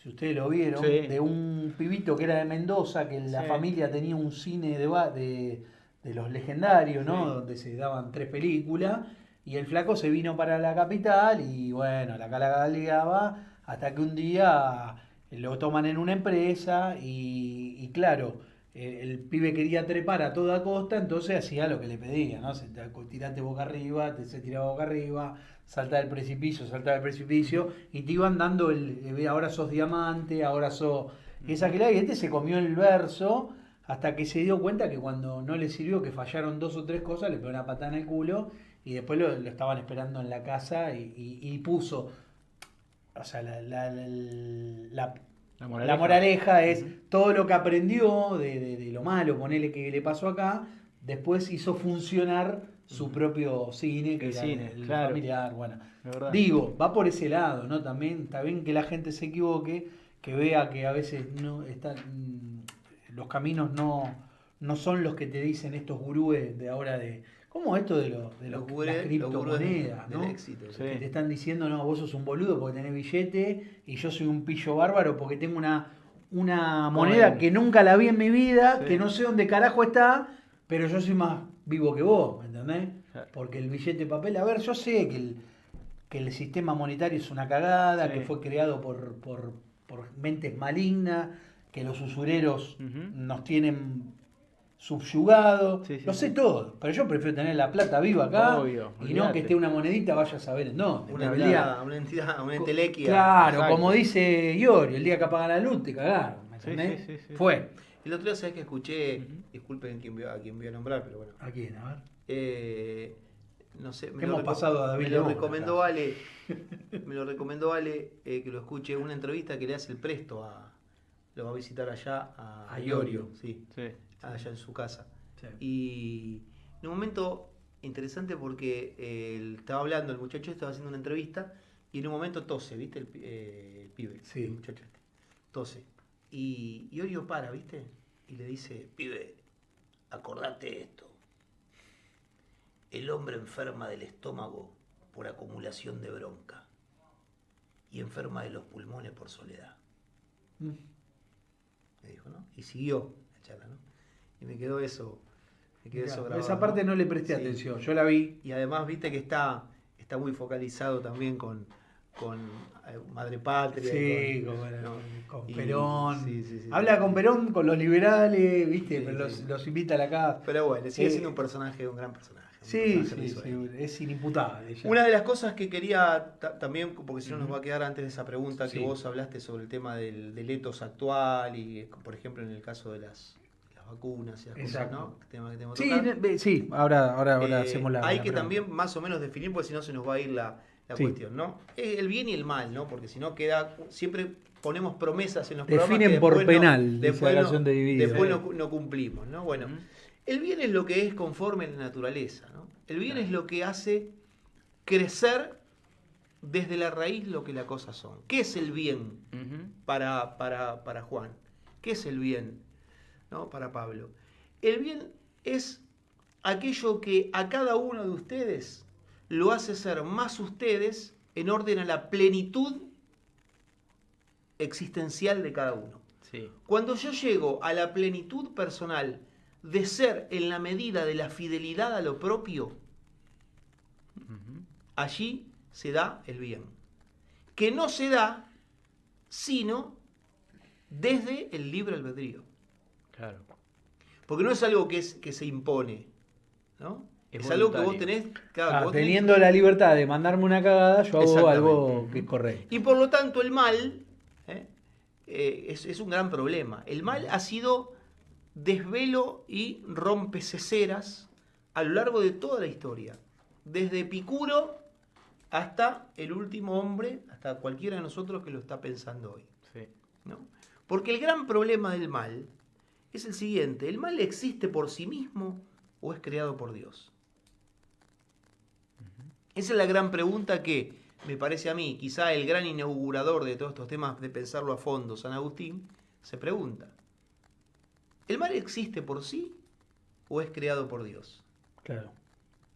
[SPEAKER 1] ustedes lo vieron,
[SPEAKER 3] Sí.
[SPEAKER 1] de un pibito que era de Mendoza, que la
[SPEAKER 3] Sí.
[SPEAKER 1] familia tenía un cine de los legendarios, ¿no?
[SPEAKER 3] Sí.
[SPEAKER 1] Donde se daban 3 películas, y el flaco se vino para la capital y bueno, la caligaba hasta que un día lo toman en una empresa y claro, el pibe quería trepar a toda costa, entonces hacía lo que le pedía, ¿no? Tirate boca arriba, se tiraba boca arriba, saltaba del precipicio, y te iban dando ahora sos diamante, ahora sos esa que la, y este se comió el verso hasta que se dio cuenta que cuando no le sirvió, que fallaron 2 o 3 cosas, le pegó una patada en el culo y después lo estaban esperando en la casa y puso, o sea, la moraleja es todo lo que aprendió de lo malo, ponele que le pasó acá, después hizo funcionar su propio cine, que
[SPEAKER 3] El
[SPEAKER 1] era
[SPEAKER 3] cine,
[SPEAKER 1] el
[SPEAKER 3] claro.
[SPEAKER 1] familiar. Bueno,
[SPEAKER 3] De verdad.
[SPEAKER 1] digo, va por ese lado, ¿no? También está bien que la gente se equivoque, que vea que a veces no están, los caminos no son los que te dicen estos gurúes de ahora ¿cómo esto de las criptomonedas,
[SPEAKER 2] del
[SPEAKER 1] ¿no?
[SPEAKER 2] éxito.
[SPEAKER 3] Sí.
[SPEAKER 1] Que te están diciendo, no, vos sos un boludo porque tenés billete y yo soy un pillo bárbaro porque tengo una moneda que nunca la vi en mi vida,
[SPEAKER 3] Sí.
[SPEAKER 1] que no sé dónde carajo está, pero yo soy más vivo que vos, ¿me entendés?
[SPEAKER 3] Claro.
[SPEAKER 1] Porque el billete de papel, a ver, yo sé que el sistema monetario es una cagada,
[SPEAKER 3] Sí.
[SPEAKER 1] que fue creado por mentes malignas, que los usureros
[SPEAKER 3] Ujú.
[SPEAKER 1] nos tienen subyugados,
[SPEAKER 3] Sí, sí,
[SPEAKER 1] lo sé
[SPEAKER 3] sí.
[SPEAKER 1] todo, pero yo prefiero tener la plata viva acá
[SPEAKER 3] Obvio,
[SPEAKER 1] y no
[SPEAKER 3] olvídate.
[SPEAKER 1] que esté una monedita, vaya a saber en dónde.
[SPEAKER 2] Una
[SPEAKER 1] El día-
[SPEAKER 2] entidad, una entelequia.
[SPEAKER 1] Claro,
[SPEAKER 3] Exacto.
[SPEAKER 1] como dice Iorio, el día que apagan la luz te cagaron, ¿me
[SPEAKER 3] Sí,
[SPEAKER 1] entendés?
[SPEAKER 3] sí, sí, sí.
[SPEAKER 1] Fue.
[SPEAKER 2] El otro día, ¿sabes que escuché?
[SPEAKER 3] Ujú.
[SPEAKER 2] Disculpen a quién voy a nombrar, pero bueno.
[SPEAKER 1] ¿A quién? A ver.
[SPEAKER 2] No sé,
[SPEAKER 1] Hemos pasado a David
[SPEAKER 2] me lo
[SPEAKER 1] León,
[SPEAKER 2] recomendó
[SPEAKER 1] acá.
[SPEAKER 2] Ale, que lo escuche, una entrevista que le hace el Presto lo va a visitar allá a Iorio, sí,
[SPEAKER 3] Sí.
[SPEAKER 2] allá en su casa.
[SPEAKER 1] Sí.
[SPEAKER 2] Y en un momento interesante porque él estaba hablando, el muchacho estaba haciendo una entrevista y en un momento tose, ¿viste? El pibe,
[SPEAKER 1] Sí.
[SPEAKER 2] el muchacho este, tose. Y Iorio para, ¿viste? Y le dice, pibe, acordate de esto. El hombre enferma del estómago por acumulación de bronca y enferma de los pulmones por soledad.
[SPEAKER 1] Mm.
[SPEAKER 2] Me dijo, ¿no? Y siguió la charla, ¿no? Y me quedó eso
[SPEAKER 1] Mirá,
[SPEAKER 2] grabado.
[SPEAKER 1] esa parte no le presté
[SPEAKER 2] Sí.
[SPEAKER 1] atención, yo la vi.
[SPEAKER 2] Y además, viste que está muy focalizado también con Madre Patria.
[SPEAKER 1] Sí,
[SPEAKER 2] y
[SPEAKER 1] con
[SPEAKER 2] y-
[SPEAKER 1] Perón.
[SPEAKER 2] sí.
[SPEAKER 1] Habla con Perón, con los liberales, ¿viste?
[SPEAKER 2] Sí,
[SPEAKER 1] pero
[SPEAKER 2] sí.
[SPEAKER 1] los invita a la casa.
[SPEAKER 2] Pero bueno, sigue
[SPEAKER 1] Sí.
[SPEAKER 2] siendo un personaje, un gran personaje. un
[SPEAKER 1] Sí,
[SPEAKER 2] personaje
[SPEAKER 1] sí,
[SPEAKER 2] risueño.
[SPEAKER 1] sí, es inimputable. ya.
[SPEAKER 2] Una de las cosas que quería también, porque si no nos
[SPEAKER 1] Ujú.
[SPEAKER 2] va a quedar antes de esa pregunta que
[SPEAKER 1] Sí.
[SPEAKER 2] vos hablaste sobre el tema del etos actual y, por ejemplo, en el caso de las vacunas y las
[SPEAKER 1] Exacto.
[SPEAKER 2] cosas, ¿no? El tema que tenemos que
[SPEAKER 1] Sí,
[SPEAKER 2] tocar.
[SPEAKER 1] sí, ahora hacemos la.
[SPEAKER 2] Hay
[SPEAKER 1] la
[SPEAKER 2] que
[SPEAKER 1] pregunta.
[SPEAKER 2] también más o menos definir, porque si no se nos va a ir la
[SPEAKER 1] Sí.
[SPEAKER 2] cuestión, ¿no? El bien y el mal, ¿no? Porque si no queda, siempre ponemos promesas en los
[SPEAKER 1] Definen
[SPEAKER 2] programas que
[SPEAKER 1] por
[SPEAKER 2] después
[SPEAKER 1] penal, dice
[SPEAKER 2] después
[SPEAKER 1] la canción de Dividido.
[SPEAKER 2] después
[SPEAKER 3] Sí.
[SPEAKER 2] no cumplimos, ¿no? Bueno,
[SPEAKER 3] Ujú.
[SPEAKER 2] el bien es lo que es conforme a la naturaleza, ¿no? El bien
[SPEAKER 3] Claro.
[SPEAKER 2] es lo que hace crecer desde la raíz lo que las cosas son. ¿Qué es el bien
[SPEAKER 3] Ujú.
[SPEAKER 2] para Juan? ¿Qué es el bien, ¿no? Para Pablo. El bien es aquello que a cada uno de ustedes lo hace ser más ustedes en orden a la plenitud existencial de cada uno.
[SPEAKER 3] Sí.
[SPEAKER 2] Cuando yo llego a la plenitud personal de ser en la medida de la fidelidad a lo propio,
[SPEAKER 3] Ujú.
[SPEAKER 2] allí se da el bien. Que no se da sino desde el libre albedrío.
[SPEAKER 3] Claro.
[SPEAKER 2] Porque no es algo que se impone, ¿no?
[SPEAKER 3] Es
[SPEAKER 2] Es algo que vos
[SPEAKER 3] voluntario.
[SPEAKER 2] tenés, claro, que vos tenés-
[SPEAKER 1] Teniendo la libertad de mandarme una cagada, yo hago
[SPEAKER 2] Exactamente.
[SPEAKER 1] algo que es correcto.
[SPEAKER 2] Y por lo tanto el mal es un gran problema. El mal ha sido desvelo y rompececeras a lo largo de toda la historia. Desde Epicuro hasta el último hombre, hasta cualquiera de nosotros que lo está pensando hoy.
[SPEAKER 3] Sí.
[SPEAKER 2] ¿No? Porque el gran problema del mal es el siguiente: ¿el mal existe por sí mismo o es creado por Dios? Esa es la gran pregunta que, me parece a mí, quizá el gran inaugurador de todos estos temas de pensarlo a fondo, San Agustín, se pregunta. ¿El mal existe por sí o es creado por Dios?
[SPEAKER 1] Claro.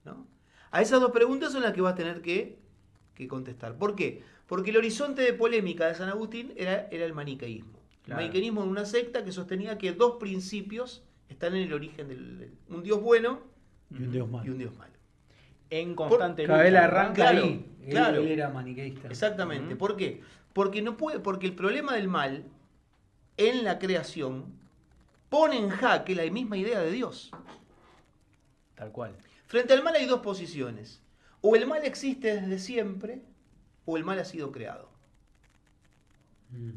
[SPEAKER 2] ¿No? A esas dos preguntas son las que vas a tener que contestar. ¿Por qué? Porque el horizonte de polémica de San Agustín era el maniqueísmo.
[SPEAKER 3] Claro.
[SPEAKER 2] El maniqueísmo es una secta que sostenía que dos principios están en el origen del un Dios bueno
[SPEAKER 1] Y un Dios malo.
[SPEAKER 2] y un Dios malo.
[SPEAKER 3] En constante
[SPEAKER 1] Cada vez
[SPEAKER 3] lucha,
[SPEAKER 1] la
[SPEAKER 3] ¿verdad?
[SPEAKER 1] arranca
[SPEAKER 2] Claro,
[SPEAKER 1] ahí.
[SPEAKER 2] claro.
[SPEAKER 1] Él era maniqueísta.
[SPEAKER 2] Exactamente.
[SPEAKER 3] Ujú.
[SPEAKER 2] ¿Por qué? Porque el problema del mal en la creación pone en jaque la misma idea de Dios.
[SPEAKER 3] Tal cual.
[SPEAKER 2] Frente al mal hay dos posiciones. O el mal existe desde siempre, o el mal ha sido creado.
[SPEAKER 1] Mm.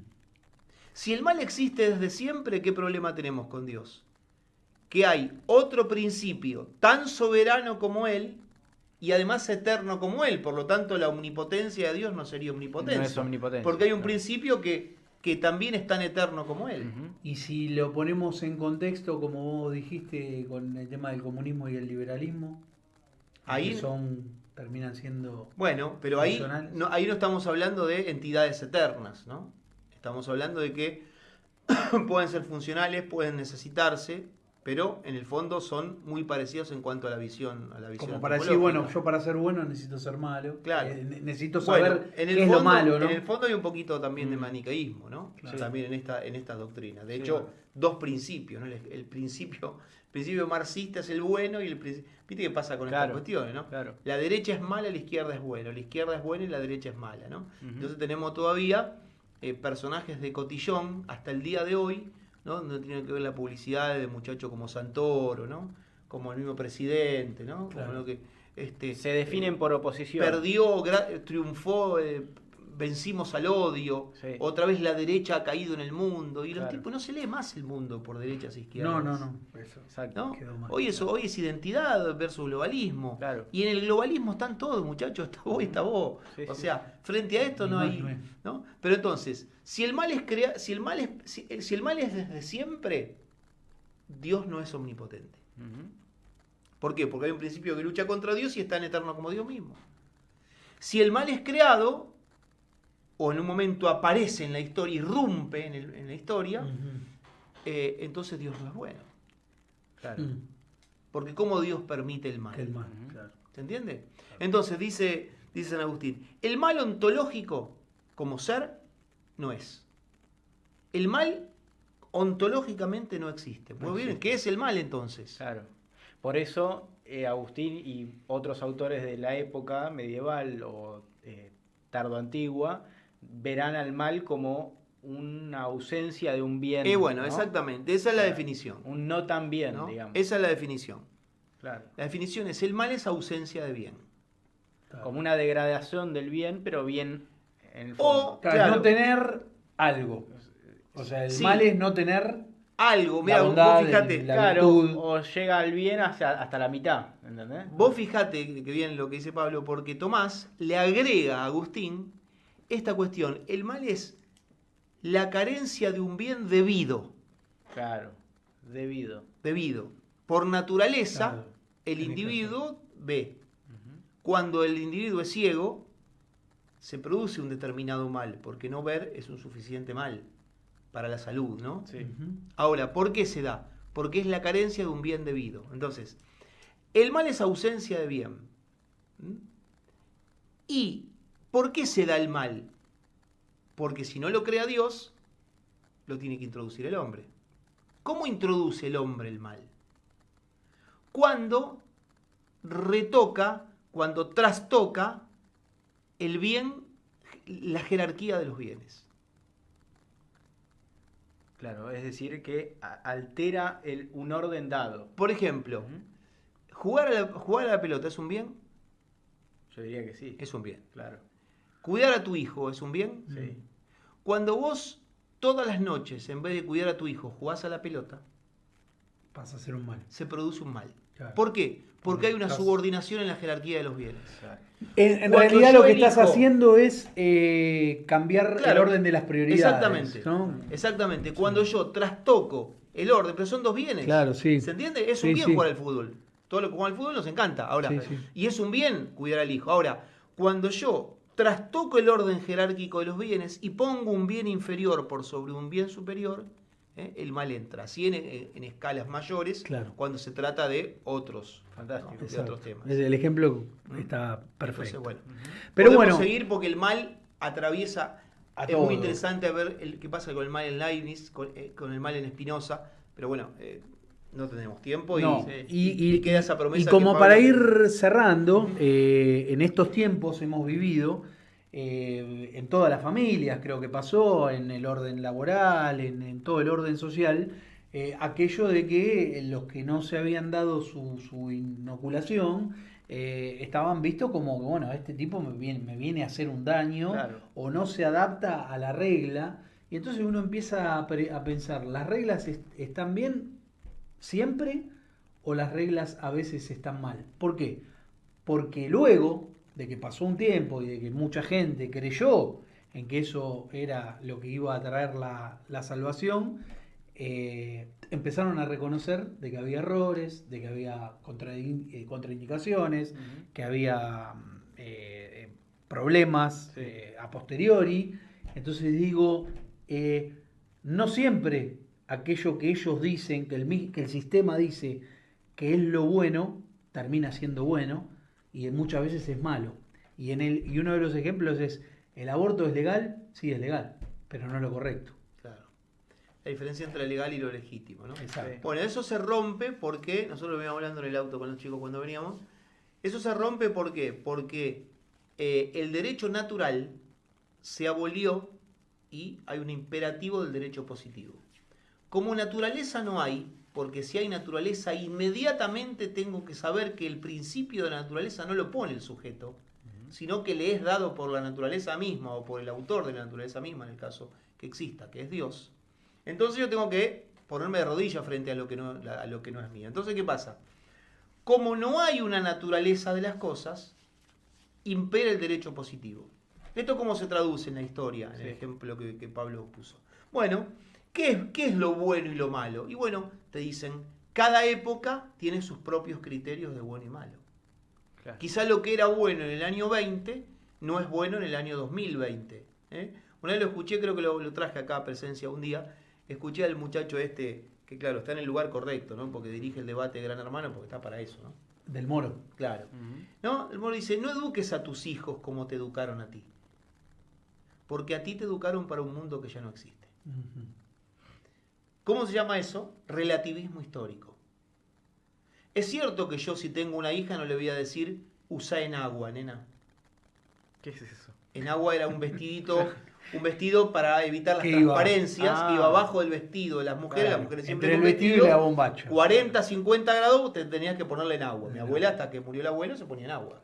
[SPEAKER 2] Si el mal existe desde siempre, ¿qué problema tenemos con Dios? Que hay otro principio tan soberano como Él y además eterno como Él. Por lo tanto, la omnipotencia de Dios no sería omnipotencia.
[SPEAKER 3] No es omnipotencia,
[SPEAKER 2] Porque hay un
[SPEAKER 3] claro.
[SPEAKER 2] principio que también es tan eterno como Él.
[SPEAKER 3] Ujú.
[SPEAKER 1] Y si lo ponemos en contexto, como vos dijiste, con el tema del comunismo y el liberalismo,
[SPEAKER 2] Ahí-
[SPEAKER 1] que terminan siendo...
[SPEAKER 2] Bueno, pero ahí
[SPEAKER 1] Funcionales.
[SPEAKER 2] ahí no estamos hablando de entidades eternas, ¿no? Estamos hablando de que pueden ser funcionales, pueden necesitarse, pero en el fondo son muy parecidos en cuanto a la visión.
[SPEAKER 1] Como para decir,
[SPEAKER 2] antropológica.
[SPEAKER 1] bueno, yo para ser bueno necesito ser malo.
[SPEAKER 2] Claro.
[SPEAKER 1] Necesito
[SPEAKER 2] Bueno,
[SPEAKER 1] saber qué es lo malo, ¿no?
[SPEAKER 2] En el fondo hay un poquito también de
[SPEAKER 1] Mm.
[SPEAKER 2] maniqueísmo, ¿no?
[SPEAKER 1] Claro.
[SPEAKER 2] También en esta doctrina. De
[SPEAKER 3] Sí.
[SPEAKER 2] hecho, dos principios, ¿no? El principio marxista es el bueno y el principio... ¿Viste qué pasa con estas
[SPEAKER 3] Claro,
[SPEAKER 2] cuestiones, no?
[SPEAKER 3] claro.
[SPEAKER 2] La derecha es mala, la izquierda es buena. La izquierda es buena y la derecha es mala, ¿no?
[SPEAKER 3] Ujú.
[SPEAKER 2] Entonces tenemos todavía personajes de cotillón hasta el día de hoy, ¿no? Donde tiene que ver la publicidad de muchachos como Santoro, ¿no? Como el mismo presidente, ¿no?
[SPEAKER 1] Claro.
[SPEAKER 2] Como lo que
[SPEAKER 3] Se definen por oposición.
[SPEAKER 2] perdió, triunfó, vencimos al odio,
[SPEAKER 3] Sí.
[SPEAKER 2] otra vez la derecha ha caído en el mundo, y los
[SPEAKER 3] Claro.
[SPEAKER 2] tipos no se lee más el mundo por derechas e izquierdas.
[SPEAKER 1] No. Eso.
[SPEAKER 3] Exacto.
[SPEAKER 2] ¿No?
[SPEAKER 1] Quedó mal,
[SPEAKER 2] Hoy
[SPEAKER 1] claro.
[SPEAKER 2] es identidad versus globalismo.
[SPEAKER 3] Claro.
[SPEAKER 2] Y en el globalismo están todos, muchachos, está vos y está vos.
[SPEAKER 3] Sí,
[SPEAKER 2] o
[SPEAKER 3] sí.
[SPEAKER 2] sea, frente a esto
[SPEAKER 1] Ni
[SPEAKER 2] no
[SPEAKER 1] más
[SPEAKER 2] hay.
[SPEAKER 1] ni menos.
[SPEAKER 2] ¿No? Pero entonces, si el mal es si el mal es desde siempre, Dios no es omnipotente.
[SPEAKER 3] Ujú.
[SPEAKER 2] ¿Por qué? Porque hay un principio que lucha contra Dios y es tan eterno como Dios mismo. Si el mal es creado, o en un momento aparece en la historia, irrumpe en la historia,
[SPEAKER 1] Ujú.
[SPEAKER 2] entonces Dios no es bueno.
[SPEAKER 3] Claro.
[SPEAKER 1] Mm.
[SPEAKER 2] Porque ¿cómo Dios permite el mal?
[SPEAKER 1] Que el mal,
[SPEAKER 3] Ujú.
[SPEAKER 1] claro.
[SPEAKER 2] ¿Se entiende? Entonces dice San Agustín, el mal ontológico como ser no es. El mal ontológicamente no existe. Pues
[SPEAKER 1] No
[SPEAKER 2] bien,
[SPEAKER 1] existe.
[SPEAKER 2] ¿qué es el mal entonces?
[SPEAKER 3] Claro. Por eso Agustín y otros autores de la época medieval o tardoantigua verán al mal como una ausencia de un bien.
[SPEAKER 2] Bueno,
[SPEAKER 3] ¿no?
[SPEAKER 2] exactamente, esa es la
[SPEAKER 3] Claro.
[SPEAKER 2] definición.
[SPEAKER 3] Un no tan bien,
[SPEAKER 2] ¿no?
[SPEAKER 3] digamos.
[SPEAKER 2] Esa es la definición.
[SPEAKER 3] Claro.
[SPEAKER 2] La definición es el mal es ausencia de bien.
[SPEAKER 1] Claro.
[SPEAKER 3] Como una degradación del bien, pero bien en el
[SPEAKER 2] O,
[SPEAKER 3] fondo.
[SPEAKER 1] Claro,
[SPEAKER 2] claro.
[SPEAKER 1] no tener algo. O sea, el
[SPEAKER 2] Sí.
[SPEAKER 1] mal es no tener
[SPEAKER 2] Algo,
[SPEAKER 1] la
[SPEAKER 2] mira,
[SPEAKER 1] bondad,
[SPEAKER 2] vos fijate,
[SPEAKER 1] la
[SPEAKER 3] Claro,
[SPEAKER 1] virtud.
[SPEAKER 3] o llega al bien hasta la mitad, ¿entendés?
[SPEAKER 2] vos fijate que bien lo que dice Pablo, porque Tomás le agrega a Agustín esta cuestión. El mal es la carencia de un bien debido.
[SPEAKER 3] Claro, debido.
[SPEAKER 2] Por naturaleza,
[SPEAKER 1] Claro,
[SPEAKER 2] el
[SPEAKER 1] tenés
[SPEAKER 2] individuo ve.
[SPEAKER 3] Ujú.
[SPEAKER 2] Cuando el individuo es ciego, se produce un determinado mal, porque no ver es un suficiente mal para la salud, ¿no?
[SPEAKER 3] Sí.
[SPEAKER 1] Ujú.
[SPEAKER 2] Ahora, ¿por qué se da? Porque es la carencia de un bien debido. Entonces, el mal es ausencia de bien. ¿Mm? ¿Y por qué se da el mal? Porque si no lo crea Dios, lo tiene que introducir el hombre. ¿Cómo introduce el hombre el mal? Cuando retoca, cuando trastoca el bien, la jerarquía de los bienes.
[SPEAKER 3] Claro, es decir, que altera un orden dado.
[SPEAKER 2] Por ejemplo,
[SPEAKER 3] Ujú.
[SPEAKER 2] jugar a la pelota es un bien,
[SPEAKER 3] Yo diría que sí.
[SPEAKER 2] es un bien.
[SPEAKER 3] Claro.
[SPEAKER 2] Cuidar a tu hijo es un bien.
[SPEAKER 3] Sí.
[SPEAKER 2] Cuando vos todas las noches, en vez de cuidar a tu hijo, jugás a la pelota,
[SPEAKER 1] Pasa a ser un mal.
[SPEAKER 2] se produce un mal.
[SPEAKER 1] Claro.
[SPEAKER 2] ¿Por qué? Porque hay una
[SPEAKER 1] Estás-
[SPEAKER 2] subordinación en la jerarquía de los bienes.
[SPEAKER 3] Claro.
[SPEAKER 1] En
[SPEAKER 2] Cuando
[SPEAKER 1] realidad
[SPEAKER 2] yo
[SPEAKER 1] lo que estás
[SPEAKER 2] elijo-
[SPEAKER 1] haciendo es cambiar el
[SPEAKER 2] Claro,
[SPEAKER 1] orden de las prioridades.
[SPEAKER 2] Exactamente.
[SPEAKER 1] ¿no?
[SPEAKER 2] Exactamente. Cuando yo trastoco el orden, pero son dos bienes.
[SPEAKER 1] Claro, sí.
[SPEAKER 2] ¿Se entiende? Es un
[SPEAKER 1] Sí,
[SPEAKER 2] bien
[SPEAKER 1] sí.
[SPEAKER 2] jugar al fútbol. Todo lo que juega al fútbol nos encanta. Ahora,
[SPEAKER 1] Sí, sí.
[SPEAKER 2] y es un bien cuidar al hijo. Ahora, cuando yo trastoco el orden jerárquico de los bienes y pongo un bien inferior por sobre un bien superior, el mal entra. Así en escalas mayores,
[SPEAKER 1] Claro.
[SPEAKER 2] cuando se trata de otros,
[SPEAKER 3] Fantástico.
[SPEAKER 2] ¿no? de
[SPEAKER 1] Exacto.
[SPEAKER 2] otros temas.
[SPEAKER 1] El ejemplo está
[SPEAKER 2] Entonces,
[SPEAKER 1] perfecto.
[SPEAKER 2] bueno,
[SPEAKER 1] Pero
[SPEAKER 2] podemos
[SPEAKER 1] bueno,
[SPEAKER 2] seguir porque el mal atraviesa.
[SPEAKER 1] A
[SPEAKER 2] Es
[SPEAKER 1] todo.
[SPEAKER 2] muy interesante ver qué pasa con el mal en Leibniz, con el mal en Spinoza, pero bueno, no tenemos tiempo
[SPEAKER 1] no,
[SPEAKER 2] y queda esa promesa.
[SPEAKER 1] y como
[SPEAKER 2] que
[SPEAKER 1] para
[SPEAKER 2] Pablo-
[SPEAKER 1] ir cerrando, en estos tiempos hemos vivido en todas las familias, creo que pasó, en el orden laboral, en todo el orden social, aquello de que los que no se habían dado su inoculación estaban vistos como que, bueno, este tipo me viene a hacer un daño
[SPEAKER 3] Claro.
[SPEAKER 1] o no se adapta a la regla. Y entonces uno empieza a pensar, ¿las reglas están bien siempre o las reglas a veces están mal? ¿Por qué? Porque luego de que pasó un tiempo y de que mucha gente creyó en que eso era lo que iba a traer la salvación, empezaron a reconocer de que había errores, de que había contraindicaciones, que había problemas
[SPEAKER 3] Sí.
[SPEAKER 1] a posteriori. Entonces digo, no siempre aquello que ellos dicen, que el sistema dice que es lo bueno, termina siendo bueno y muchas veces es malo. Y uno de los ejemplos es, ¿el aborto es legal? Sí, es legal, pero no es lo correcto.
[SPEAKER 2] Claro. La diferencia entre lo legal y lo legítimo, ¿no?
[SPEAKER 1] Exacto.
[SPEAKER 2] Bueno, eso se rompe porque, nosotros veníamos hablando en el auto con los chicos cuando veníamos, eso se rompe ¿por qué? Porque el derecho natural se abolió y hay un imperativo del derecho positivo. Como naturaleza no hay, porque si hay naturaleza, inmediatamente tengo que saber que el principio de la naturaleza no lo pone el sujeto, sino que le es dado por la naturaleza misma o por el autor de la naturaleza misma, en el caso que exista, que es Dios. Entonces yo tengo que ponerme de rodillas frente a lo que no es mío. Entonces, ¿qué pasa? Como no hay una naturaleza de las cosas, impera el derecho positivo. ¿Esto cómo se traduce en la historia? En el ejemplo que Pablo puso. Bueno, ¿qué es lo bueno y lo malo? Y bueno, te dicen, cada época tiene sus propios criterios de bueno y malo.
[SPEAKER 3] Claro.
[SPEAKER 2] Quizá lo que era bueno en el año 20 no es bueno en el año 2020. Una vez lo escuché, creo que lo traje acá a presencia un día, escuché al muchacho que claro, está en el lugar correcto, ¿no? Porque dirige el debate de Gran Hermano, porque está para eso, ¿no?
[SPEAKER 1] Del Moro.
[SPEAKER 2] Claro. ¿No? El Moro dice, no eduques a tus hijos como te educaron a ti. Porque a ti te educaron para un mundo que ya no existe. ¿Cómo se llama eso? Relativismo histórico. Es cierto que yo si tengo una hija no le voy a decir, usá en agua, nena.
[SPEAKER 3] ¿Qué es eso?
[SPEAKER 2] En agua era un vestido para evitar las
[SPEAKER 1] Que iba-
[SPEAKER 2] transparencias, que iba abajo del vestido de las mujeres.
[SPEAKER 1] Claro,
[SPEAKER 2] Las mujeres siempre
[SPEAKER 1] entre el
[SPEAKER 2] con
[SPEAKER 1] vestido y la bombacha.
[SPEAKER 2] 40, 50 grados te tenías que ponerle en agua. Mi abuela, hasta que murió el abuelo, se ponía en agua.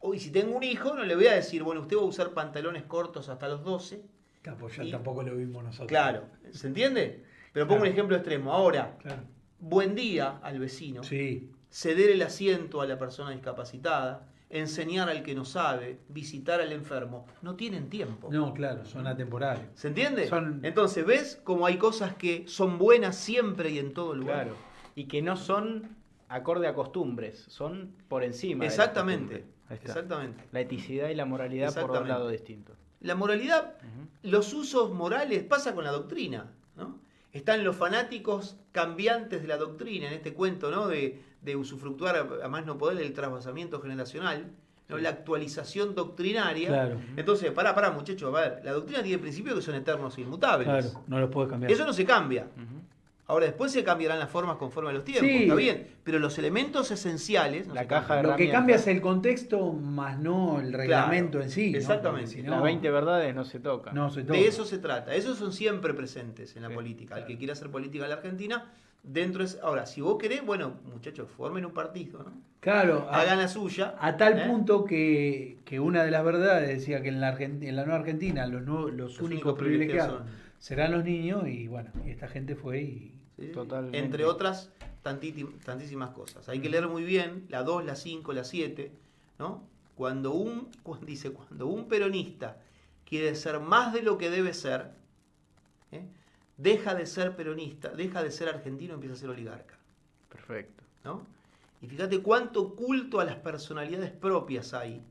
[SPEAKER 2] Hoy, si tengo un hijo, no le voy a decir, bueno, usted va a usar pantalones cortos hasta los 12.
[SPEAKER 1] Ya tampoco lo vimos nosotros.
[SPEAKER 2] Claro, ¿se entiende? Pero pongo un ejemplo extremo. Ahora,
[SPEAKER 1] Claro.
[SPEAKER 2] buen día al vecino,
[SPEAKER 1] Sí.
[SPEAKER 2] ceder el asiento a la persona discapacitada, enseñar al que no sabe, visitar al enfermo, no tienen tiempo.
[SPEAKER 1] No, claro, son atemporales.
[SPEAKER 2] ¿Se entiende?
[SPEAKER 1] Son-
[SPEAKER 2] Entonces, ¿ves cómo hay cosas que son buenas siempre y en todo lugar?
[SPEAKER 3] Claro. Y que no son acorde a costumbres, son por encima. de las
[SPEAKER 2] Exactamente,
[SPEAKER 3] costumbres. Ahí está.
[SPEAKER 2] exactamente.
[SPEAKER 3] La eticidad y la moralidad por
[SPEAKER 2] Exactamente.
[SPEAKER 3] un lado distinto.
[SPEAKER 2] La moralidad, los usos morales, pasa con la doctrina, ¿no? Están los fanáticos cambiantes de la doctrina, en este cuento, ¿no? De usufructuar a más no poder el trasvasamiento generacional, ¿no? La actualización doctrinaria.
[SPEAKER 1] Claro.
[SPEAKER 2] Entonces, pará, muchachos, a ver, la doctrina tiene principios que son eternos e inmutables.
[SPEAKER 1] Claro, no los puedes cambiar.
[SPEAKER 2] Eso no se cambia. Ahora, después se cambiarán las formas conforme a los tiempos,
[SPEAKER 1] Sí.
[SPEAKER 2] está bien, pero los elementos esenciales no
[SPEAKER 3] La
[SPEAKER 2] se
[SPEAKER 3] caja
[SPEAKER 2] cambian.
[SPEAKER 3] de
[SPEAKER 1] Lo que
[SPEAKER 3] herramientas.
[SPEAKER 1] cambia es el contexto, más no el reglamento
[SPEAKER 2] Claro,
[SPEAKER 1] en sí. ¿no?
[SPEAKER 2] exactamente.
[SPEAKER 1] Porque si no,
[SPEAKER 3] Las 20 verdades no se tocan.
[SPEAKER 1] no se toca.
[SPEAKER 2] De eso se trata. Esos son siempre presentes en la
[SPEAKER 3] Sí,
[SPEAKER 2] política.
[SPEAKER 3] claro.
[SPEAKER 2] El que quiera hacer política en la Argentina, dentro es. Ahora, si vos querés, bueno, muchachos, formen un partido, ¿no?
[SPEAKER 1] Claro,
[SPEAKER 2] Hagan la suya.
[SPEAKER 1] a tal
[SPEAKER 2] ¿eh?
[SPEAKER 1] punto que una de las verdades decía que en la nueva Argentina los únicos privilegiados serán los niños y bueno, y esta gente fue y...
[SPEAKER 2] Sí, sí.
[SPEAKER 3] Totalmente.
[SPEAKER 2] Entre otras tantísimas cosas. Hay que leer muy bien la 2, la 5, la 7, ¿no? Cuando un peronista quiere ser más de lo que debe ser, ¿eh? Deja de ser peronista, deja de ser argentino y empieza a ser oligarca,
[SPEAKER 3] Perfecto.
[SPEAKER 2] ¿no? Y fíjate cuánto culto a las personalidades propias hay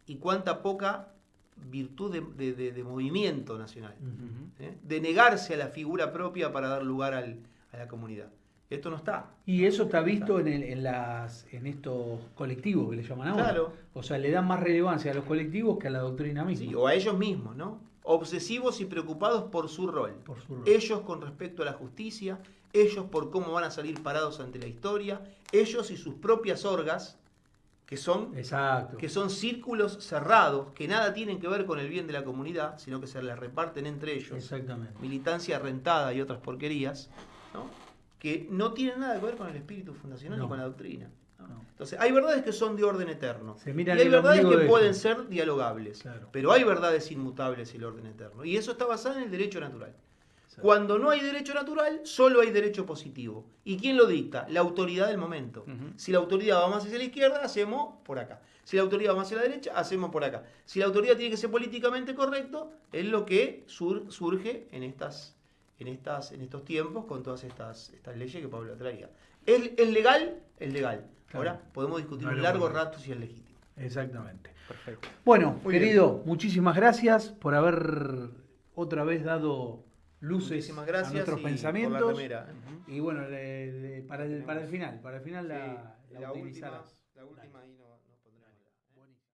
[SPEAKER 2] y cuánta poca virtud de movimiento nacional,
[SPEAKER 1] Ujú.
[SPEAKER 2] de negarse a la figura propia para dar lugar a la comunidad. Esto no está.
[SPEAKER 1] Y eso está visto en estos colectivos que le llaman ahora.
[SPEAKER 2] Claro.
[SPEAKER 1] O sea, le dan más relevancia a los colectivos que a la doctrina misma.
[SPEAKER 2] Sí, o a ellos mismos, ¿no? Obsesivos y preocupados por su rol.
[SPEAKER 1] Por su rol.
[SPEAKER 2] Ellos con respecto a la justicia, ellos por cómo van a salir parados ante la historia, ellos y sus propias orgas,
[SPEAKER 1] Exacto.
[SPEAKER 2] que son círculos cerrados, que nada tienen que ver con el bien de la comunidad, sino que se las reparten entre ellos.
[SPEAKER 1] Exactamente.
[SPEAKER 2] Militancia rentada y otras porquerías, ¿no? Que no tienen nada que ver con el espíritu fundacional
[SPEAKER 1] No.
[SPEAKER 2] ni con la doctrina. ¿no?
[SPEAKER 1] No.
[SPEAKER 2] Entonces, hay verdades que son de orden eterno.
[SPEAKER 1] Se miran
[SPEAKER 2] Y hay
[SPEAKER 1] el
[SPEAKER 2] verdades
[SPEAKER 1] ombligo
[SPEAKER 2] que
[SPEAKER 1] de
[SPEAKER 2] pueden
[SPEAKER 1] ellos.
[SPEAKER 2] ser dialogables.
[SPEAKER 1] Claro.
[SPEAKER 2] Pero hay verdades inmutables y el orden eterno. Y eso está basado en el derecho natural.
[SPEAKER 1] Exacto.
[SPEAKER 2] Cuando no hay derecho natural, solo hay derecho positivo. ¿Y quién lo dicta? La autoridad del momento.
[SPEAKER 3] Ujú.
[SPEAKER 2] Si la autoridad va más hacia la izquierda, hacemos por acá. Si la autoridad va más hacia la derecha, hacemos por acá. Si la autoridad tiene que ser políticamente correcto, es lo que surge en estos tiempos con todas estas leyes que Pablo traía. ¿Es legal? Es legal.
[SPEAKER 1] Claro.
[SPEAKER 2] Ahora podemos discutir
[SPEAKER 1] No
[SPEAKER 2] un
[SPEAKER 1] lo
[SPEAKER 2] largo
[SPEAKER 1] podemos.
[SPEAKER 2] rato si es legítimo.
[SPEAKER 1] Exactamente.
[SPEAKER 3] Perfecto.
[SPEAKER 1] Bueno,
[SPEAKER 2] Muy
[SPEAKER 1] querido, muchísimas gracias por haber otra vez dado luces
[SPEAKER 2] Muchísimas gracias
[SPEAKER 1] a nuestros
[SPEAKER 2] y
[SPEAKER 1] pensamientos.
[SPEAKER 2] por la remera.
[SPEAKER 1] Y bueno, para el final la
[SPEAKER 2] Sí, la
[SPEAKER 1] utilizarás.
[SPEAKER 2] última y